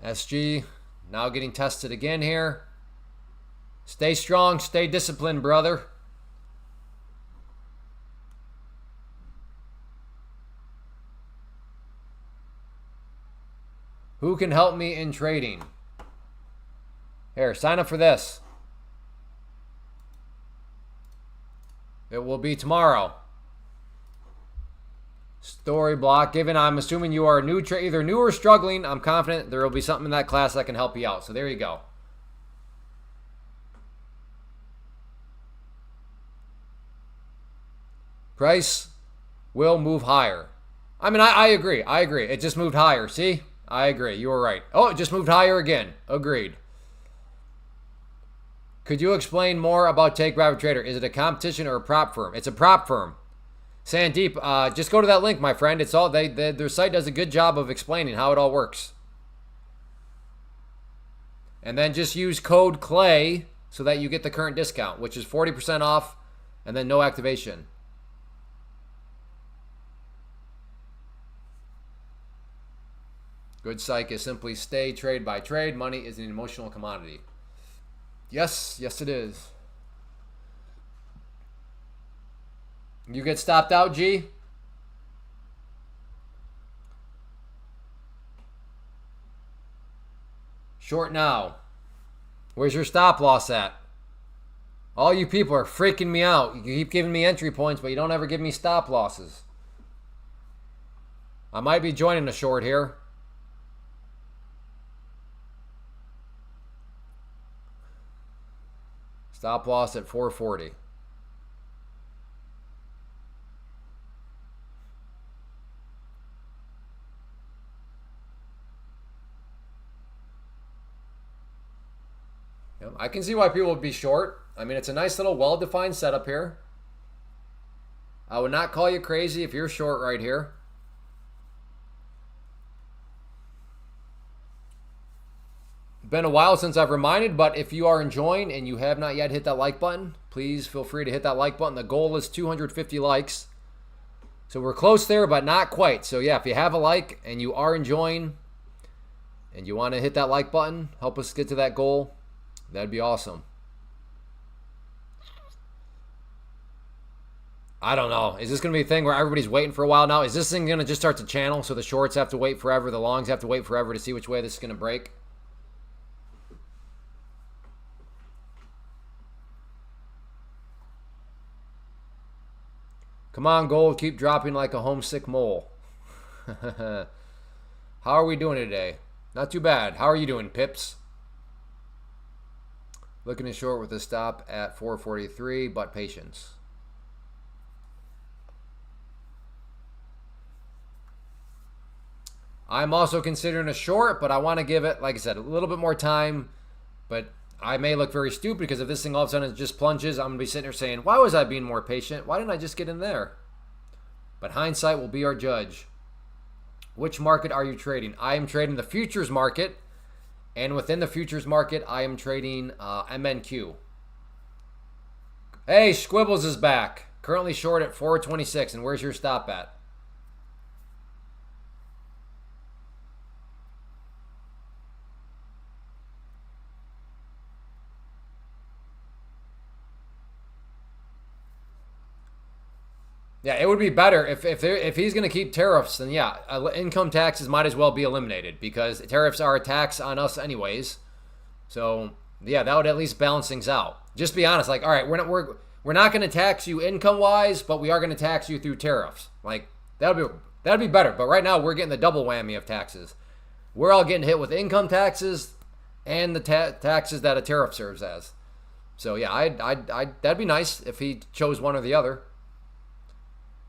SG now getting tested again here. Stay strong, stay disciplined, brother. Who can help me in trading? Here, sign up for this. It will be tomorrow. Story block. Given I'm assuming you are either new or struggling, I'm confident there will be something in that class that can help you out. So there you go. Price will move higher. I mean, I agree. I agree. It just moved higher. See? I agree. You were right. Oh, it just moved higher again. Agreed. Could you explain more about Take Profit Trader? Is it a competition or a prop firm? It's a prop firm. Sandeep, just go to that link, my friend. It's all their site does a good job of explaining how it all works. And then just use code CLAY so that you get the current discount, which is 40% off and then no activation. Good psych is simply stay trade by trade. Money is an emotional commodity. Yes, yes it is. You get stopped out, G? Short now. Where's your stop loss at? All you people are freaking me out. You keep giving me entry points, but you don't ever give me stop losses. I might be joining a short here. Stop loss at 440. I can see why people would be short. I mean, it's a nice little well-defined setup here. I would not call you crazy if you're short right here. Been a while since I've reminded, but if you are enjoying and you have not yet hit that like button, please feel free to hit that like button. The goal is 250 likes. So we're close there, but not quite. So yeah, if you have a like and you are enjoying and you want to hit that like button, help us get to that goal, that'd be awesome. I don't know. Is this going to be a thing where everybody's waiting for a while now? Is this thing going to just start to channel so the shorts have to wait forever, the longs have to wait forever to see which way this is going to break? Come on, gold. Keep dropping like a homesick mole. How are we doing today? Not too bad. How are you doing, Pips? Looking to short with a stop at 443, but patience. I'm also considering a short, but I want to give it, like I said, a little bit more time. But I may look very stupid because if this thing all of a sudden just plunges, I'm going to be sitting there saying, why was I being more patient? Why didn't I just get in there? But hindsight will be our judge. Which market are you trading? I am trading the futures market. And within the futures market, I am trading MNQ. Hey, Squibbles is back. Currently short at 426. And where's your stop at? Yeah, it would be better if he's going to keep tariffs, then yeah, income taxes might as well be eliminated because tariffs are a tax on us anyways. So yeah, that would at least balance things out. Just be honest, like, all right, we're not going to tax you income wise, but we are going to tax you through tariffs. Like that'd be better. But right now we're getting the double whammy of taxes. We're all getting hit with income taxes and the taxes that a tariff serves as. So yeah, I that'd be nice if he chose one or the other.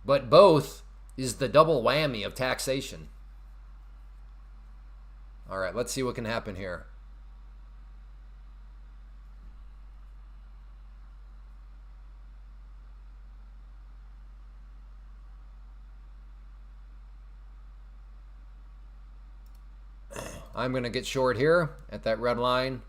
But both is the double whammy of taxation. All right, let's see what can happen here. I'm going to get short here at that red line.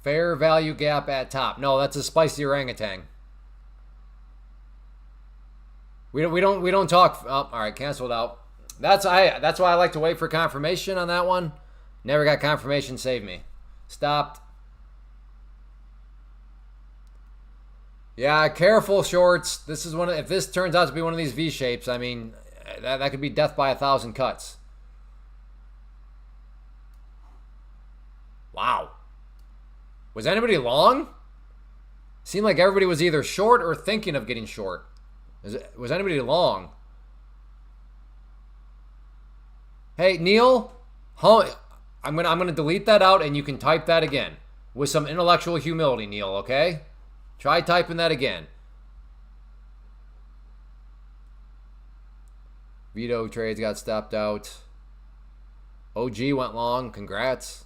Fair value gap at top. No, that's a spicy orangutan. We don't talk. Oh, all right, canceled out. That's why I like to wait for confirmation on that one. Never got confirmation. Save me. Stopped. Yeah, careful shorts. This is if this turns out to be one of these V shapes, I mean, that could be death by 1,000 cuts. Wow. Was anybody long? Seemed like everybody was either short or thinking of getting short. Was anybody long? Hey, Neil, I'm gonna delete that out and you can type that again with some intellectual humility, Neil, okay? Try typing that again. Veto trades got stopped out. OG went long. Congrats.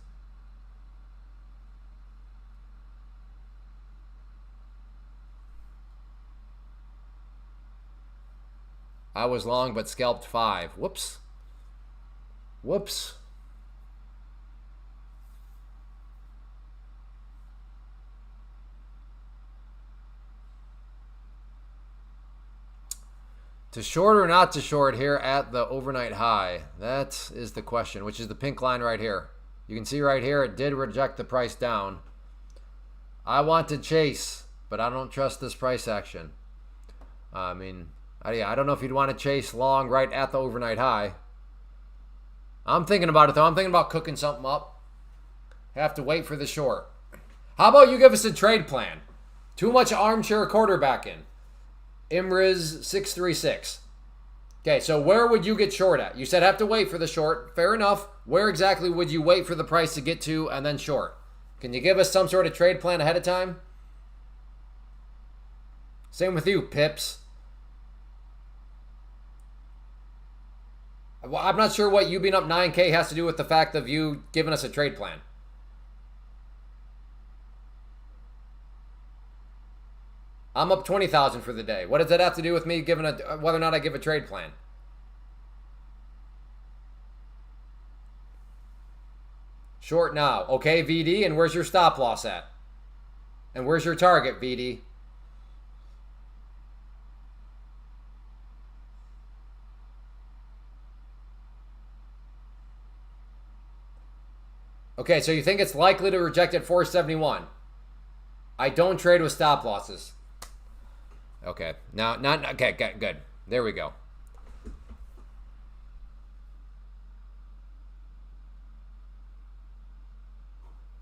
I was long but scalped 5. Whoops. Whoops. To short or not to short here at the overnight high? That is the question, which is the pink line right here. You can see right here it did reject the price down. I want to chase, but I don't trust this price action. I mean, I don't know if you'd want to chase long right at the overnight high. I'm thinking about it, though. I'm thinking about cooking something up. Have to wait for the short. How about you give us a trade plan? Too much armchair quarterbacking. Imriz 636. Okay, so where would you get short at? You said have to wait for the short. Fair enough. Where exactly would you wait for the price to get to and then short? Can you give us some sort of trade plan ahead of time? Same with you, Pips. Well, I'm not sure what you being up 9K has to do with the fact of you giving us a trade plan. I'm up 20,000 for the day. What does that have to do with me giving whether or not I give a trade plan? Short now. Okay, VD, and where's your stop loss at? And where's your target, VD? Okay, so you think it's likely to reject at 471. I don't trade with stop losses. Okay, now, okay, good. There we go.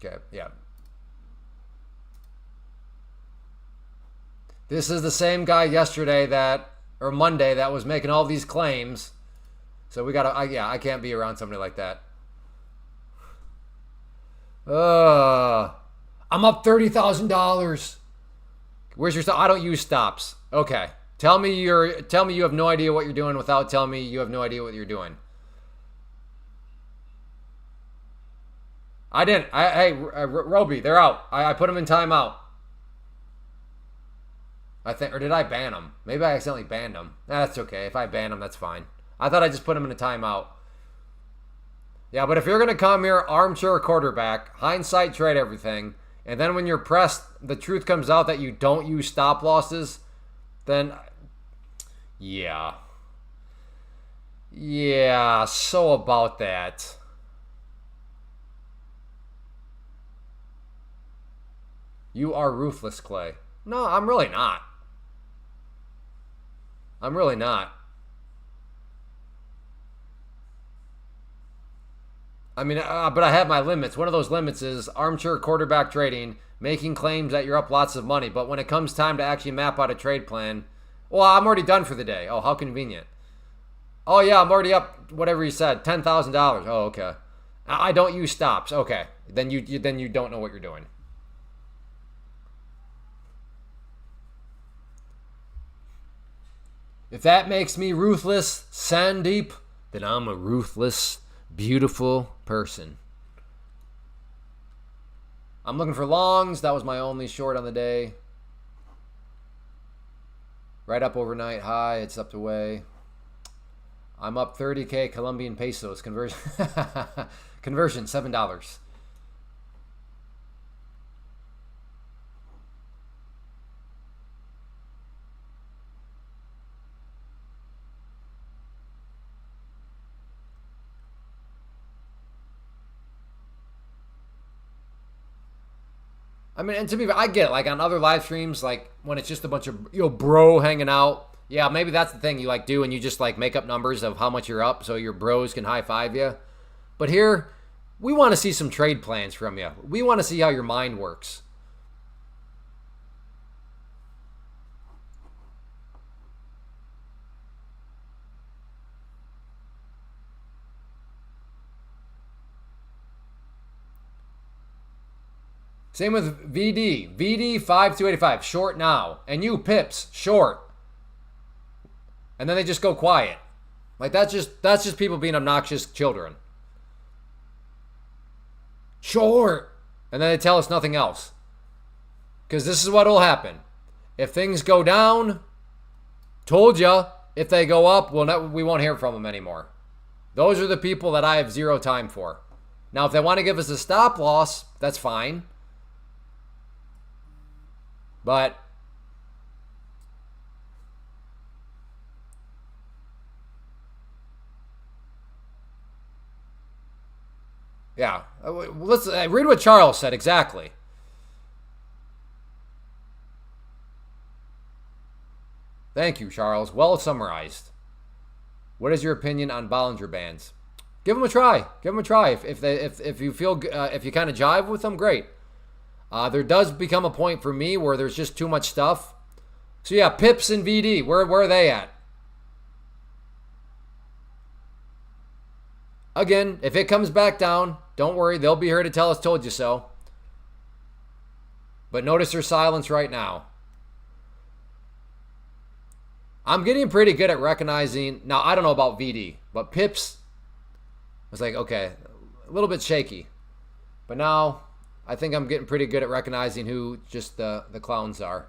Okay, yeah. This is the same guy yesterday or Monday that was making all these claims. So we gotta, I can't be around somebody like that. I'm up $30,000. Where's your stop? I don't use stops. Okay. Tell me you have no idea what you're doing without telling me you have no idea what you're doing. I didn't. Hey, Roby, they're out. I put them in timeout. I think, or did I ban them? Maybe I accidentally banned them. That's okay. If I ban them, that's fine. I thought I just put them in a timeout. Yeah, but if you're going to come here, armchair quarterback, hindsight trade everything, and then when you're pressed, the truth comes out that you don't use stop losses, then, yeah. Yeah, so about that. You are ruthless, Clay. No, I'm really not. I'm really not. I mean, but I have my limits. One of those limits is armchair quarterback trading, making claims that you're up lots of money. But when it comes time to actually map out a trade plan, well, I'm already done for the day. Oh, how convenient. Oh, yeah, I'm already up, whatever you said, $10,000. Oh, okay. I don't use stops. Okay. Then you don't know what you're doing. If that makes me ruthless, Sandeep, then I'm a ruthless, beautiful person. I'm looking for longs. That was my only short on the day. Right up overnight high. It's up to way. I'm up 30K Colombian pesos. Conversion, $7. I mean, and to me, I get it. Like on other live streams, like when it's just a bunch of bro hanging out. Yeah, maybe that's the thing you like do, and you just like make up numbers of how much you're up, so your bros can high five you. But here, we want to see some trade plans from you. We want to see how your mind works. Same with VD. VD 5285, short now. And you, Pips, short. And then they just go quiet. Like that's just people being obnoxious children. Short. And then they tell us nothing else. Because this is what will happen. If things go down, told ya. If they go up, we won't hear from them anymore. Those are the people that I have zero time for. Now, if they want to give us a stop loss, that's fine. But yeah, let's read what Charles said exactly. Thank you, Charles. Well summarized. What is your opinion on Bollinger Bands? Give them a try. Give them a try. If you feel if you kind of jive with them, great. There does become a point for me where there's just too much stuff. So yeah, Pips and VD, where are they at? Again, if it comes back down, don't worry. They'll be here to tell us told you so. But notice their silence right now. I'm getting pretty good at recognizing. Now, I don't know about VD, but Pips was like, okay, a little bit shaky. But now, I think I'm getting pretty good at recognizing who just the clowns are.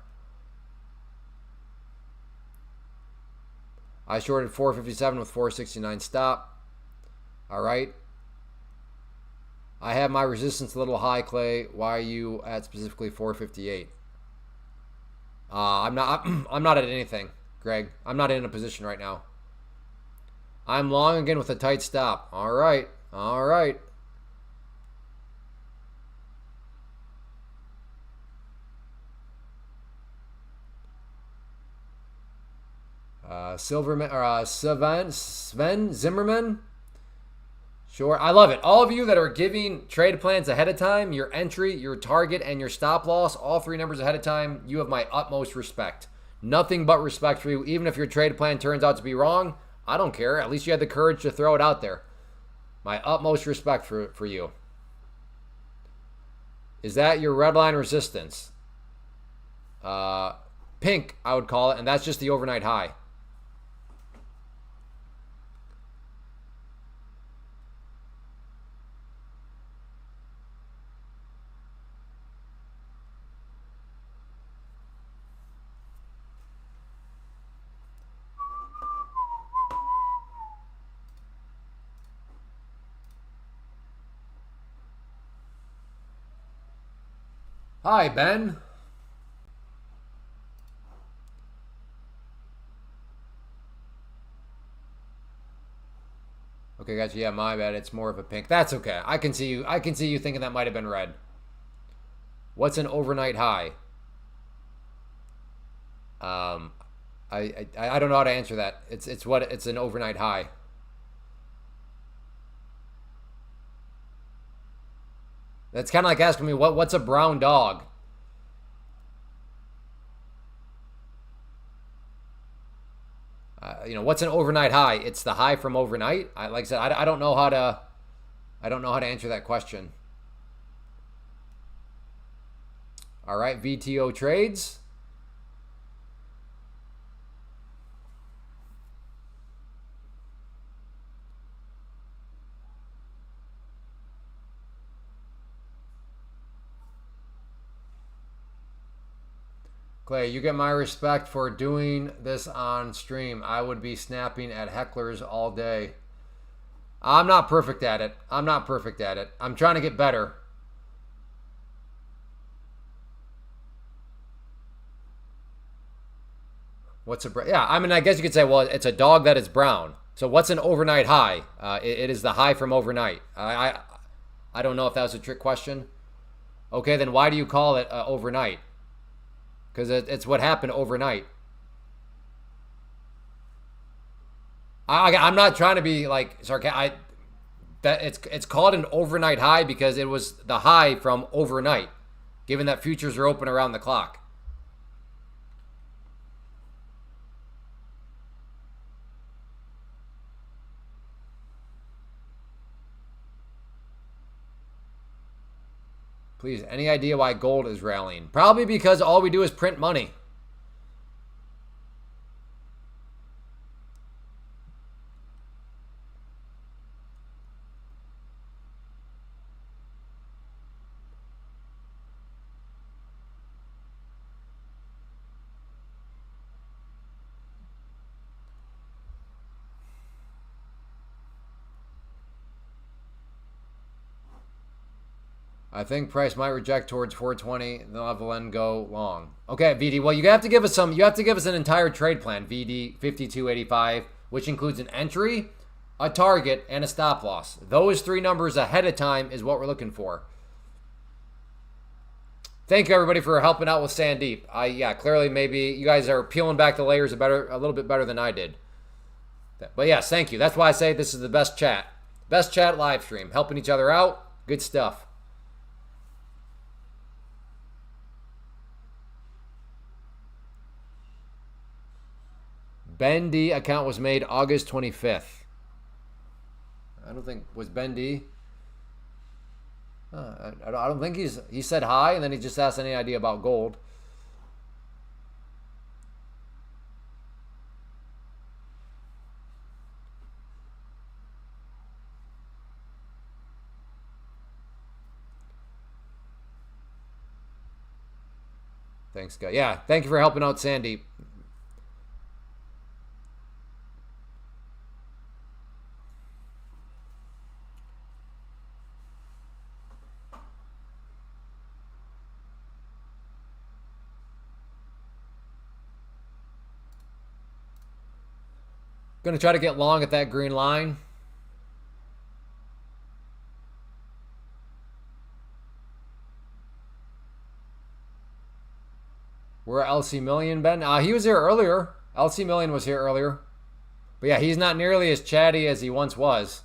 I shorted 457 with 469 stop. All right. I have my resistance a little high, Clay. Why are you at specifically 458? I'm not at anything, Greg. I'm not in a position right now. I'm long again with a tight stop. All right. All right. Sven Zimmerman. Sure. I love it. All of you that are giving trade plans ahead of time, your entry, your target, and your stop loss, all three numbers ahead of time, you have my utmost respect. Nothing but respect for you. Even if your trade plan turns out to be wrong, I don't care. At least you had the courage to throw it out there. My utmost respect for you. Is that your red line resistance? Pink, I would call it, and that's just the overnight high. Hi, Ben. Okay, gotcha. Yeah, my bad. It's more of a pink. That's okay. I can see you thinking that might have been red. What's an overnight high? I don't know how to answer that. It's an overnight high. That's kind of like asking me what's a brown dog? What's an overnight high? It's the high from overnight. Like I said, I don't know how to answer that question. All right, VTO trades. Clay, you get my respect for doing this on stream. I would be snapping at hecklers all day. I'm not perfect at it. I'm trying to get better. I guess you could say, well, it's a dog that is brown. So what's an overnight high? It is the high from overnight. I don't know if that was a trick question. Okay, then why do you call it overnight? Because it's what happened overnight. I'm not trying to be like sarcastic. It's called an overnight high because it was the high from overnight, given that futures are open around the clock. Please, any idea why gold is rallying? Probably because all we do is print money. I think price might reject towards 420. They'll have then go long. Okay, VD. Well, you have to give us some. You have to give us an entire trade plan. VD 5285, which includes an entry, a target, and a stop loss. Those three numbers ahead of time is what we're looking for. Thank you, everybody, for helping out with Sandeep. Yeah, clearly maybe you guys are peeling back the layers a little bit better than I did. But yes, thank you. That's why I say this is the best chat. Best chat live stream. Helping each other out. Good stuff. Ben D account was made August 25th. I don't think, was Ben D? I don't think he said hi, and then he just asked any idea about gold. Thanks, guys. Yeah, thank you for helping out Sandeep. Gonna try to get long at that green line. Where LC Million been? He was here earlier. LC Million was here earlier. But yeah, he's not nearly as chatty as he once was.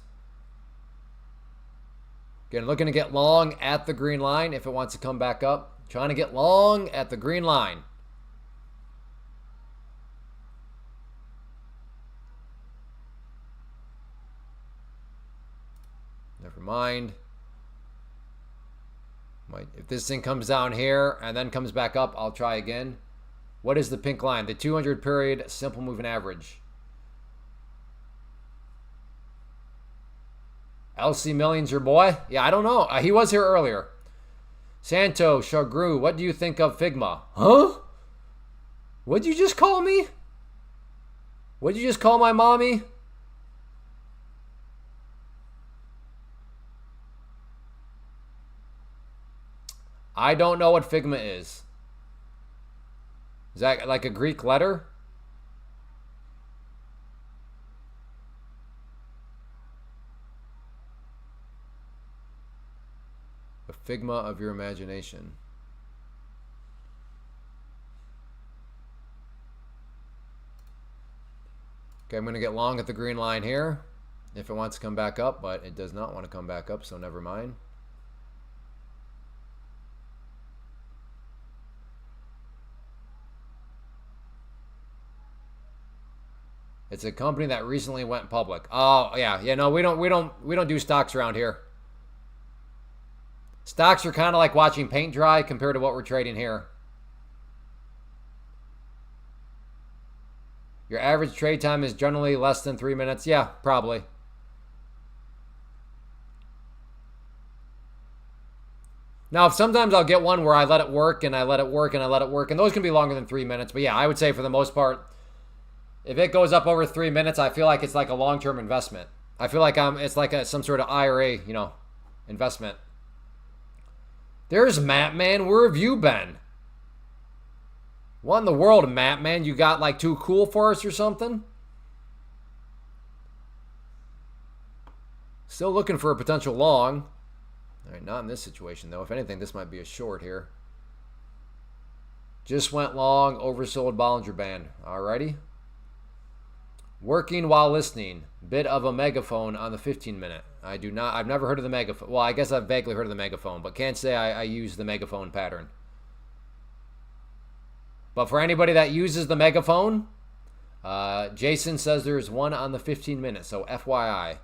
Again, looking to get long at the green line if it wants to come back up. Trying to get long at the green line. Never mind. If this thing comes down here and then comes back up, I'll try again. What is the pink line? The 200 period simple moving average. LC Million's your boy? Yeah, I don't know. He was here earlier. Santo Shagru, what do you think of Figma? Huh? What'd you just call me? What'd you just call my mommy? I don't know what Figma is. Is that like a Greek letter? A Figma of your imagination. Okay, I'm going to get long at the green line here if it wants to come back up, but it does not want to come back up, so never mind. It's a company that recently went public. Oh, yeah, no, we don't do stocks around here. Stocks are kind of like watching paint dry compared to what we're trading here. Your average trade time is generally less than 3 minutes. Yeah, probably. Now, sometimes I'll get one where I let it work and I let it work and I let it work, and those can be longer than 3 minutes. But yeah, I would say for the most part, if it goes up over 3 minutes, I feel like it's like a long-term investment. I feel like it's like some sort of IRA, investment. There's Matt, man. Where have you been? What in the world, Matt, man? You got like too cool for us or something? Still looking for a potential long. All right, not in this situation, though. If anything, this might be a short here. Just went long, oversold Bollinger Band. Alrighty. Working while listening. Bit of a megaphone on the 15-minute. I've never heard of the megaphone. Well, I guess I've vaguely heard of the megaphone, but can't say I use the megaphone pattern. But for anybody that uses the megaphone, Jason says there's one on the 15-minute, so FYI.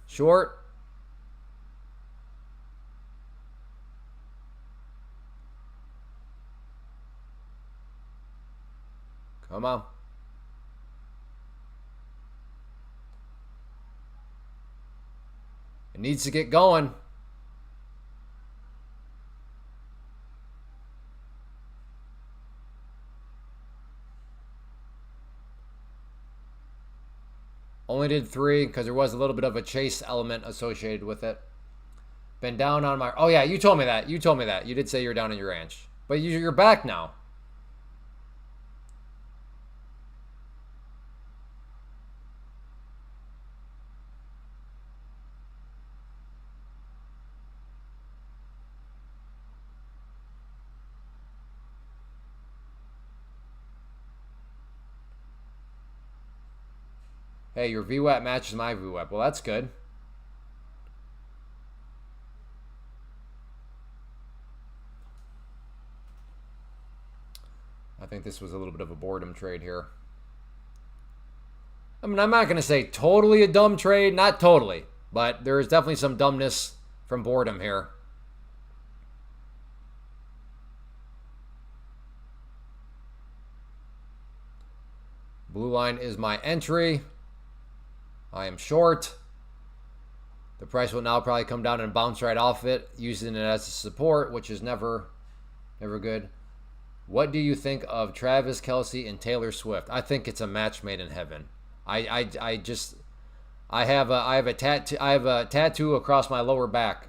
Short. Come on. It needs to get going. Only did 3 because there was a little bit of a chase element associated with it. Been down on my... Oh, yeah, you told me that. You told me that. You did say you're down in your ranch. But you're back now. Hey, your VWAP matches my VWAP. Well, that's good. I think this was a little bit of a boredom trade here. I mean, I'm not going to say totally a dumb trade. Not totally. But there is definitely some dumbness from boredom here. Blue line is my entry. I am short. The price will now probably come down and bounce right off it, using it as a support, which is never good. What do you think of Travis Kelce and Taylor Swift? I think it's a match made in heaven. I have a tattoo across my lower back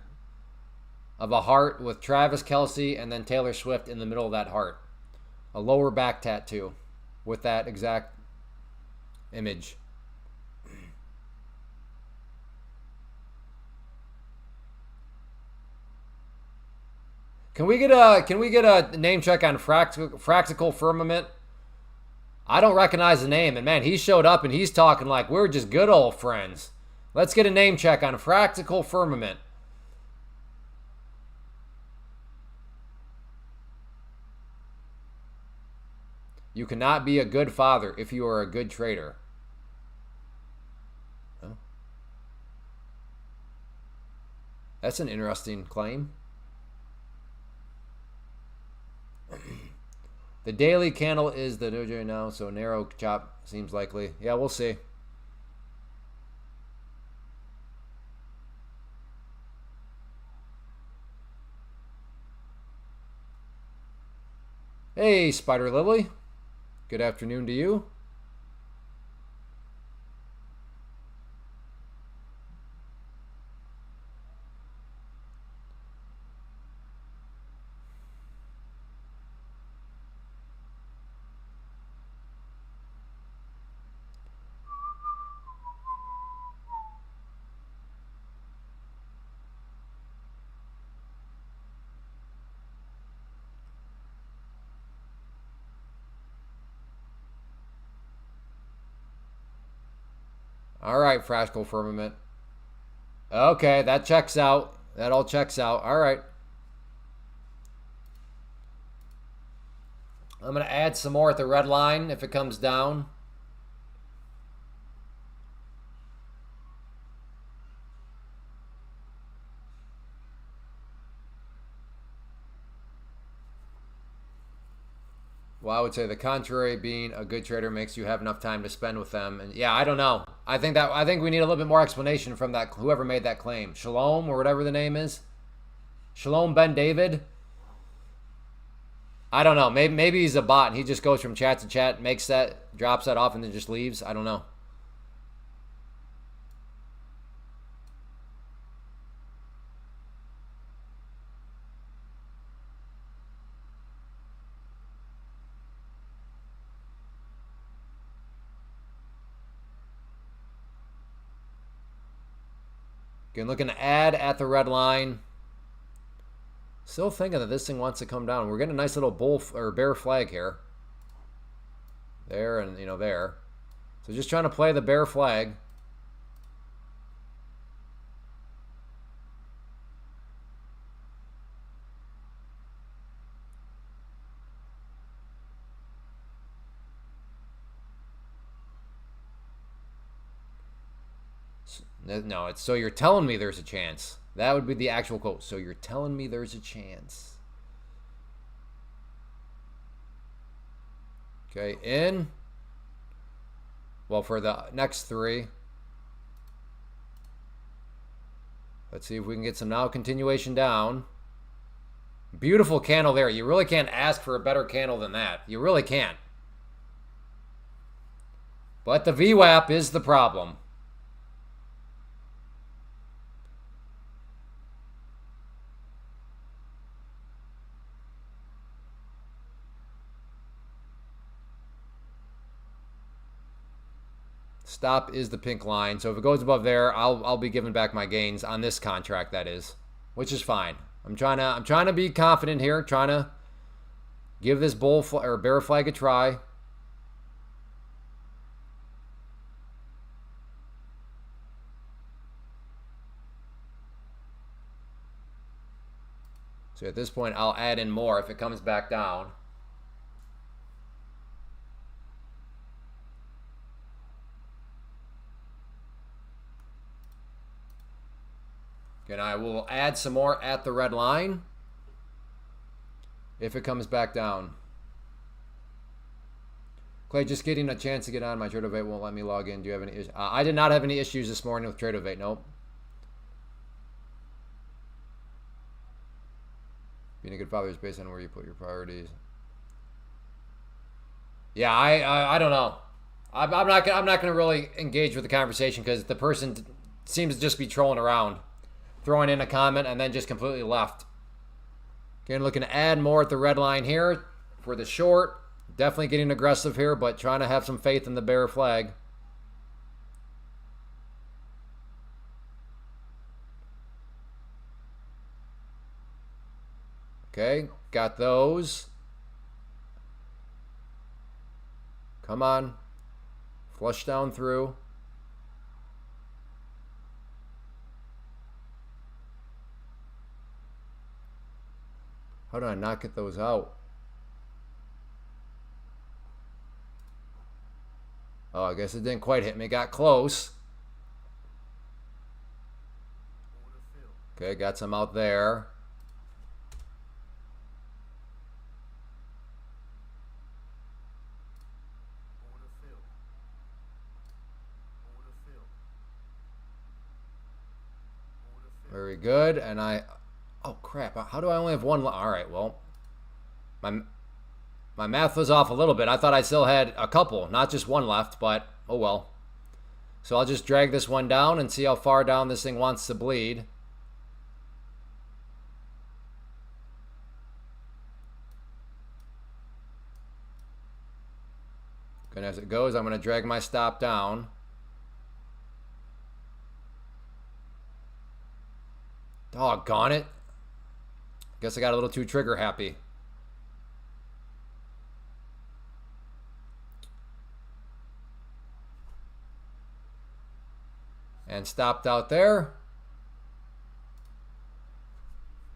of a heart with Travis Kelce and then Taylor Swift in the middle of that heart. A lower back tattoo with that exact image. Can we get a name check on Fractical Firmament? I don't recognize the name, and man, he showed up and he's talking like we're just good old friends. Let's get a name check on Fractical Firmament. You cannot be a good father if you are a good trader. Oh. That's an interesting claim. The daily candle is the dojo now, so narrow chop seems likely. Yeah, we'll see. Hey, Spider Lily. Good afternoon to you. All right, Fractal Firmament. Okay, that checks out. That all checks out. All right. I'm going to add some more at the red line if it comes down. Well, I would say the contrary, being a good trader makes you have enough time to spend with them. And yeah, I don't know. I think we need a little bit more explanation from that whoever made that claim. Shalom or whatever the name is. Shalom Ben David. I don't know. Maybe he's a bot and he just goes from chat to chat, makes that, drops that off, and then just leaves. I don't know. Again, looking to add at the red line. Still thinking that this thing wants to come down. We're getting a nice little bull or bear flag here. There and, there. So just trying to play the bear flag. No, it's so you're telling me there's a chance. That would be the actual quote. So you're telling me there's a chance. Okay, in. Well, for the next three. Let's see if we can get some now continuation down. Beautiful candle there. You really can't ask for a better candle than that. You really can't. But the VWAP is the problem. Stop is the pink line. So if it goes above there, I'll be giving back my gains on this contract, that is, which is fine. I'm trying to be confident here, trying to give this bull or bear flag a try. So at this point, I'll add in more if it comes back down. And I will add some more at the red line if it comes back down. Clay, just getting a chance to get on. My Tradovate won't let me log in. Do you have any issues? I did not have any issues this morning with Tradovate. Nope. Being a good father is based on where you put your priorities. Yeah, I don't know. I'm not gonna really engage with the conversation because the person seems to just be trolling around, throwing in a comment and then just completely left. Again, looking to add more at the red line here for the short. Definitely getting aggressive here, but trying to have some faith in the bear flag. Okay, got those. Come on. Flush down through. How do I not get those out? Oh, I guess it didn't quite hit me. Got close. Okay, got some out there. Very good. And oh crap, how do I only have one left? All right, well, my math was off a little bit. I thought I still had a couple, not just one left, but oh well. So I'll just drag this one down and see how far down this thing wants to bleed. And as it goes, I'm going to drag my stop down. Doggone it. Guess I got a little too trigger happy. And stopped out there.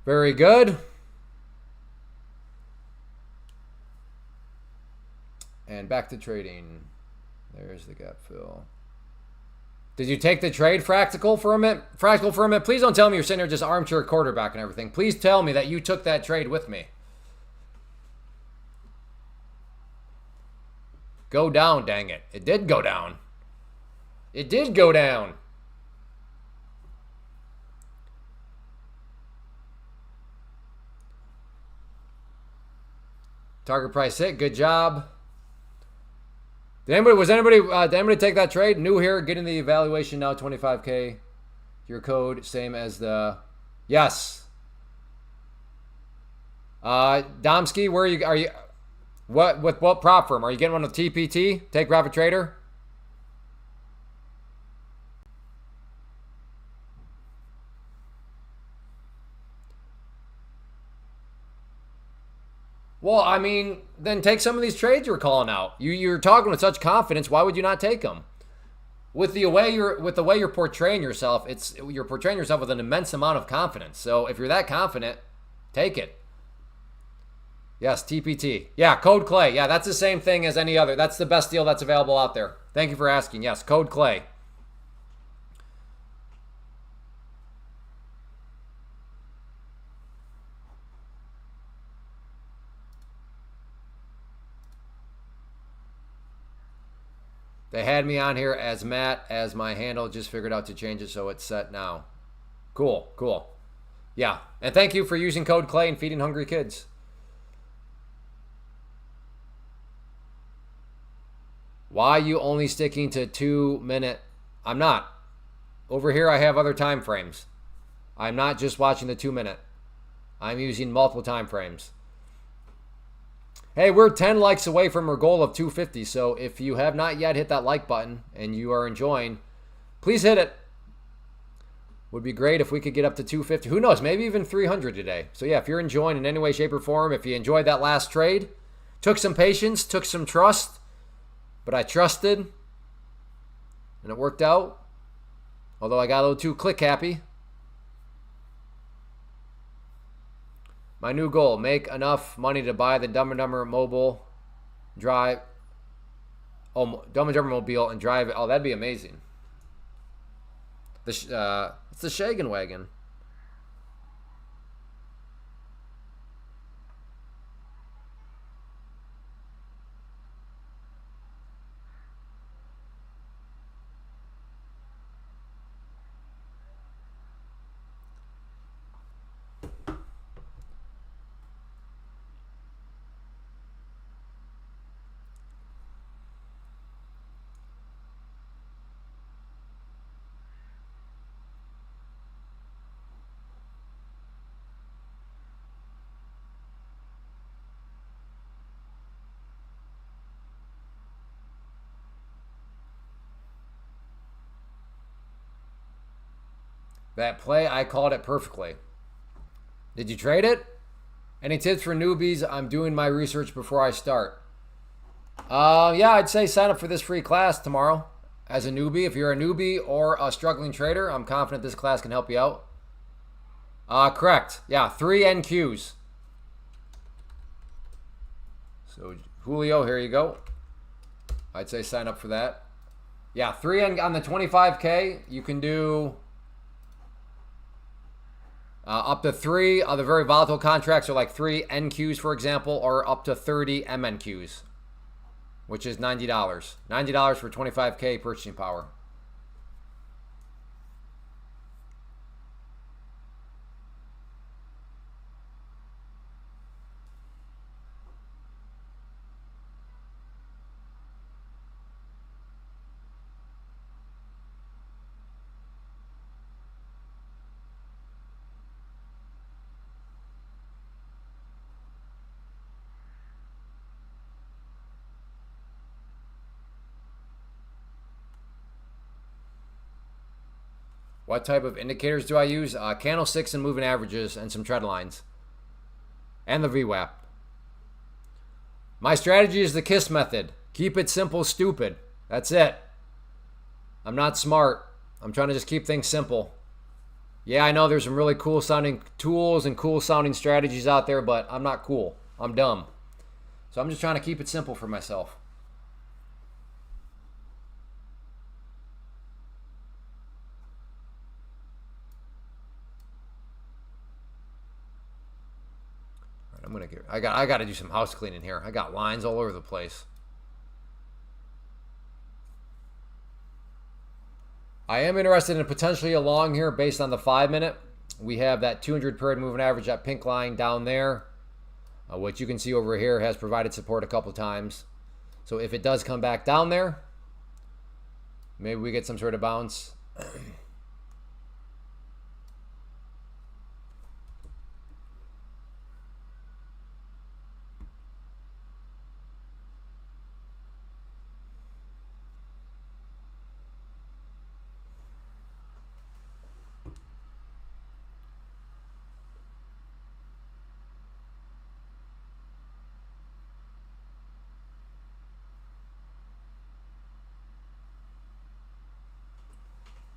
Very good. And back to trading. There's the gap fill. Did you take the trade, Fractal, for a minute? Fractal, for a minute. Please don't tell me you're sitting here just armchair quarterback and everything. Please tell me that you took that trade with me. Go down, dang it. It did go down. It did go down. Target price hit. Good job. Did anybody take that trade? New here, getting the evaluation now, 25K. Your code, same as the, yes. Domsky, where are you, with what prop firm? Are you getting one with TPT? Take Profit Trader? Well, I mean, then take some of these trades you're calling out. You're talking with such confidence. Why would you not take them? With the way you're portraying yourself, you're portraying yourself with an immense amount of confidence. So if you're that confident, take it. Yes, TPT. Yeah, code Clay. Yeah, that's the same thing as any other. That's the best deal that's available out there. Thank you for asking. Yes, code Clay. They had me on here as Matt as my handle. Just figured out to change it, so it's set now. Cool, cool. Yeah, and thank you for using code Clay and feeding hungry kids. Why you only sticking to 2 minute? I'm not. Over here I have other time frames. I'm not just watching the 2 minute. I'm using multiple time frames. Hey, we're 10 likes away from our goal of 250, so if you have not yet hit that like button and you are enjoying, please hit it. Would be great if we could get up to 250. Who knows, maybe even 300 today. So yeah, if you're enjoying in any way, shape, or form, if you enjoyed that last trade, took some patience, took some trust, but I trusted, and it worked out. Although I got a little too click happy. My new goal: make enough money to buy the Dumb and Dumber mobile, drive. Oh, Dumb and Dumber mobile and drive it. Oh, that'd be amazing. It's the Shagan wagon. That play, I called it perfectly. Did you trade it? Any tips for newbies? I'm doing my research before I start. Yeah, I'd say sign up for this free class tomorrow as a newbie. If you're a newbie or a struggling trader, I'm confident this class can help you out. Correct. Yeah, 3 NQs. So, Julio, here you go. I'd say sign up for that. Yeah, 3 on the 25K. You can do up to 3 of the very volatile contracts are like 3 NQs, for example, or up to 30 MNQs, which is $90. $90 for 25K purchasing power. What type of indicators do I use? Candlesticks and moving averages and some trend lines. And the VWAP. My strategy is the KISS method. Keep it simple, stupid. That's it. I'm not smart. I'm trying to just keep things simple. Yeah, I know there's some really cool sounding tools and cool sounding strategies out there, but I'm not cool. I'm dumb. So I'm just trying to keep it simple for myself. I got to do some house cleaning here. I got lines all over the place. I am interested in potentially a long here based on the 5-minute. We have that 200 period moving average, that pink line down there, which you can see over here has provided support a couple times. So if it does come back down there, maybe we get some sort of bounce.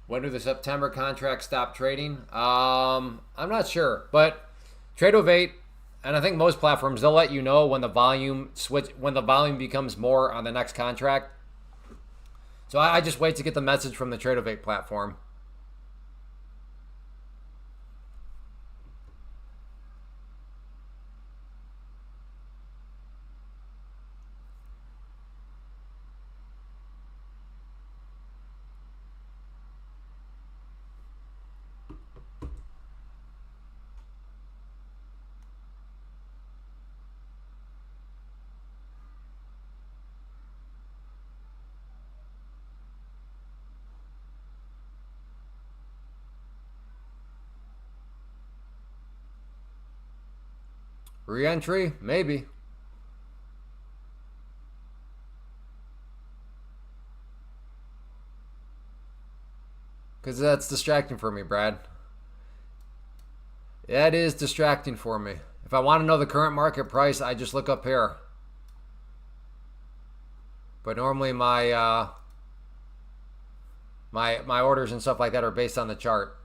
When do the September contracts stop trading? I'm not sure, but Trade-O-Vate, and I think most platforms, they'll let you know when the volume becomes more on the next contract. So I just wait to get the message from the Trade-O-Vate platform. Re-entry? Maybe. Because that's distracting for me, Brad. That is distracting for me. If I want to know the current market price, I just look up here. But normally my my orders and stuff like that are based on the chart.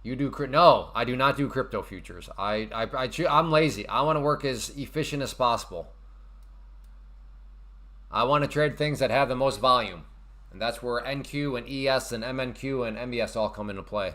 You do no, I do not do crypto futures. I'm lazy. I want to work as efficient as possible. I want to trade things that have the most volume. And that's where NQ and ES and MNQ and MBS all come into play.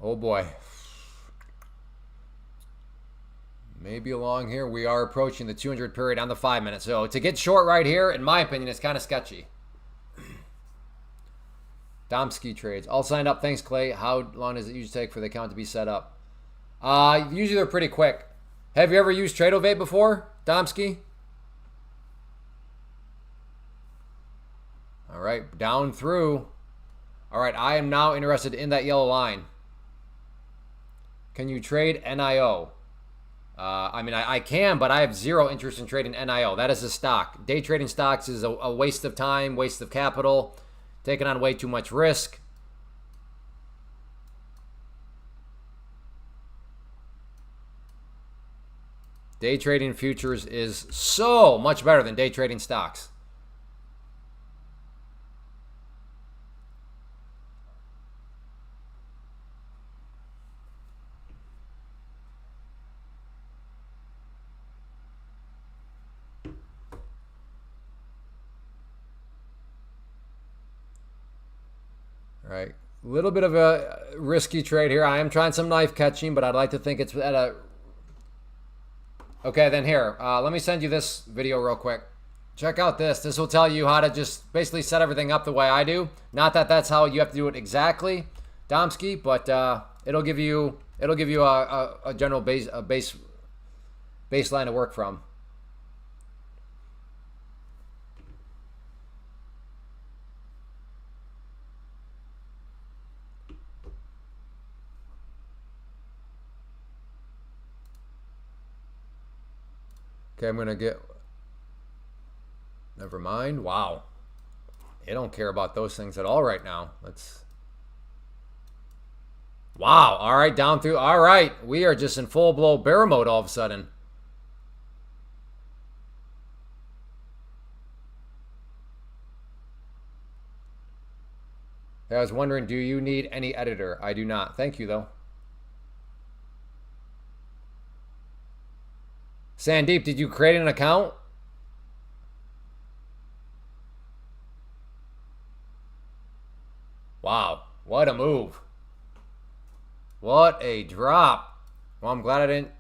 Oh boy. Maybe along here. We are approaching the 200 period on the 5 minute. So to get short right here, in my opinion, it's kind of sketchy. Domsky trades. All signed up. Thanks, Clay. How long does it usually take for the account to be set up? Usually they're pretty quick. Have you ever used Tradovate before, Domsky? All right, down through. All right, I am now interested in that yellow line. Can you trade NIO? I mean, I can, but I have zero interest in trading NIO. That is a stock. Day trading stocks is a waste of time, waste of capital, taking on way too much risk. Day trading futures is so much better than day trading stocks. Right, a little bit of a risky trade here. I am trying some knife catching, but I'd like to think it's at a... Okay, then here, let me send you this video real quick. Check out this. This will tell you how to just basically set everything up the way I do. Not that that's how you have to do it exactly, Domsky, but it'll give you a general baseline to work from. Okay, I'm gonna get. Never mind. Wow, they don't care about those things at all right now. Let's. Wow. All right, down through. All right, we are just in full blow bear mode all of a sudden. I was wondering, do you need any editor? I do not. Thank you, though. Sandeep, did you create an account? Wow, what a move. What a drop. Well, I'm glad I didn't.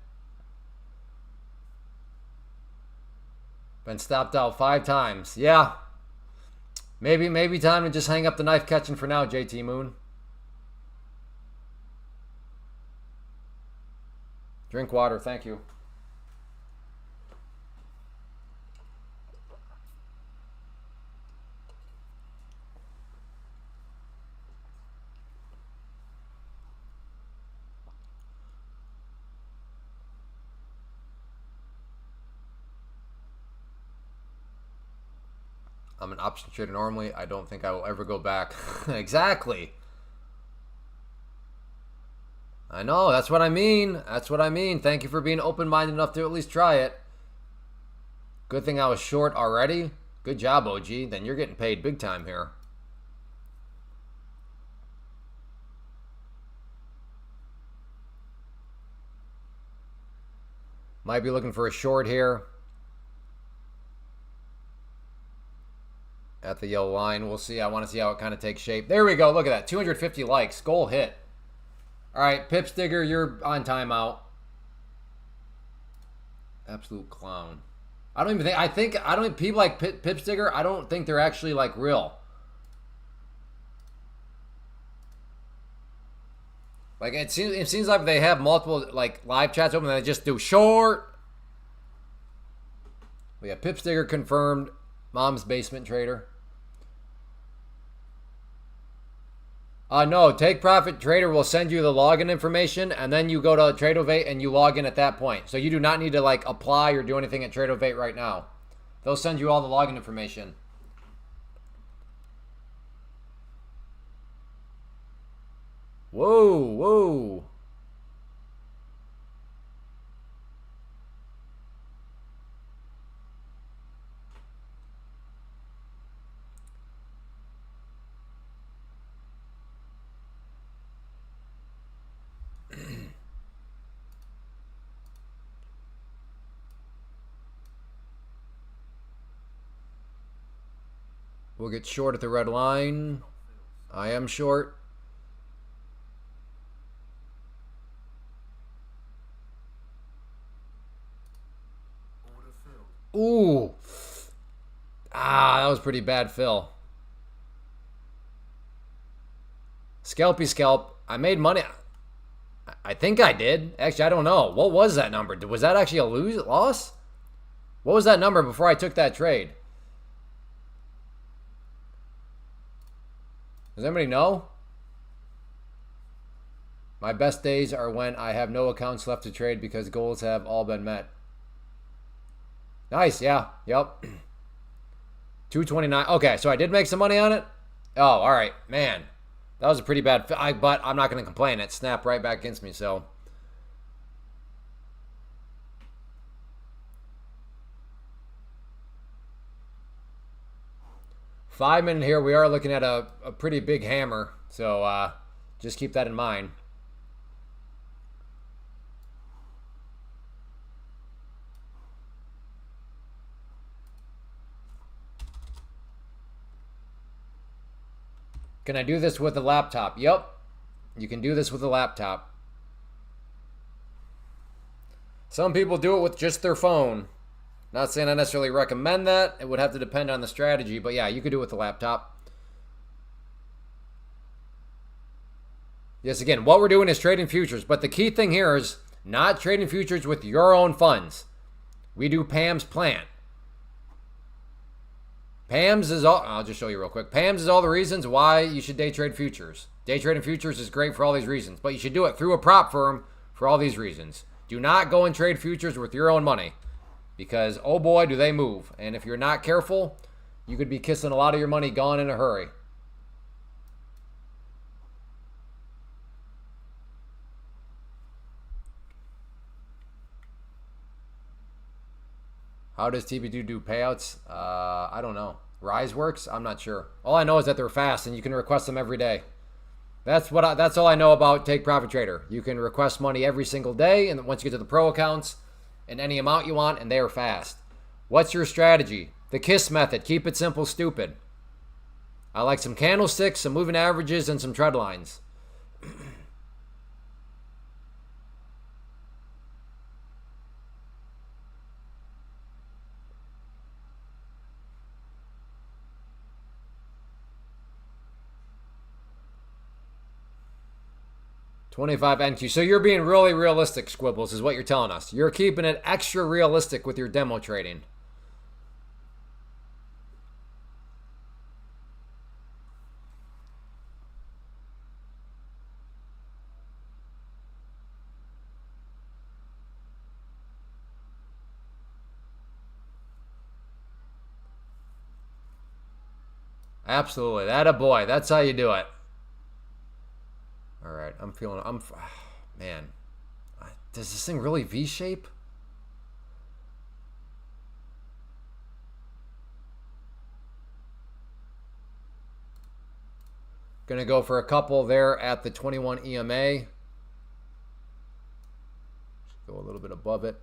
Been stopped out 5 times. Yeah. Maybe time to just hang up the knife catching for now, JT Moon. Drink water, thank you. I'm an option trader normally. I don't think I will ever go back. Exactly. I know. That's what I mean. That's what I mean. Thank you for being open-minded enough to at least try it. Good thing I was short already. Good job, OG. Then you're getting paid big time here. Might be looking for a short here. At the yellow line. We'll see. I want to see how it kind of takes shape. There we go. Look at that. 250 likes. Goal hit. All right, Pips Digger, you're on timeout. Absolute clown. I don't even think, I don't, people like Pips Digger, I don't think they're actually like real. Like it seems like they have multiple like live chats open and they just do short. We got Pips Digger confirmed. Mom's basement trader. No, Take Profit Trader will send you the login information, and then you go to Tradovate and you log in at that point. So you do not need to like apply or do anything at Tradovate right now. They'll send you all the login information. Whoa, whoa. We'll get short at the red line. I am short. Order filled. Ooh. Ah, that was pretty bad fill. Scalpy scalp. I made money. I think I did. Actually, I don't know. What was that number? Was that actually a loss? What was that number before I took that trade? Does anybody know? My best days are when I have no accounts left to trade because goals have all been met. Nice, yeah. Yep. 229. Okay, so I did make some money on it. Oh, all right. Man, that was a pretty bad but I'm not going to complain. It snapped right back against me, so. $5 minute here. We are looking at a pretty big hammer, so just keep that in mind. Can I do this with a laptop? Yep. You can do this with a laptop. Some people do it with just their phone. Not saying I necessarily recommend that. It would have to depend on the strategy. But yeah, you could do it with a laptop. Yes, again, what we're doing is trading futures. But the key thing here is not trading futures with your own funds. We do Pam's plan. Pam's is all, I'll just show you real quick. Pam's is all the reasons why you should day trade futures. Day trading futures is great for all these reasons, but you should do it through a prop firm for all these reasons. Do not go and trade futures with your own money because, oh boy, do they move. And if you're not careful, you could be kissing a lot of your money gone in a hurry. How does TB2 do payouts? I don't know. Rise works? I'm not sure. All I know is that they're fast and you can request them every day. That's all I know about Take Profit Trader. You can request money every single day, and once you get to the pro accounts, and any amount you want, and they are fast. What's your strategy? The KISS method. Keep it simple, stupid. I like some candlesticks, some moving averages, and some trend lines. $25 NQ. So you're being really realistic, Squibbles, is what you're telling us. You're keeping it extra realistic with your demo trading. Absolutely. That a boy. That's how you do it. All right. Man. Does this thing really V-shape? Gonna go for a couple there at the 21 EMA. Go a little bit above it.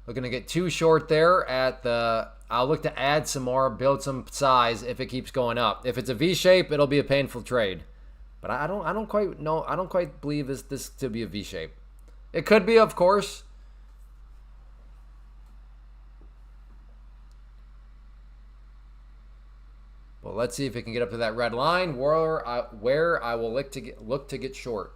Looking to get too short there at the. I'll look to add some more, build some size if it keeps going up. If it's a V shape, it'll be a painful trade. But I don't quite know. I don't quite believe this to be a V shape. It could be, of course. Well, let's see if it can get up to that red line where I will look to get short.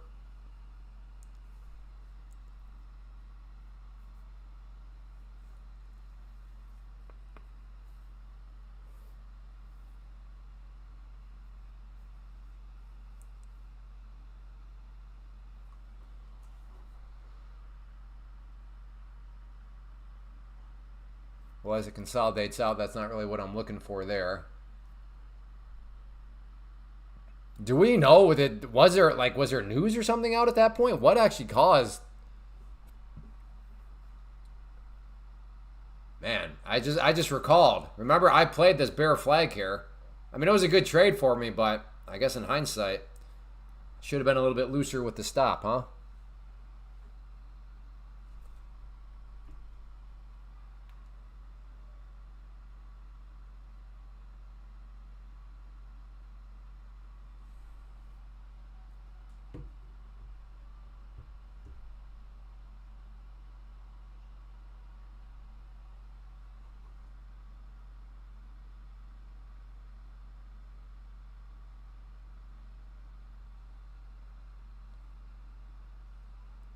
Well, as it consolidates out, that's not really what I'm looking for there. Do we know with it? Was there news or something out at that point? What actually caused? Man, I just recalled. Remember, I played this bear flag here. I mean, it was a good trade for me, but I guess in hindsight, should have been a little bit looser with the stop, huh?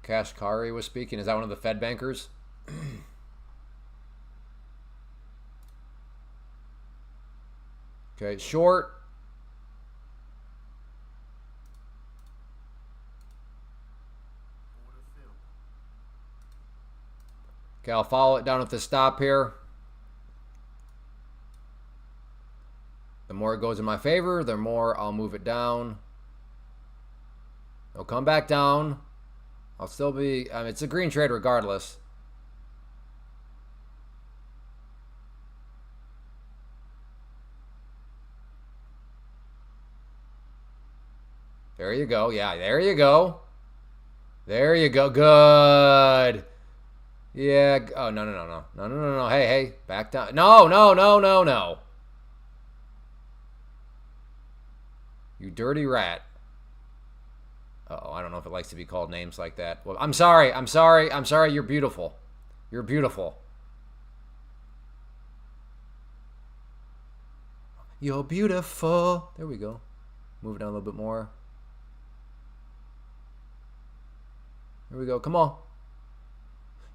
Kashkari was speaking. Is that one of the Fed bankers? Okay, short. Order filled. Okay, I'll follow it down with the stop here. The more it goes in my favor, the more I'll move it down. It'll come back down. I'll still be... I mean, it's a green trade regardless. There you go. Yeah, there you go. There you go. Good. Yeah. Oh, no, no, no, no. No, no, no, no. Hey, hey. Back down. No, no, no, no, no. You dirty rat. Uh-oh, I don't know if it likes to be called names like that. Well, I'm sorry. I'm sorry. I'm sorry. You're beautiful. You're beautiful. You're beautiful. There we go. Move it down a little bit more. Here we go. Come on.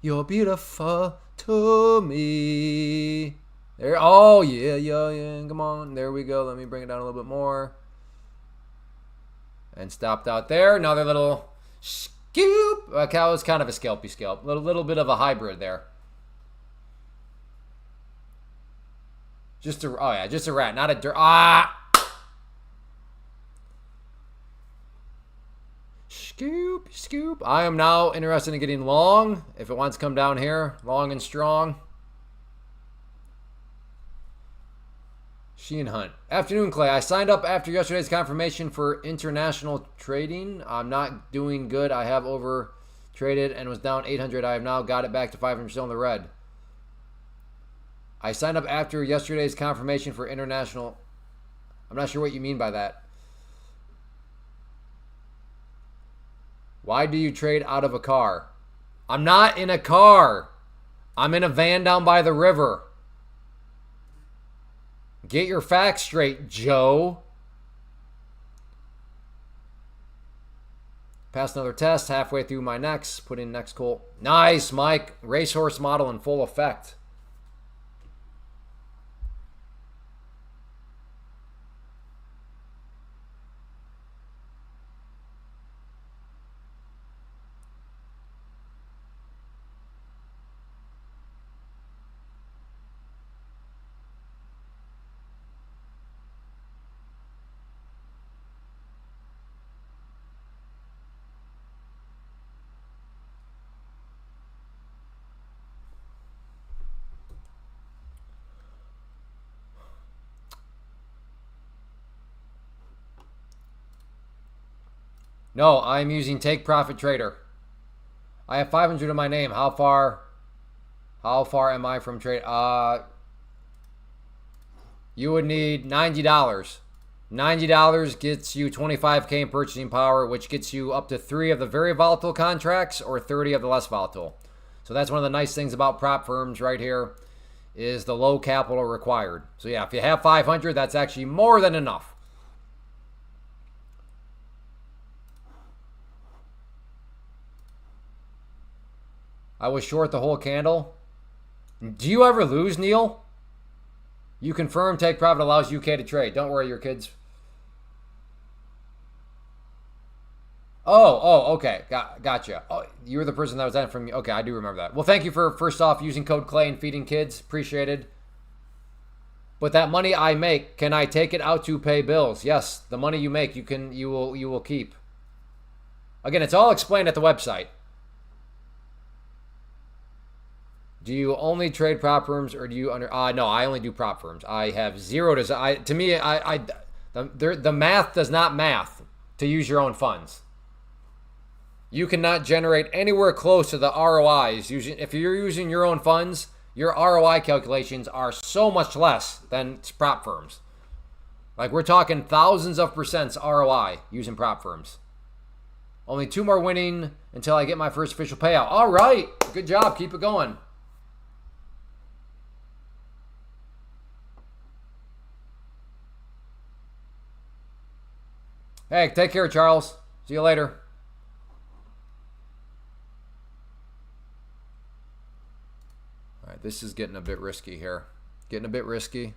You're beautiful to me. There. Oh, yeah, yeah, yeah. Come on. There we go. Let me bring it down a little bit more. And stopped out there. Another little scoop. Okay, it was kind of a scalpy scalp. Little bit of a hybrid there. Just a, oh yeah, just a rat, not a dirt. Ah! Scoop, scoop. I am now interested in getting long. If it wants to come down here, long and strong. Sheehan Hunt. Afternoon, Clay. I signed up after yesterday's confirmation for international trading. I'm not doing good. I have over traded and was down 800. I have now got it back to 500 still in the red. I signed up after yesterday's confirmation for international. I'm not sure what you mean by that. Why do you trade out of a car? I'm not in a car. I'm in a van down by the river. Get your facts straight, Joe. Pass another test. Halfway through my next. Put in next call. Nice, Mike. Racehorse model in full effect. No, I'm using Take Profit Trader. I have 500 in my name. How far am I from trade? You would need $90. $90 gets you 25K in purchasing power, which gets you up to 3 of the very volatile contracts or 30 of the less volatile. So that's one of the nice things about prop firms right here is the low capital required. So yeah, if you have 500, that's actually more than enough. I was short the whole candle. Do you ever lose, Neil? You confirm Take Profit allows UK to trade. Don't worry, your kids. Oh, okay. Gotcha. Oh, you were the person that was in from me. Okay, I do remember that. Well, thank you for, first off, using code Clay and feeding kids. Appreciated. But that money I make, can I take it out to pay bills? Yes, the money you make, you will keep. Again, it's all explained at the website. Do you only trade prop firms, or do you under? No, I only do prop firms. I have zero desire. To me, the math does not math to use your own funds. You cannot generate anywhere close to the ROIs if you're using your own funds. Your ROI calculations are so much less than prop firms. Like, we're talking thousands of percents ROI using prop firms. Only 2 more winning until I get my first official payout. All right, good job. Keep it going. Hey, take care, Charles. See you later. All right, this is getting a bit risky here. Getting a bit risky.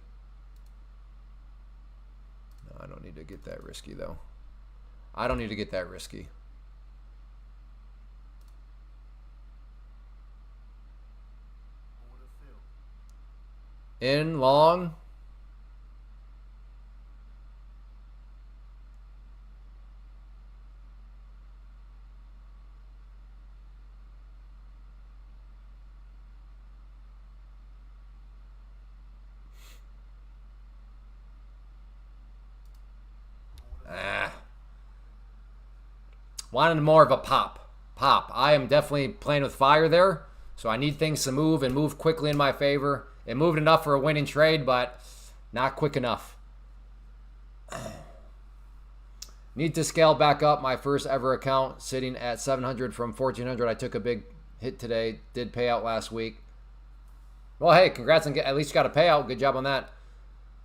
No, I don't need to get that risky, though. I don't need to get that risky. In, long. Wanted more of a pop. I am definitely playing with fire there, so I need things to move and move quickly in my favor. It moved enough for a winning trade, but not quick enough. Need to scale back up my first ever account, sitting at 700 from 1400. I took a big hit today. Did pay out last week. Well, hey, congrats on at least you got a payout. Good job on that.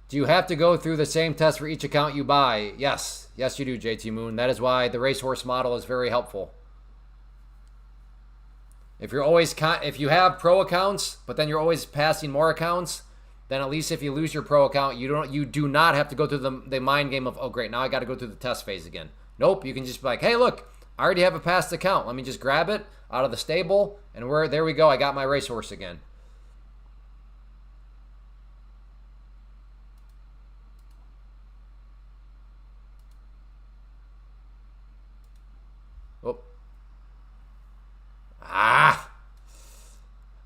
Do you have to go through the same test for each account you buy? Yes. Yes, you do, JT Moon. That is why the racehorse model is very helpful. If you have pro accounts, but then you're always passing more accounts, then at least if you lose your pro account, you do not have to go through the mind game of, oh great, now I got to go through the test phase again. Nope, you can just be like, hey, look, I already have a past account. Let me just grab it out of the stable, and there we go. I got my racehorse again. Oh.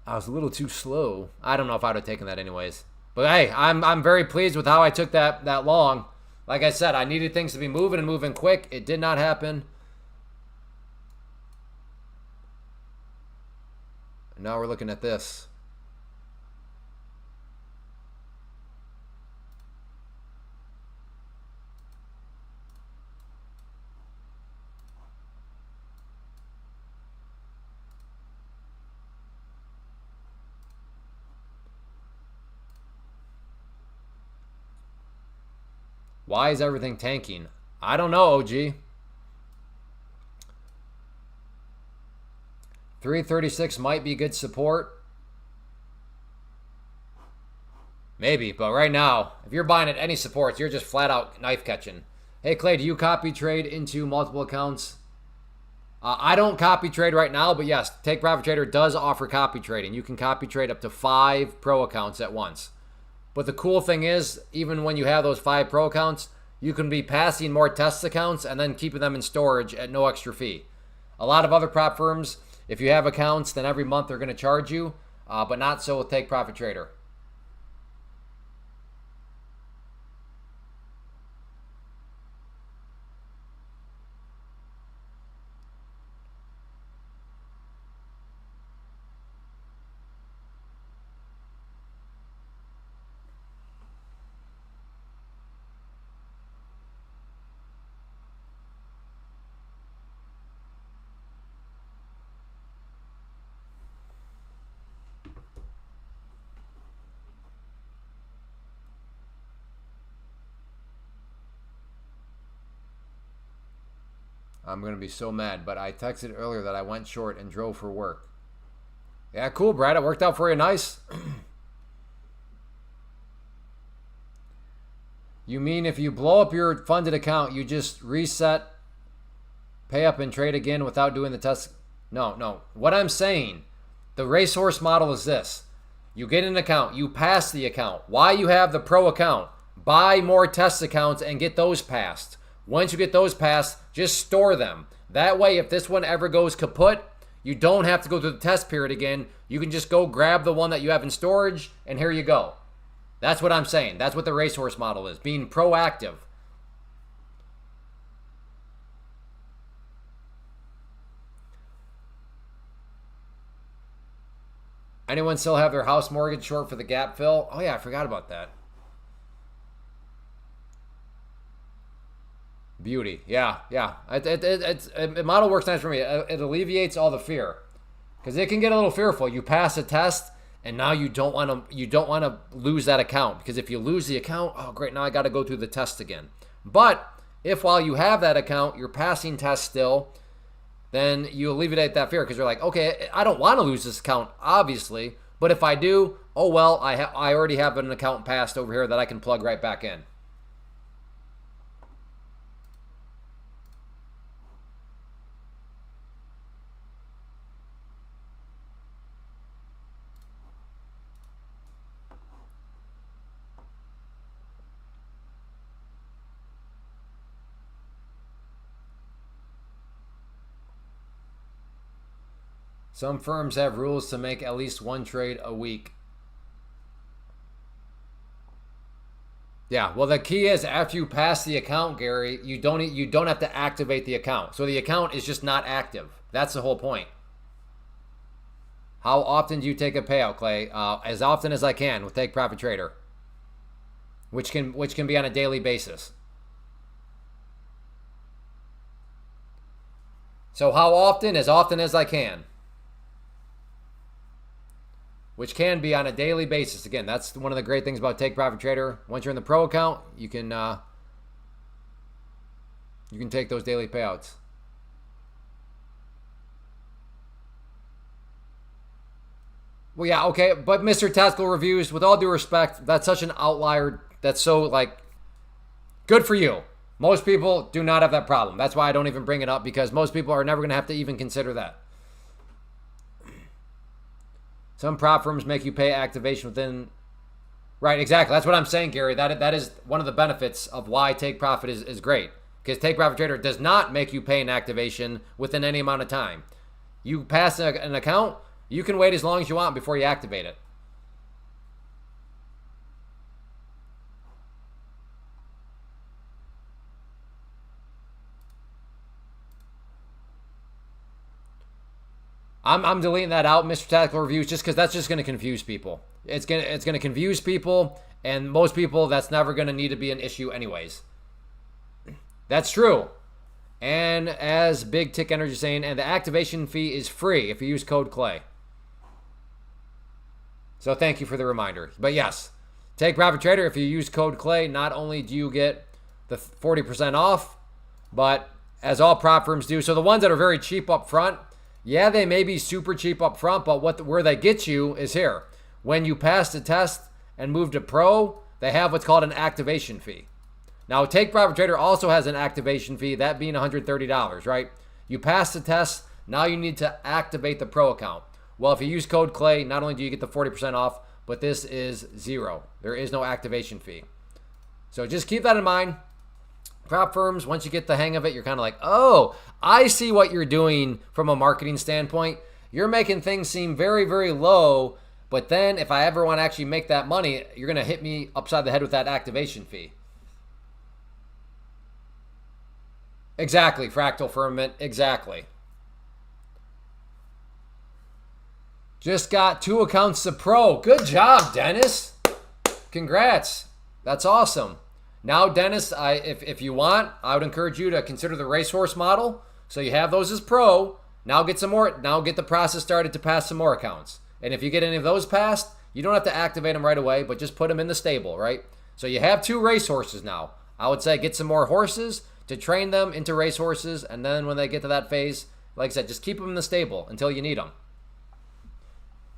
I was a little too slow. I don't know if I would have taken that anyways. But hey, I'm very pleased with how I took that long. Like I said, I needed things to be moving and moving quick. It did not happen. And now we're looking at this. Why is everything tanking? I don't know, OG. 336 might be good support. Maybe, but right now, if you're buying at any supports, you're just flat out knife catching. Hey, Clay, do you copy trade into multiple accounts? I don't copy trade right now, but yes, Take Profit Trader does offer copy trading. You can copy trade up to 5 pro accounts at once. But the cool thing is, even when you have those 5 pro accounts, you can be passing more test accounts and then keeping them in storage at no extra fee. A lot of other prop firms, if you have accounts, then every month they're going to charge you, but not so with Take Profit Trader. I'm going to be so mad, but I texted earlier that I went short and drove for work. Yeah, cool, Brad. It worked out for you nice. You mean if you blow up your funded account, you just reset, pay up, and trade again without doing the test? No. What I'm saying, the racehorse model is this. You get an account. You pass the account. Why you have the pro account? Buy more test accounts and get those passed. Once you get those passed, just store them. That way, if this one ever goes kaput, you don't have to go through the test period again. You can just go grab the one that you have in storage, and here you go. That's what I'm saying. That's what the racehorse model is, being proactive. Anyone still have their house mortgage short for the gap fill? Oh yeah, I forgot about that. Beauty. Yeah. The model works nice for me. It alleviates all the fear. Because it can get a little fearful. You pass a test, and now you don't want to lose that account. Because if you lose the account, oh great, now I got to go through the test again. But if while you have that account, you're passing tests still, then you alleviate that fear because you're like, okay, I don't want to lose this account, obviously. But if I do, oh well, I already have an account passed over here that I can plug right back in. Some firms have rules to make at least one trade a week. Yeah, well, the key is after you pass the account, Gary, you don't have to activate the account. So the account is just not active. That's the whole point. How often do you take a payout, Clay? As often as I can with Take Profit Trader, which can be on a daily basis. So how often? As often as I can. Which can be on a daily basis. Again, that's one of the great things about Take Profit Trader. Once you're in the pro account, you can take those daily payouts. Well, yeah, okay, but Mr. Tactical Reviews, with all due respect, that's such an outlier. That's so, like, good for you. Most people do not have that problem. That's why I don't even bring it up, because most people are never going to have to even consider that. Some prop firms make you pay activation within... Right, exactly. That's what I'm saying, Gary. That is one of the benefits of why Take Profit is great. Because Take Profit Trader does not make you pay an activation within any amount of time. You pass an account, you can wait as long as you want before you activate it. I'm deleting that out, Mr. Tactical Reviews, just because that's just going to confuse people. It's gonna confuse people, and most people, that's never going to need to be an issue anyways. That's true. And as Big Tick Energy is saying, and the activation fee is free if you use code Clay. So thank you for the reminder. But yes, Take Profit Trader, if you use code Clay, not only do you get the 40% off, but as all prop firms do. So the ones that are very cheap up front, yeah, they may be super cheap up front, but where they get you is here. When you pass the test and move to pro, they have what's called an activation fee. Now, Take Profit Trader also has an activation fee, that being $130, right? You pass the test, now you need to activate the pro account. Well, if you use code Clay, not only do you get the 40% off, but this is zero. There is no activation fee. So just keep that in mind. Prop firms, once you get the hang of it, you're kind of like, oh, I see what you're doing from a marketing standpoint. You're making things seem very, very low, but then if I ever want to actually make that money, you're going to hit me upside the head with that activation fee. Exactly, Fractal Firmament, exactly. Just got 2 accounts to pro. Good job, Dennis. Congrats. That's awesome. Now, Dennis, if you want, I would encourage you to consider the racehorse model. So you have those as pro. Now get some more. Now get the process started to pass some more accounts. And if you get any of those passed, you don't have to activate them right away, but just put them in the stable, right? So you have 2 racehorses now. I would say get some more horses to train them into racehorses, and then when they get to that phase, like I said, just keep them in the stable until you need them.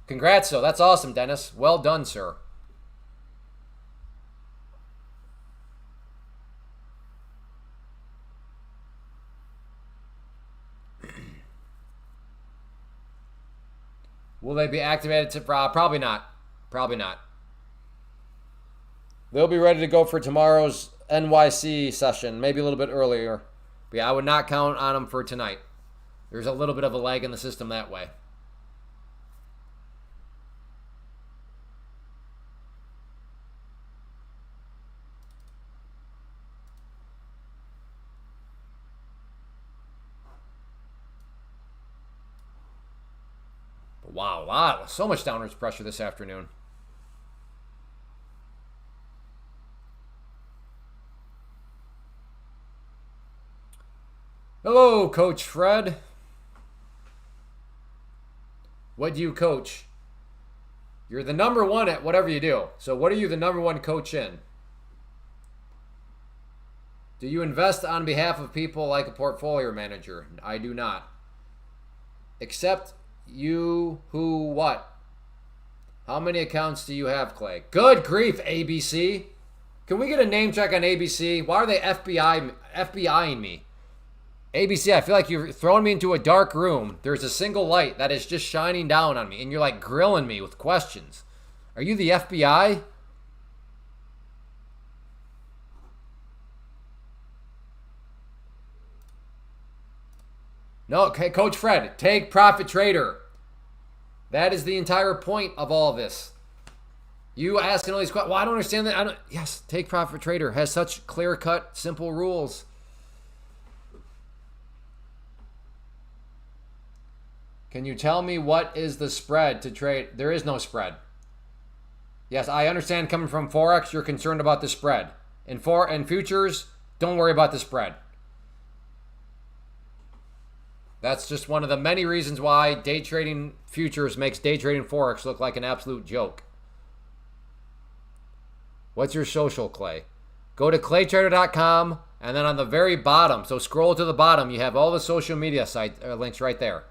Congrats, though. That's awesome, Dennis. Well done, sir. Will they be activated to probably not. Probably not. They'll be ready to go for tomorrow's NYC session, maybe a little bit earlier. But yeah, I would not count on them for tonight. There's a little bit of a lag in the system that way. But wow, so much downwards pressure this afternoon. Hello, Coach Fred. What do you coach? You're the number one at whatever you do. So what are you the number one coach in? Do you invest on behalf of people like a portfolio manager? I do not. Except you who what? How many accounts do you have, Clay? Good grief, ABC. Can we get a name check on ABC? Why are they FBIing me? ABC, I feel like you're throwing me into a dark room. There's a single light that is just shining down on me, and you're like grilling me with questions. Are you the FBI? No, okay, Coach Fred, take profit trader. That is the entire point of all this. You asking all these questions. Well, I don't understand that. Yes, take profit trader has such clear-cut, simple rules. Can you tell me what is the spread to trade? There is no spread. Yes, I understand coming from Forex, you're concerned about the spread. In futures, don't worry about the spread. That's just one of the many reasons why day trading futures makes day trading Forex look like an absolute joke. What's your social, Clay? Go to claytrader.com, and then on the very bottom, so scroll to the bottom, you have all the social media site links right there.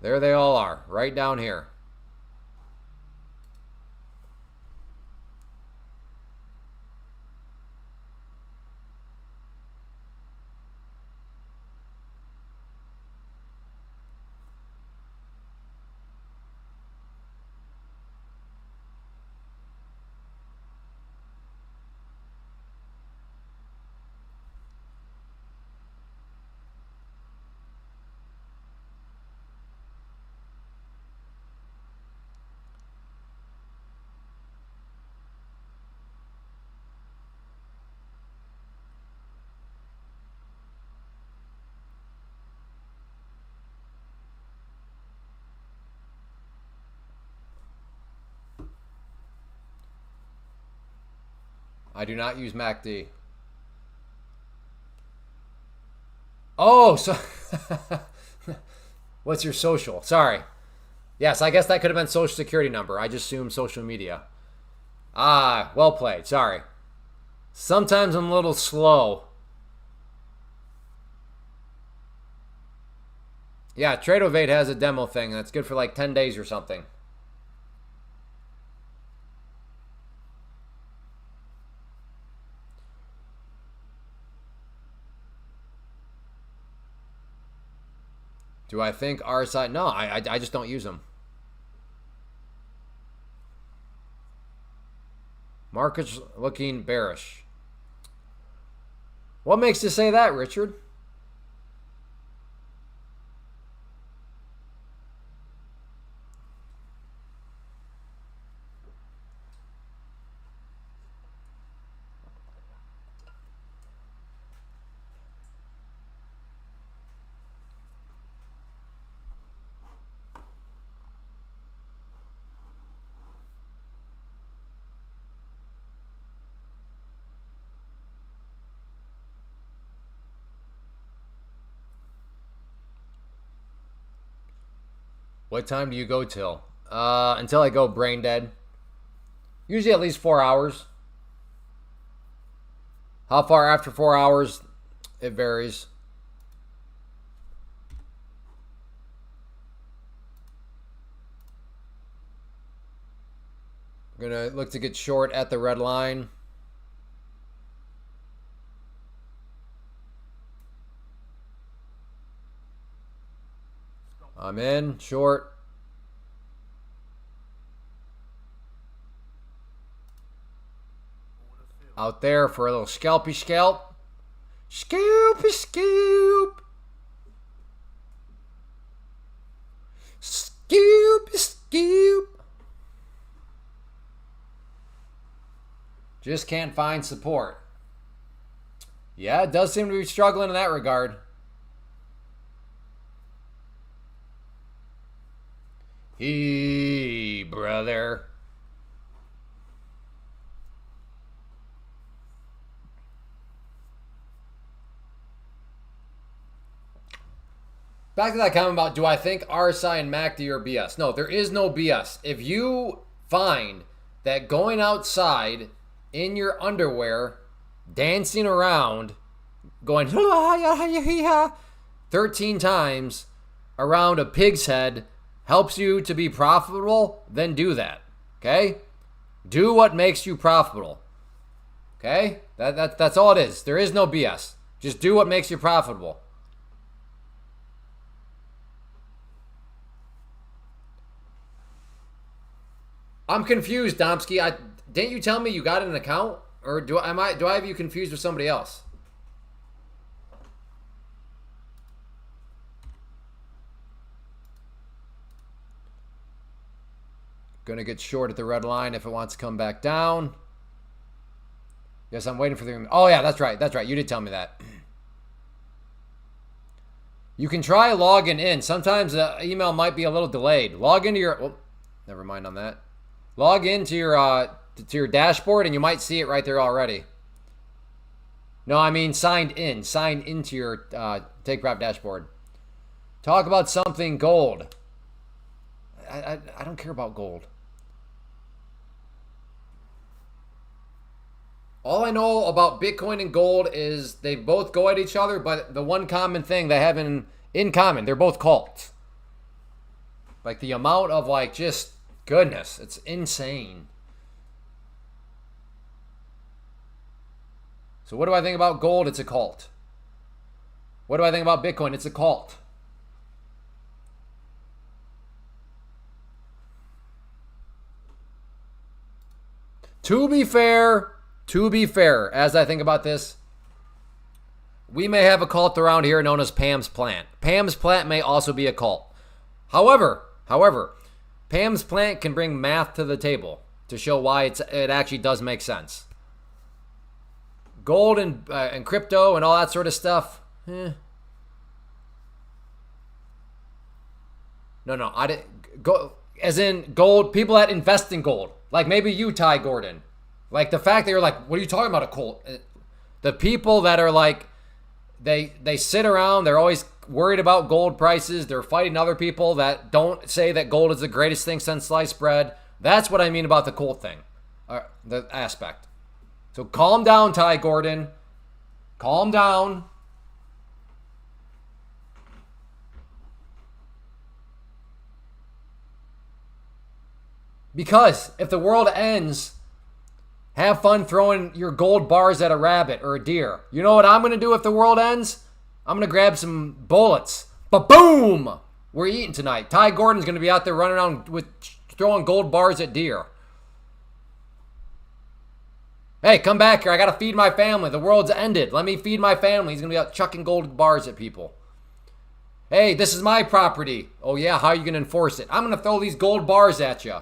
There they all are, right down here. I do not use MACD. Oh, so what's your social? Sorry. Yes, I guess that could have been social security number. I just assumed social media. Ah, well played. Sorry. Sometimes I'm a little slow. Yeah, Tradeovate has a demo thing that's good for like 10 days or something. Do I think RSI? No, I just don't use them. Market's looking bearish. What makes you say that, Richard? What time do you go till? Until I go brain dead. Usually at least 4 hours. How far after 4 hours? It varies. I'm going to look to get short at the red line. I'm in. Short. Order filled. Out there for a little scalpy scalp. Scalpy scoop. Scoop, scoop. Just can't find support. Yeah, it does seem to be struggling in that regard. Hey, brother. Back to that comment about, do I think RSI and MACD are BS? No, there is no BS. If you find that going outside in your underwear, dancing around, going 13 times around a pig's head helps you to be profitable, then do that. Okay? Do what makes you profitable. Okay? That's all it is. There is no BS. Just do what makes you profitable. I'm confused, Domsky. Didn't you tell me you got an account, or do I have you confused with somebody else? Gonna get short at the red line if it wants to come back down. Yes, I'm waiting for the. Oh yeah, that's right. That's right. You did tell me that. You can try logging in. Sometimes the email might be a little delayed. Log into your. Oh, never mind on that. Log into your dashboard and you might see it right there already. No, I mean signed in. Sign into your Take Prop dashboard. Talk about something gold. I don't care about gold. All I know about Bitcoin and gold is they both go at each other, but the one common thing they have in common, they're both cults. Like the amount of just goodness, it's insane. So what do I think about gold? It's a cult. What do I think about Bitcoin? It's a cult. To be fair, as I think about this, we may have a cult around here known as Pam's Plant. Pam's Plant may also be a cult. However, Pam's Plant can bring math to the table to show why it actually does make sense. Gold and crypto and all that sort of stuff. No, I didn't go as in gold. People that invest in gold, like maybe you, Ty Gordon. Like the fact that you're like, what are you talking about, a cult? The people that are like, they sit around, they're always worried about gold prices. They're fighting other people that don't say that gold is the greatest thing since sliced bread. That's what I mean about the cult thing, the aspect. So calm down, Ty Gordon. Calm down. Because if the world ends, have fun throwing your gold bars at a rabbit or a deer. You know what I'm going to do if the world ends? I'm going to grab some bullets. Ba-boom! We're eating tonight. Ty Gordon's going to be out there running around with throwing gold bars at deer. Hey, come back here. I got to feed my family. The world's ended. Let me feed my family. He's going to be out chucking gold bars at people. Hey, this is my property. Oh, yeah? How are you going to enforce it? I'm going to throw these gold bars at you.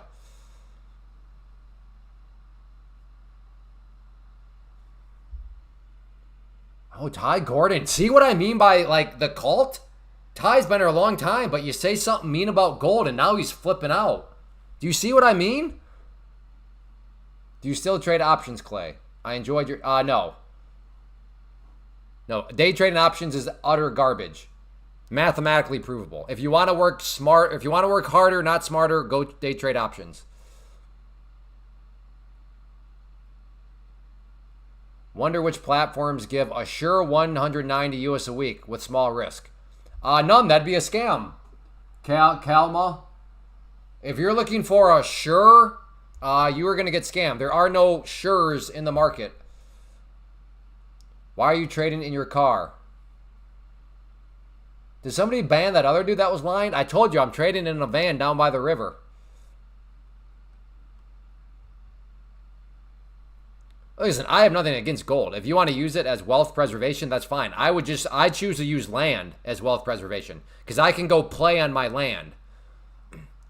Oh, Ty Gordon. See what I mean by, the cult? Ty's been here a long time, but you say something mean about gold, and now he's flipping out. Do you see what I mean? Do you still trade options, Clay? I enjoyed your... no. No, day trading options is utter garbage. Mathematically provable. If you want to work smart, if you want to work harder, not smarter, go day trade options. Wonder which platforms give a sure 190 US a week with small risk. None. That'd be a scam. Calma. If you're looking for a sure, you are going to get scammed. There are no sures in the market. Why are you trading in your car? Did somebody ban that other dude that was lying? I told you I'm trading in a van down by the river. Listen, I have nothing against gold. If you want to use it as wealth preservation, that's fine. I choose to use land as wealth preservation because I can go play on my land.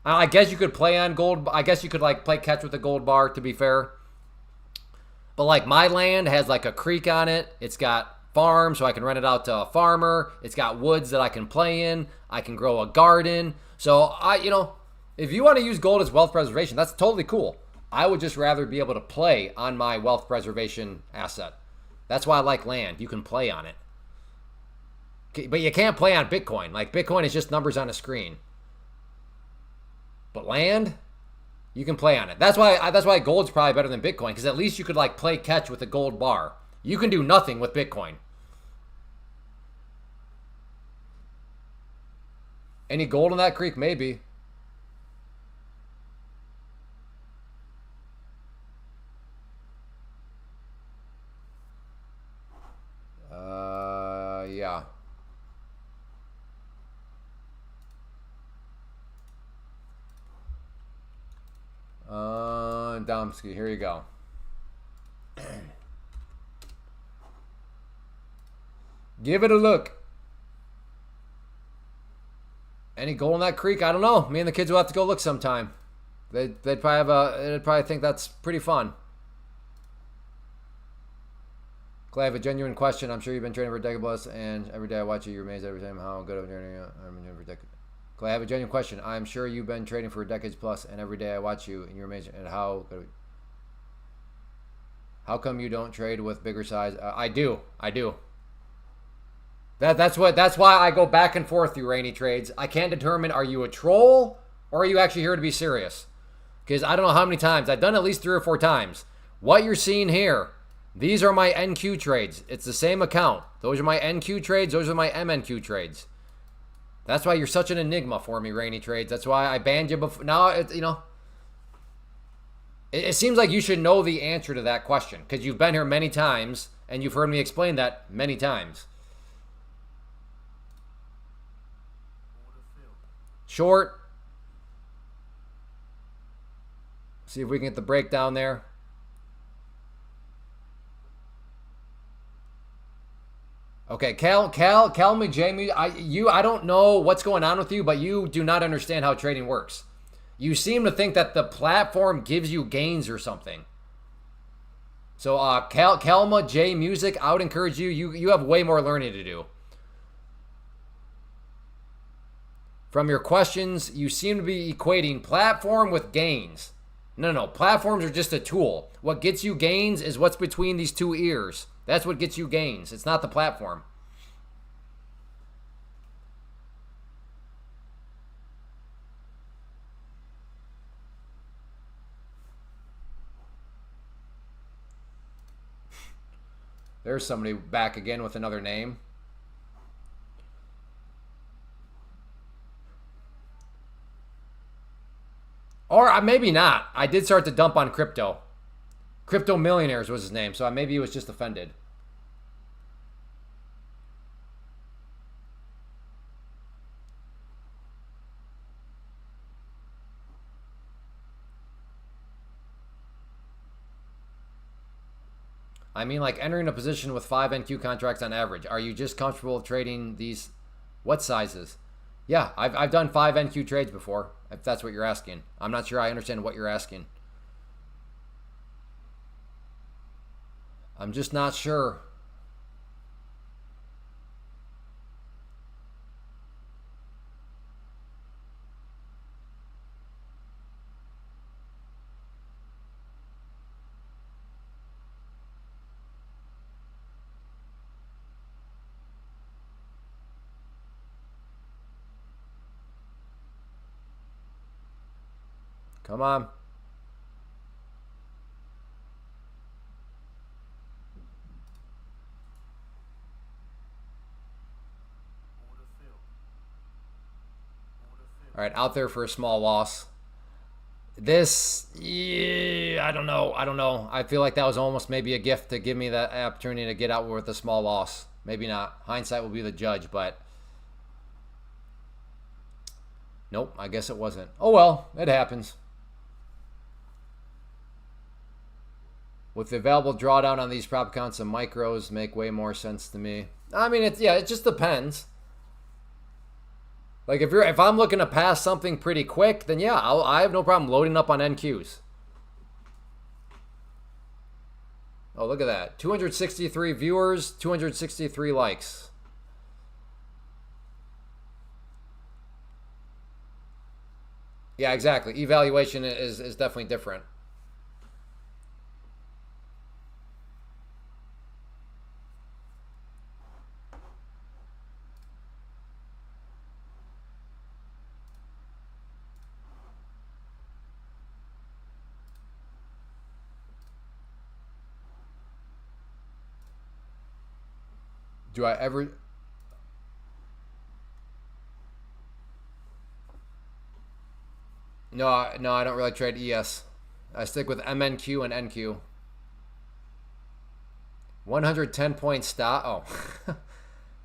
I guess you could play on gold. I guess you could like play catch with a gold bar, to be fair. But like my land has like a creek on it. It's got farm, so I can rent it out to a farmer. It's got woods that I can play in. I can grow a garden. So if you want to use gold as wealth preservation, that's totally cool. I would just rather be able to play on my wealth preservation asset. That's why I like land. You can play on it. But you can't play on Bitcoin. Like Bitcoin is just numbers on a screen. But land, you can play on it. That's why gold's probably better than Bitcoin, because at least you could like play catch with a gold bar. You can do nothing with Bitcoin. Any gold in that creek? Maybe. Yeah. Domsky, here you go. Give it a look. Any gold in that creek? I don't know. Me and the kids will have to go look sometime. They'd probably think that's pretty fun. Clay, I have a genuine question. I'm sure you've been training for a decade plus, and every day I watch you, you're amazed every time how good of a trainer I'm doing for a decade. Clay, I have a genuine question. I'm sure you've been training for decades plus, and every day I watch you, and you're amazing. And how come you don't trade with bigger size? I do. That's why I go back and forth through Rainy Trades. I can't determine, are you a troll or are you actually here to be serious? Because I don't know how many times. I've done at least 3 or 4 times. What you're seeing here, these are my NQ trades. It's the same account. Those are my NQ trades. Those are my MNQ trades. That's why you're such an enigma for me, Rainy Trades. That's why I banned you before. Now, it seems like you should know the answer to that question because you've been here many times and you've heard me explain that many times. Short. See if we can get the breakdown there. Okay, Cal McJamie, I don't know what's going on with you, but you do not understand how trading works. You seem to think that the platform gives you gains or something. So, Calma J Music, I would encourage you. You have way more learning to do. From your questions, you seem to be equating platform with gains. No. Platforms are just a tool. What gets you gains is what's between these 2 ears. That's what gets you gains. It's not the platform. There's somebody back again with another name. Or maybe not. I did start to dump on crypto. Crypto Millionaires was his name, so maybe he was just offended. I mean, like entering a position with 5 NQ contracts on average. Are you just comfortable trading these? What sizes? Yeah, I've done 5 NQ trades before, if that's what you're asking. I'm not sure I understand what you're asking. I'm just not sure. Come on. All right, out there for a small loss. This, yeah, I don't know. I feel like that was almost maybe a gift to give me that opportunity to get out with a small loss. Maybe not. Hindsight will be the judge, but Nope, I guess it wasn't. Oh well, it happens. With the available drawdown on these prop accounts, the micros make way more sense to me. I mean, it just depends. Like if I'm looking to pass something pretty quick, then yeah, I have no problem loading up on NQs. Oh, look at that. 263 viewers, 263 likes. Yeah, exactly. Evaluation is definitely different. Do I ever... No, I don't really trade ES. I stick with MNQ and NQ. 110 point stop. Oh.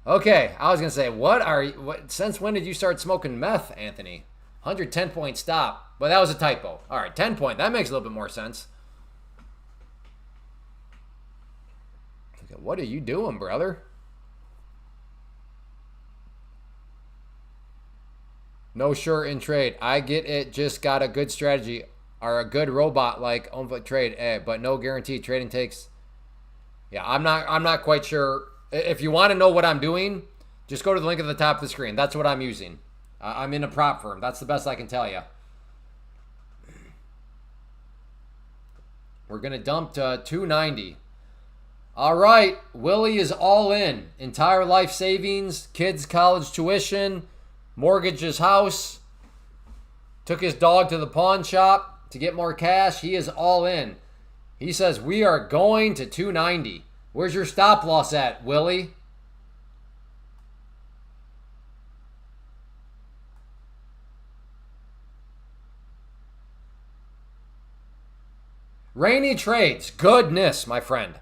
Okay, I was going to say, since when did you start smoking meth, Anthony? 110 point stop. But that was a typo. All right, 10 point. That makes a little bit more sense. What are you doing, brother? No sure in trade. I get it. Just got a good strategy or a good robot like on-foot trade, but no guarantee. Trading takes. Yeah, I'm not quite sure. If you want to know what I'm doing, just go to the link at the top of the screen. That's what I'm using. I'm in a prop firm. That's the best I can tell you. We're gonna dump to 290. All right, Willie is all in. Entire life savings, kids' college tuition, mortgaged his house, took his dog to the pawn shop to get more cash. He is all in. He says, we are going to 290. Where's your stop loss at, Willie? Rainy trades. Goodness, my friend.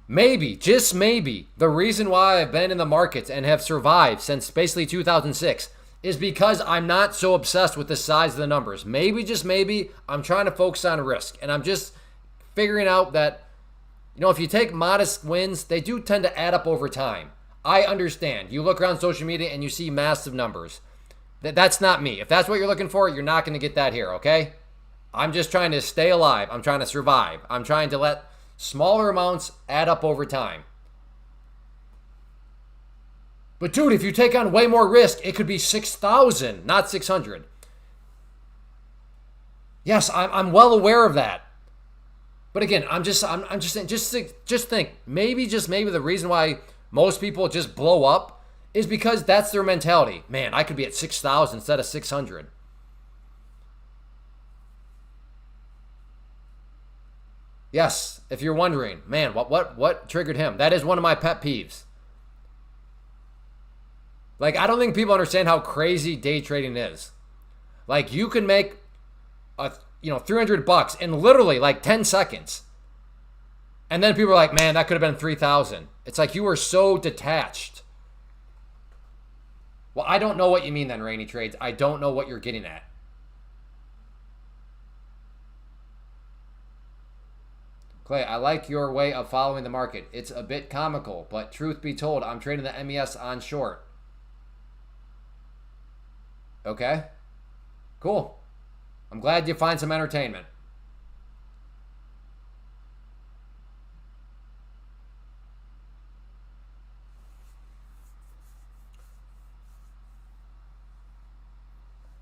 Maybe, just maybe, the reason why I've been in the markets and have survived since basically 2006 is because I'm not so obsessed with the size of the numbers. Maybe, just maybe, I'm trying to focus on risk. And I'm just figuring out that, if you take modest wins, they do tend to add up over time. I understand. You look around social media and you see massive numbers. That's not me. If that's what you're looking for, you're not going to get that here, okay? I'm just trying to stay alive. I'm trying to survive. I'm trying to let smaller amounts add up over time. But dude, if you take on way more risk, it could be 6,000, not 600. Yes, I'm well aware of that. But again, I'm just saying, just think, maybe, just maybe the reason why most people just blow up is because that's their mentality. Man, I could be at 6,000 instead of 600. Yes, if you're wondering, man, what triggered him? That is one of my pet peeves. Like, I don't think people understand how crazy day trading is. Like, you can make $300 in literally like 10 seconds. And then people are like, man, that could have been 3,000. It's like you were so detached. Well, I don't know what you mean then, Rainy Trades. I don't know what you're getting at. Clay, I like your way of following the market. It's a bit comical, but truth be told, I'm trading the MES on short. Okay. Cool. I'm glad you find some entertainment.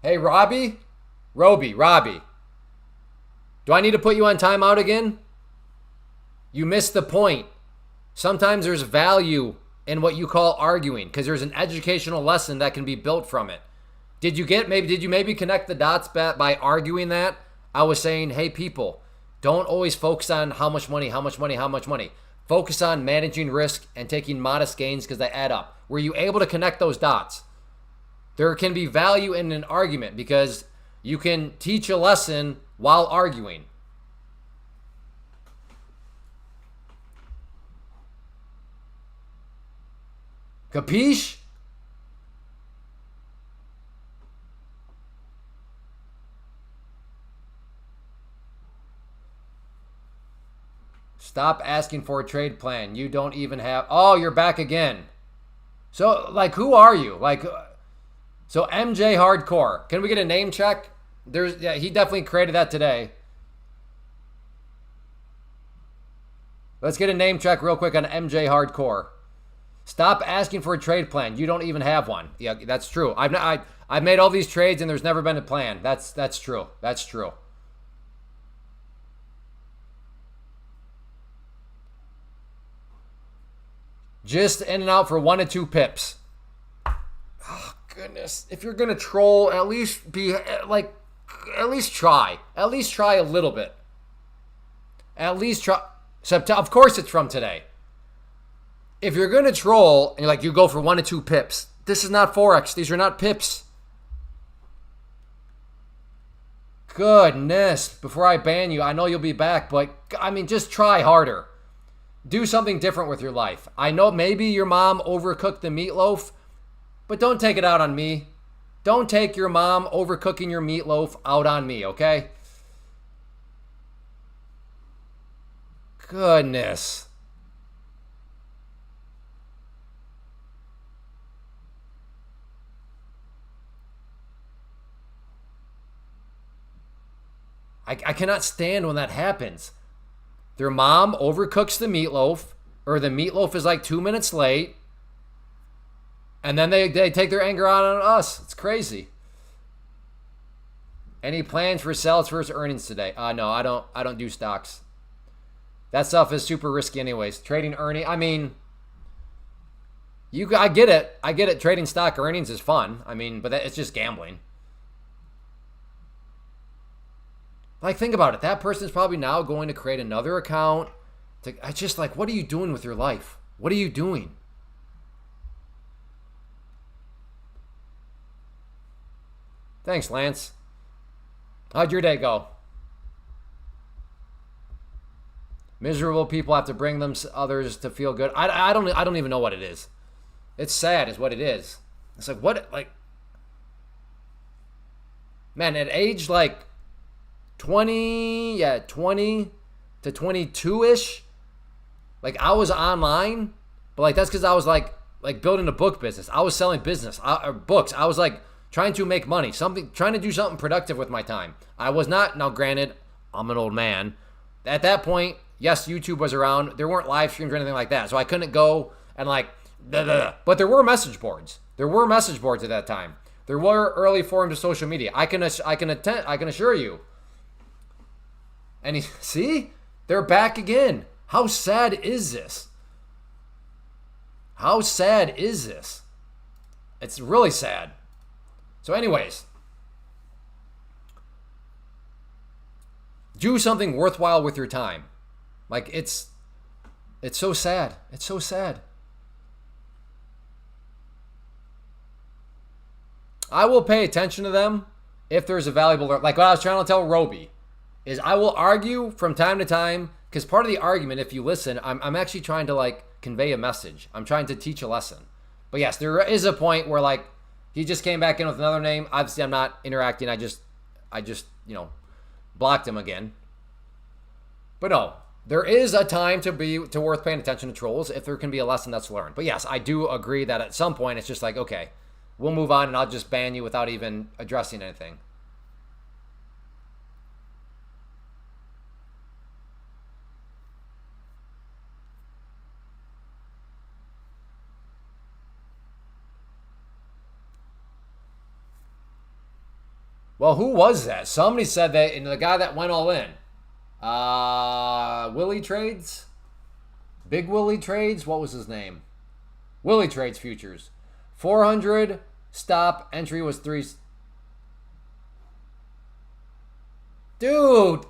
Hey, Robbie? Robbie. Do I need to put you on timeout again? You missed the point. Sometimes there's value in what you call arguing because there's an educational lesson that can be built from it. Did you maybe connect the dots by arguing that? I was saying, hey, people, don't always focus on how much money. Focus on managing risk and taking modest gains because they add up. Were you able to connect those dots? There can be value in an argument because you can teach a lesson while arguing. Capiche? Stop asking for a trade plan. You don't even have. Oh, you're back again. So, like, who are you? Like, so MJ Hardcore. Can we get a name check? Yeah, he definitely created that today. Let's get a name check real quick on MJ Hardcore. Stop asking for a trade plan. You don't even have one. Yeah, that's true. I've made all these trades and there's never been a plan. That's true. That's true. Just in and out for 1 to 2 pips. Oh, goodness. If you're going to troll, at least be like, at least try. At least try a little bit. At least try. Of course it's from today. If you're going to troll and you go for 1 to 2 pips, this is not Forex. These are not pips. Goodness. Before I ban you, I know you'll be back, but I mean, just try harder. Do something different with your life. I know maybe your mom overcooked the meatloaf, but don't take it out on me. Don't take your mom overcooking your meatloaf out on me, okay? Goodness. I cannot stand when that happens. Their mom overcooks the meatloaf, or the meatloaf is like 2 minutes late, and then they take their anger out on us. It's crazy. Any plans for sales versus earnings today? No, I don't do stocks. That stuff is super risky anyways. Trading earning, I mean, I get it. I get it. Trading stock earnings is fun. I mean, but it's just gambling. Like, think about it. That person's probably now going to create another account. I just like, what are you doing with your life? What are you doing? Thanks, Lance. How'd your day go? Miserable people have to bring them others to feel good. I don't even know what it is. It's sad, is what it is. It's like, what, like, man, at age like 20 to 22-ish, like, I was online, but like, that's because I was like building a book business. I was selling books. I was like trying to make money, trying to do something productive with my time. I was not, now granted, I'm an old man. At that point, yes, YouTube was around. There weren't live streams or anything like that, so I couldn't go and like, but there were message boards. There were message boards at that time. There were early forms of social media. I can assure you. And see, they're back again. How sad is this? How sad is this? It's really sad. So anyways, do something worthwhile with your time. Like, it's so sad. It's so sad. I will pay attention to them if there's a valuable, like what I was trying to tell Roby, is I will argue from time to time, because part of the argument, if you listen, I'm actually trying to like convey a message. I'm trying to teach a lesson. But yes, there is a point where like he just came back in with another name. Obviously, I'm not interacting. I just blocked him again. But no, there is a time to worth paying attention to trolls if there can be a lesson that's learned. But yes, I do agree that at some point it's just like, okay, we'll move on and I'll just ban you without even addressing anything. Well, who was that? Somebody said that, and the guy that went all in. Willie Trades? Big Willie Trades? What was his name? Willie Trades Futures. 400 stop. Entry was 3. Dude.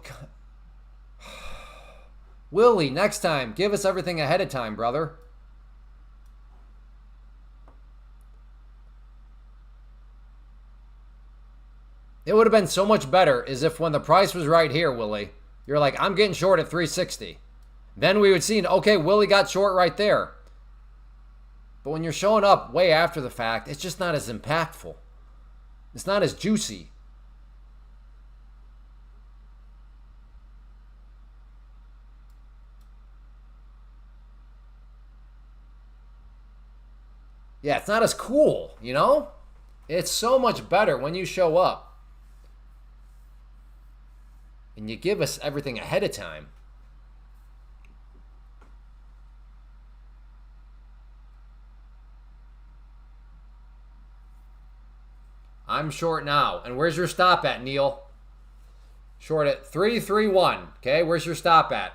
Willie, next time, give us everything ahead of time, brother. It would have been so much better as if when the price was right here, Willie, you're like, I'm getting short at 360. Then we would see, okay, Willie got short right there. But when you're showing up way after the fact, it's just not as impactful. It's not as juicy. Yeah, it's not as cool, you know? It's so much better when you show up and you give us everything ahead of time. I'm short now. And where's your stop at, Neil? Short at 331. Okay, where's your stop at?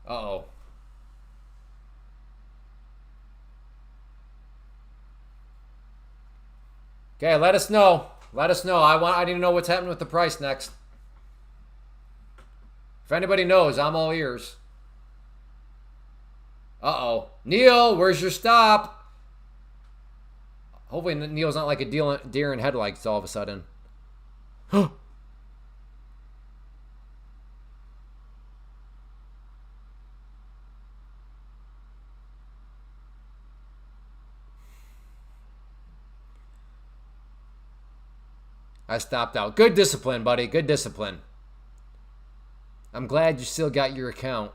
Uh-oh. Okay, let us know. Let us know. I need to know what's happening with the price next. If anybody knows, I'm all ears. Uh-oh. Neil, where's your stop? Hopefully Neil's not like a deer in headlights all of a sudden. I stopped out. Good discipline, buddy. Good discipline. I'm glad you still got your account.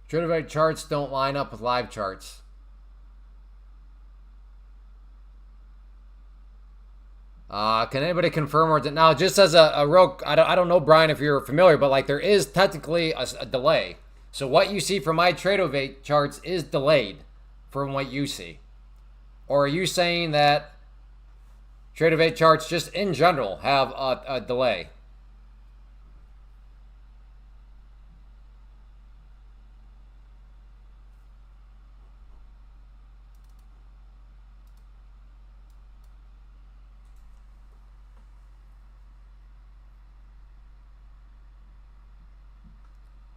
Trader charts don't line up with live charts. Can anybody confirm or now? Just as a real, I don't know, Brian, if you're familiar, but like there is technically a delay. So what you see from my Tradeovate charts is delayed from what you see. Or are you saying that Tradeovate charts just in general have a delay?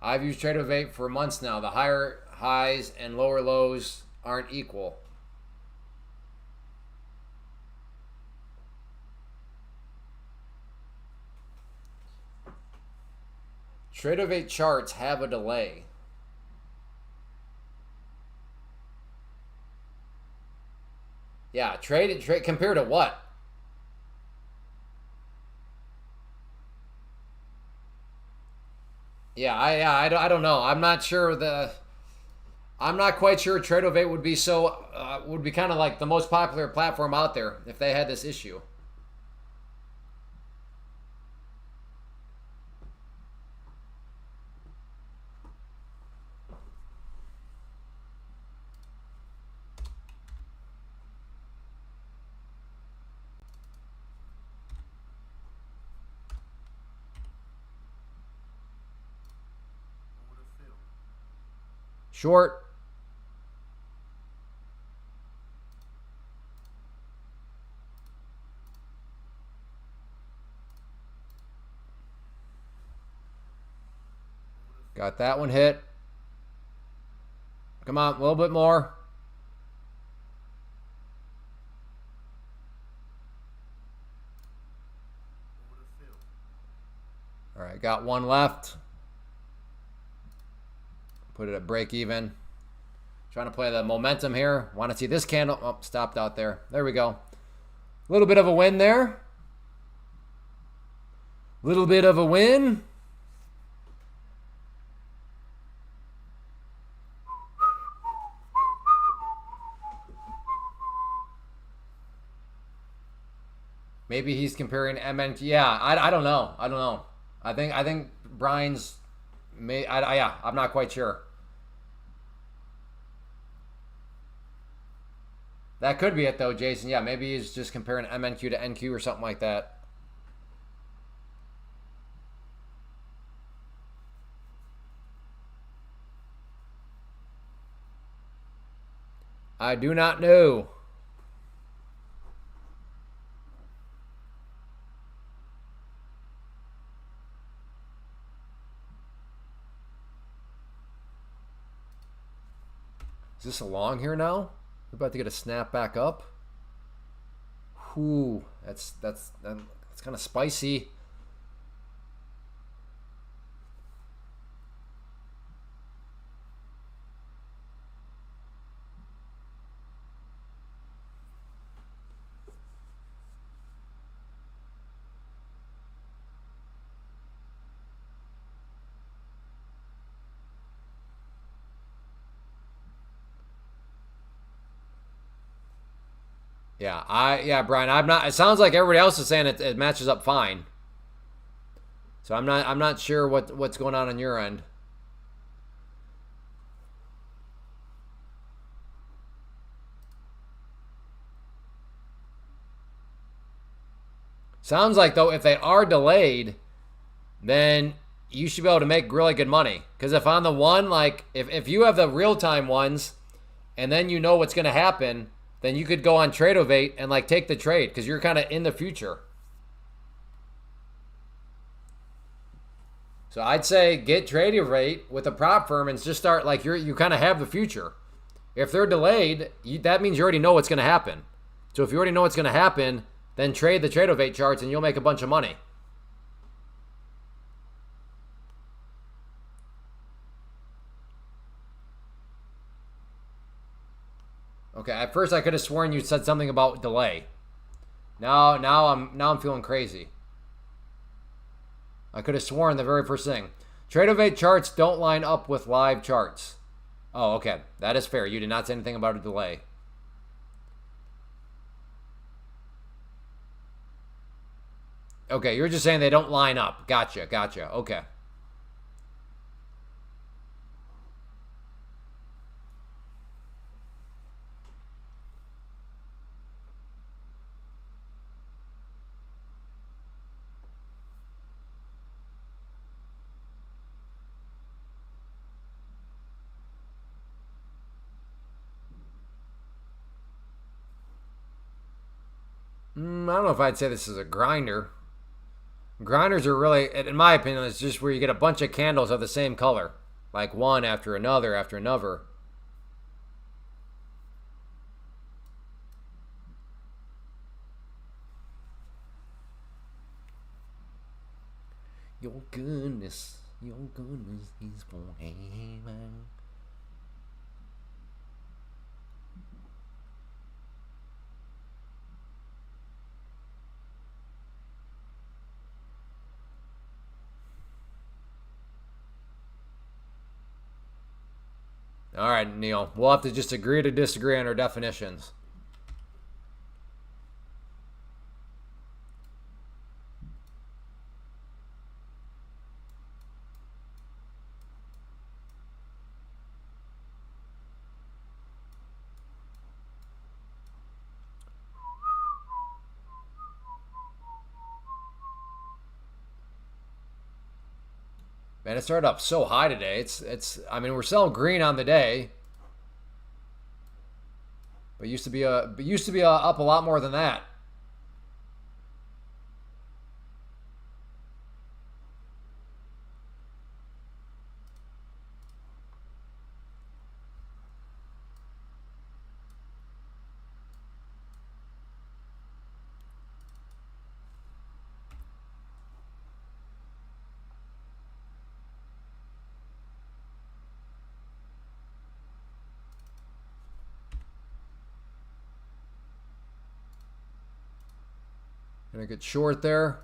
I've used Tradeovate for months now. The higher highs and lower lows aren't equal. Tradeovate charts have a delay. Yeah, trade compared to what? Yeah, I don't know. I'm not sure I'm not quite sure Tradeovate would be would be kind of like the most popular platform out there if they had this issue. Order filled. Short. Got that one hit. Come on, a little bit more. Order filled. All right, got one left. Put it at break even. Trying to play the momentum here. Want to see this candle. Oh, stopped out there. There we go. A little bit of a win there. Little bit of a win. Maybe he's comparing MNQ. Yeah, I don't know. I don't know. I think Brian's yeah, I'm not quite sure. That could be it though, Jason. Yeah, maybe he's just comparing MNQ to NQ or something like that. I do not know. Is this a long here now? We're about to get a snap back up. Whew, that's kind of spicy. Yeah, Brian, I'm not. It sounds like everybody else is saying it matches up fine. So I'm not sure what's going on your end. Sounds like though if they are delayed, then you should be able to make really good money. Because if on the one, like if you have the real time ones, and then you know what's going to happen, then you could go on Tradeovate and like take the trade because you're kind of in the future. So I'd say get Tradeovate with a prop firm and just start like you kind of have the future. If they're delayed, that means you already know what's going to happen. So if you already know what's going to happen, then trade the Tradeovate charts and you'll make a bunch of money. Okay, at first I could have sworn you said something about delay. Now I'm feeling crazy. I could have sworn the very first thing. Tradeovate charts don't line up with live charts. Oh, okay. That is fair. You did not say anything about a delay. Okay, you're just saying they don't line up. Gotcha. Okay. I don't know if I'd say this is a grinder. Grinders are really, in my opinion, it's just where you get a bunch of candles of the same color. Like one after another after another. Your goodness is forever. All right, Neil. We'll have to just agree to disagree on our definitions. Man, it started up so high today. It's. I mean, we're selling green on the day, but used to be up a lot more than that. Gonna get short there.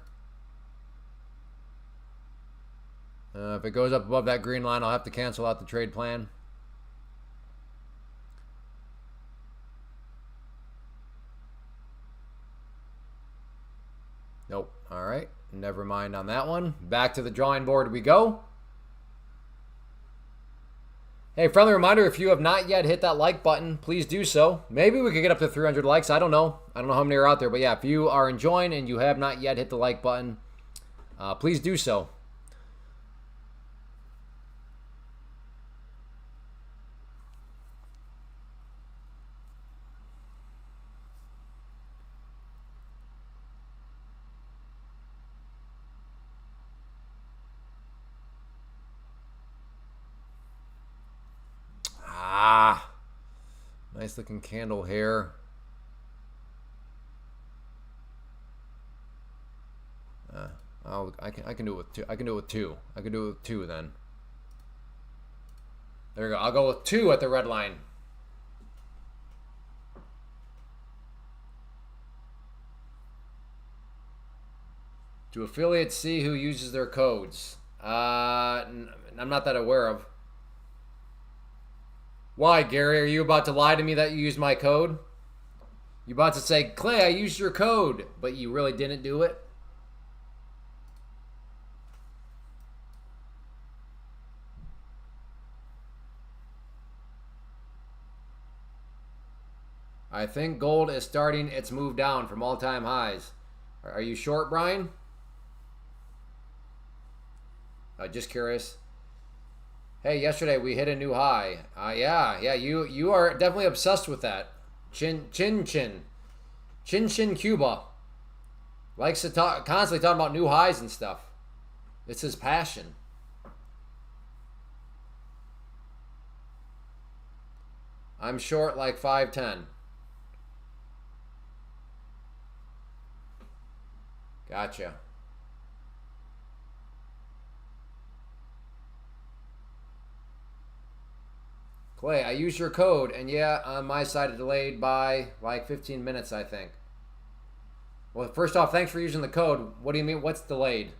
If it goes up above that green line, I'll have to cancel out the trade plan. Nope. All right. Never mind on that one. Back to the drawing board we go. Hey, friendly reminder, if you have not yet hit that like button, please do so. Maybe we could get up to 300 likes. I don't know. I don't know how many are out there. But yeah, if you are enjoying and you have not yet hit the like button, please do so. Nice looking candle here. I can do it with two. I can do it with two. I can do it with two then. There we go. I'll go with two at the red line. Do affiliates see who uses their codes? I'm not that aware of. Why, Gary? Are you about to lie to me that you used my code? You about to say, Clay, I used your code, but you really didn't do it? I think gold is starting its move down from all-time highs. Are you short, Brian? Just curious. Hey, yesterday we hit a new high. Yeah. You are definitely obsessed with that. Chin Cuba likes to constantly talking about new highs and stuff. It's his passion. I'm short like 5'10". Gotcha. Clay, I used your code, and yeah, on my side it delayed by like 15 minutes, I think. Well, first off, thanks for using the code. What do you mean? What's delayed?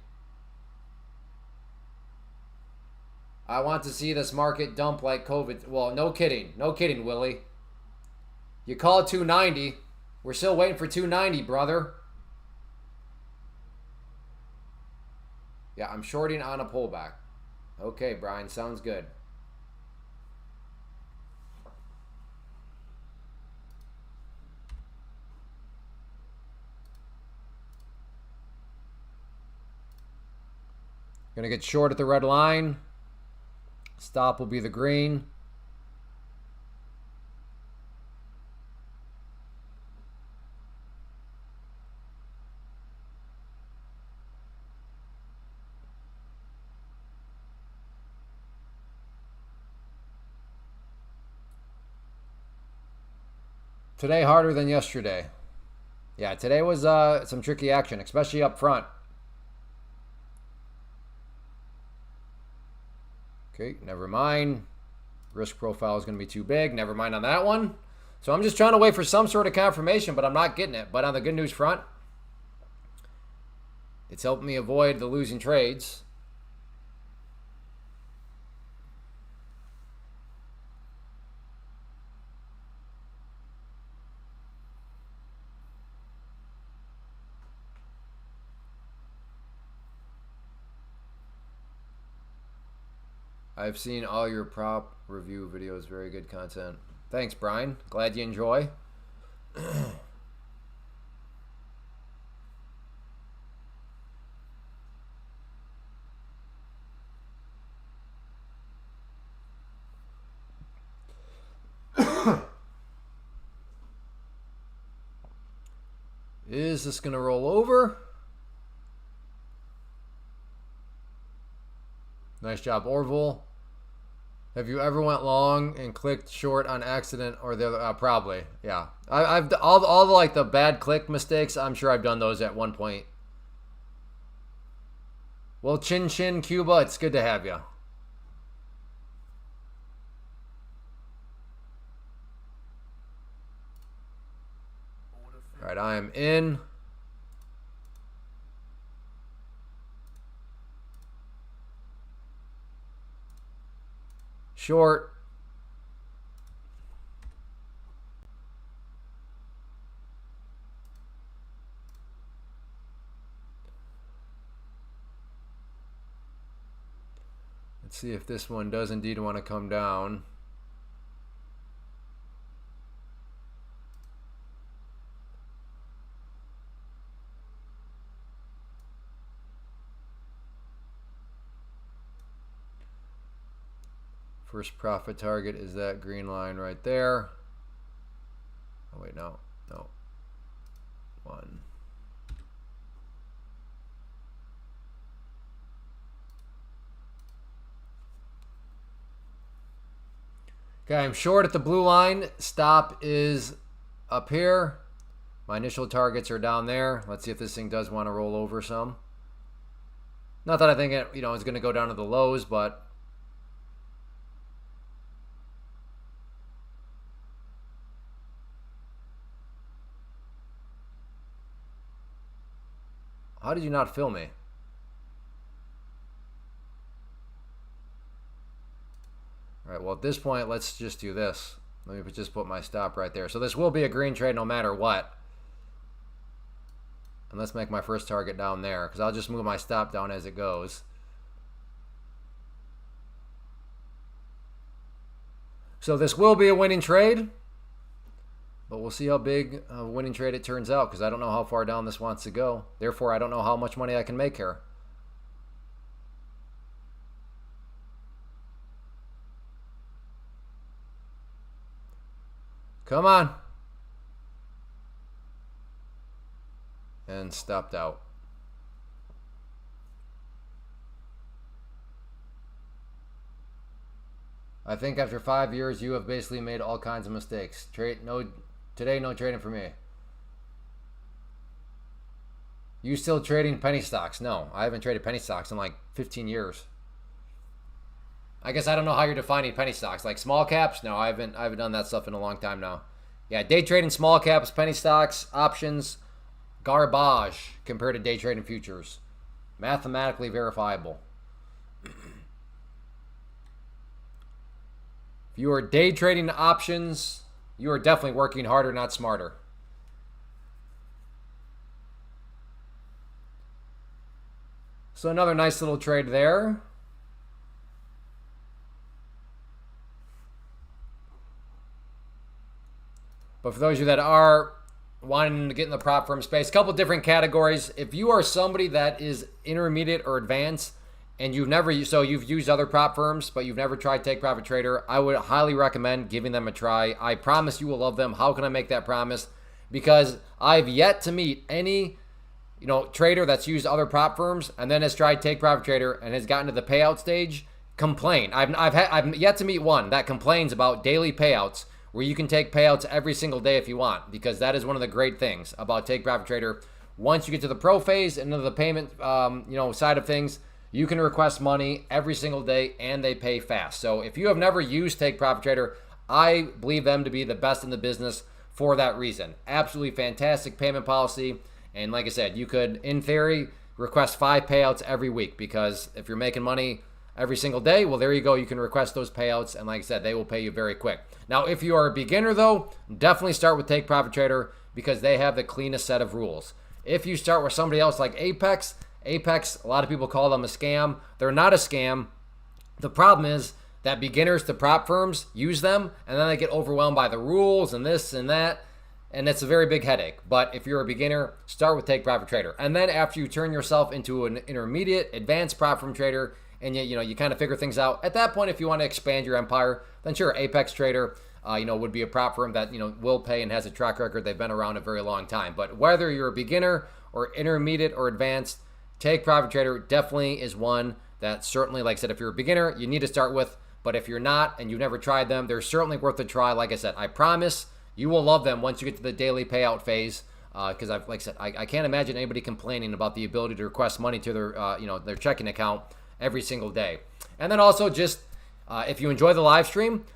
I want to see this market dump like COVID. Well, no kidding. No kidding, Willie. You called 290. We're still waiting for 290, brother. Yeah, I'm shorting on a pullback. Okay, Brian, sounds good. Gonna get short at the red line. Stop will be the green. Today harder than yesterday. Yeah, today was some tricky action, especially up front. Okay, never mind. Risk profile is going to be too big. Never mind on that one. So I'm just trying to wait for some sort of confirmation, but I'm not getting it. But on the good news front, it's helped me avoid the losing trades. I've seen all your prop review videos. Very good content. Thanks, Brian. Glad you enjoy. Is this going to roll over? Nice job, Orville. Have you ever went long and clicked short on accident or the other? Probably, yeah. I've all the like the bad click mistakes. I'm sure I've done those at one point. Well, Chin Cuba, it's good to have you. All right, I am in. Short. Let's see if this one does indeed want to come down. First profit target is that green line right there. Oh wait, no. One. Okay, I'm short at the blue line. Stop is up here. My initial targets are down there. Let's see if this thing does want to roll over some. Not that I think it, is going to go down to the lows, but how did you not fill me? All right, well, at this point, let's just do this. Let me just put my stop right there. So this will be a green trade no matter what. And let's make my first target down there, because I'll just move my stop down as it goes. So this will be a winning trade, but we'll see how big a winning trade it turns out, because I don't know how far down this wants to go. Therefore, I don't know how much money I can make here. Come on. And stopped out. I think after 5 years, you have basically made all kinds of mistakes. Today, no trading for me. You still trading penny stocks? No, I haven't traded penny stocks in like 15 years. I guess I don't know how you're defining penny stocks. Like small caps? No, I haven't done that stuff in a long time now. Yeah, day trading small caps, penny stocks, options, garbage compared to day trading futures. Mathematically verifiable. If you are day trading options, you are definitely working harder, not smarter. So another nice little trade there. But for those of you that are wanting to get in the prop firm space, a couple different categories. If you are somebody that is intermediate or advanced and you've used other prop firms, but you've never tried Take Profit Trader, I would highly recommend giving them a try. I promise you will love them. How can I make that promise? Because I've yet to meet any trader that's used other prop firms and then has tried Take Profit Trader and has gotten to the payout stage complain. I've yet to meet one that complains about daily payouts, where you can take payouts every single day if you want, because that is one of the great things about Take Profit Trader. Once you get to the pro phase and into the payment side of things, you can request money every single day and they pay fast. So if you have never used Take Profit Trader, I believe them to be the best in the business for that reason. Absolutely fantastic payment policy. And like I said, you could, in theory, request 5 payouts every week, because if you're making money every single day, well, there you go. You can request those payouts, and like I said, they will pay you very quick. Now, if you are a beginner, though, definitely start with Take Profit Trader, because they have the cleanest set of rules. If you start with somebody else like Apex, a lot of people call them a scam. They're not a scam. The problem is that beginners to prop firms use them, and then they get overwhelmed by the rules and this and that, and it's a very big headache. But if you're a beginner, start with Take Profit Trader. And then after you turn yourself into an intermediate, advanced prop firm trader, and you kind of figure things out, at that point, if you want to expand your empire, then sure, Apex Trader would be a prop firm that will pay and has a track record. They've been around a very long time. But whether you're a beginner or intermediate or advanced, Take Profit Trader definitely is one that certainly, like I said, if you're a beginner, you need to start with. But if you're not and you've never tried them, they're certainly worth a try. Like I said, I promise you will love them once you get to the daily payout phase. Because like I said, I can't imagine anybody complaining about the ability to request money to their checking account every single day. And then also just if you enjoy the live stream,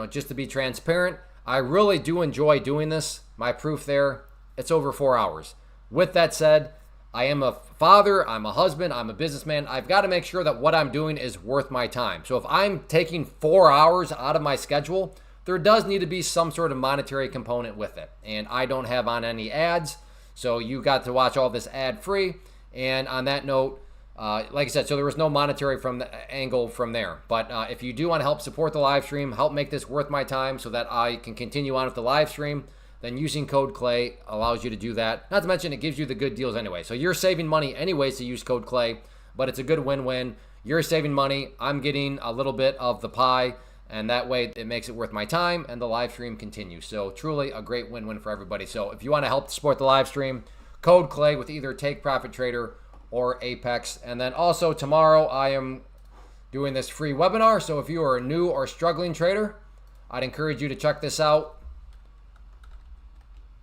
just to be transparent, I really do enjoy doing this. My proof there, it's over 4 hours. With that said, I am a father, I'm a husband, I'm a businessman. I've got to make sure that what I'm doing is worth my time. So if I'm taking 4 hours out of my schedule, there does need to be some sort of monetary component with it. And I don't have on any ads, so you got to watch all this ad free. And on that note, like I said, so there was no monetary angle from there. But if you do want to help support the live stream, help make this worth my time so that I can continue on with the live stream, then using code CLAY allows you to do that. Not to mention, it gives you the good deals anyway. So you're saving money anyways to use code CLAY, but it's a good win-win. You're saving money. I'm getting a little bit of the pie, and that way it makes it worth my time, and the live stream continues. So truly a great win-win for everybody. So if you want to help support the live stream, code CLAY with either Take Profit Trader or Apex. And then also tomorrow I am doing this free webinar. So if you are a new or struggling trader, I'd encourage you to check this out.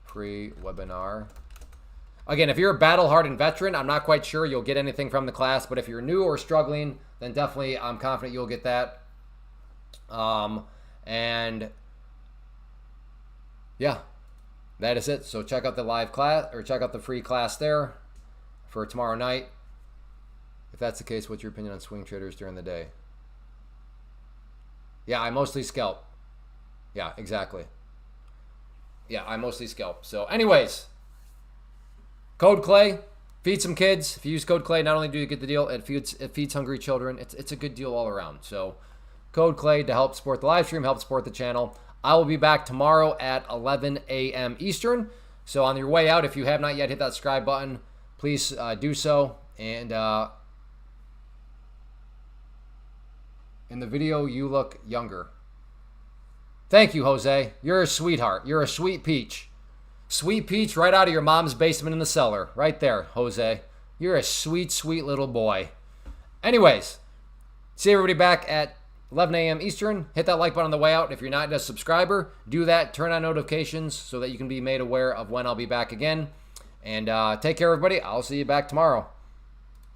Free webinar. Again, if you're a battle-hardened veteran, I'm not quite sure you'll get anything from the class, but if you're new or struggling, then definitely I'm confident you'll get that. And yeah, that is it. So check out the live class, or check out the free class there for tomorrow night. If that's the case, what's your opinion on swing traders during the day? Yeah, I mostly scalp. Yeah, exactly. Yeah, I mostly scalp. So anyways, code Clay, feed some kids. If you use code Clay, not only do you get the deal, it feeds hungry children. It's a good deal all around. So code Clay to help support the live stream, help support the channel. I will be back tomorrow at 11 a.m. Eastern. So on your way out, if you have not yet hit that subscribe button, please do so. And in the video, you look younger. Thank you, Jose. You're a sweetheart. You're a sweet peach. Sweet peach right out of your mom's basement in the cellar. Right there, Jose. You're a sweet, sweet little boy. Anyways, see everybody back at 11 a.m. Eastern. Hit that like button on the way out. If you're not a subscriber, do that. Turn on notifications so that you can be made aware of when I'll be back again. And take care, everybody. I'll see you back tomorrow.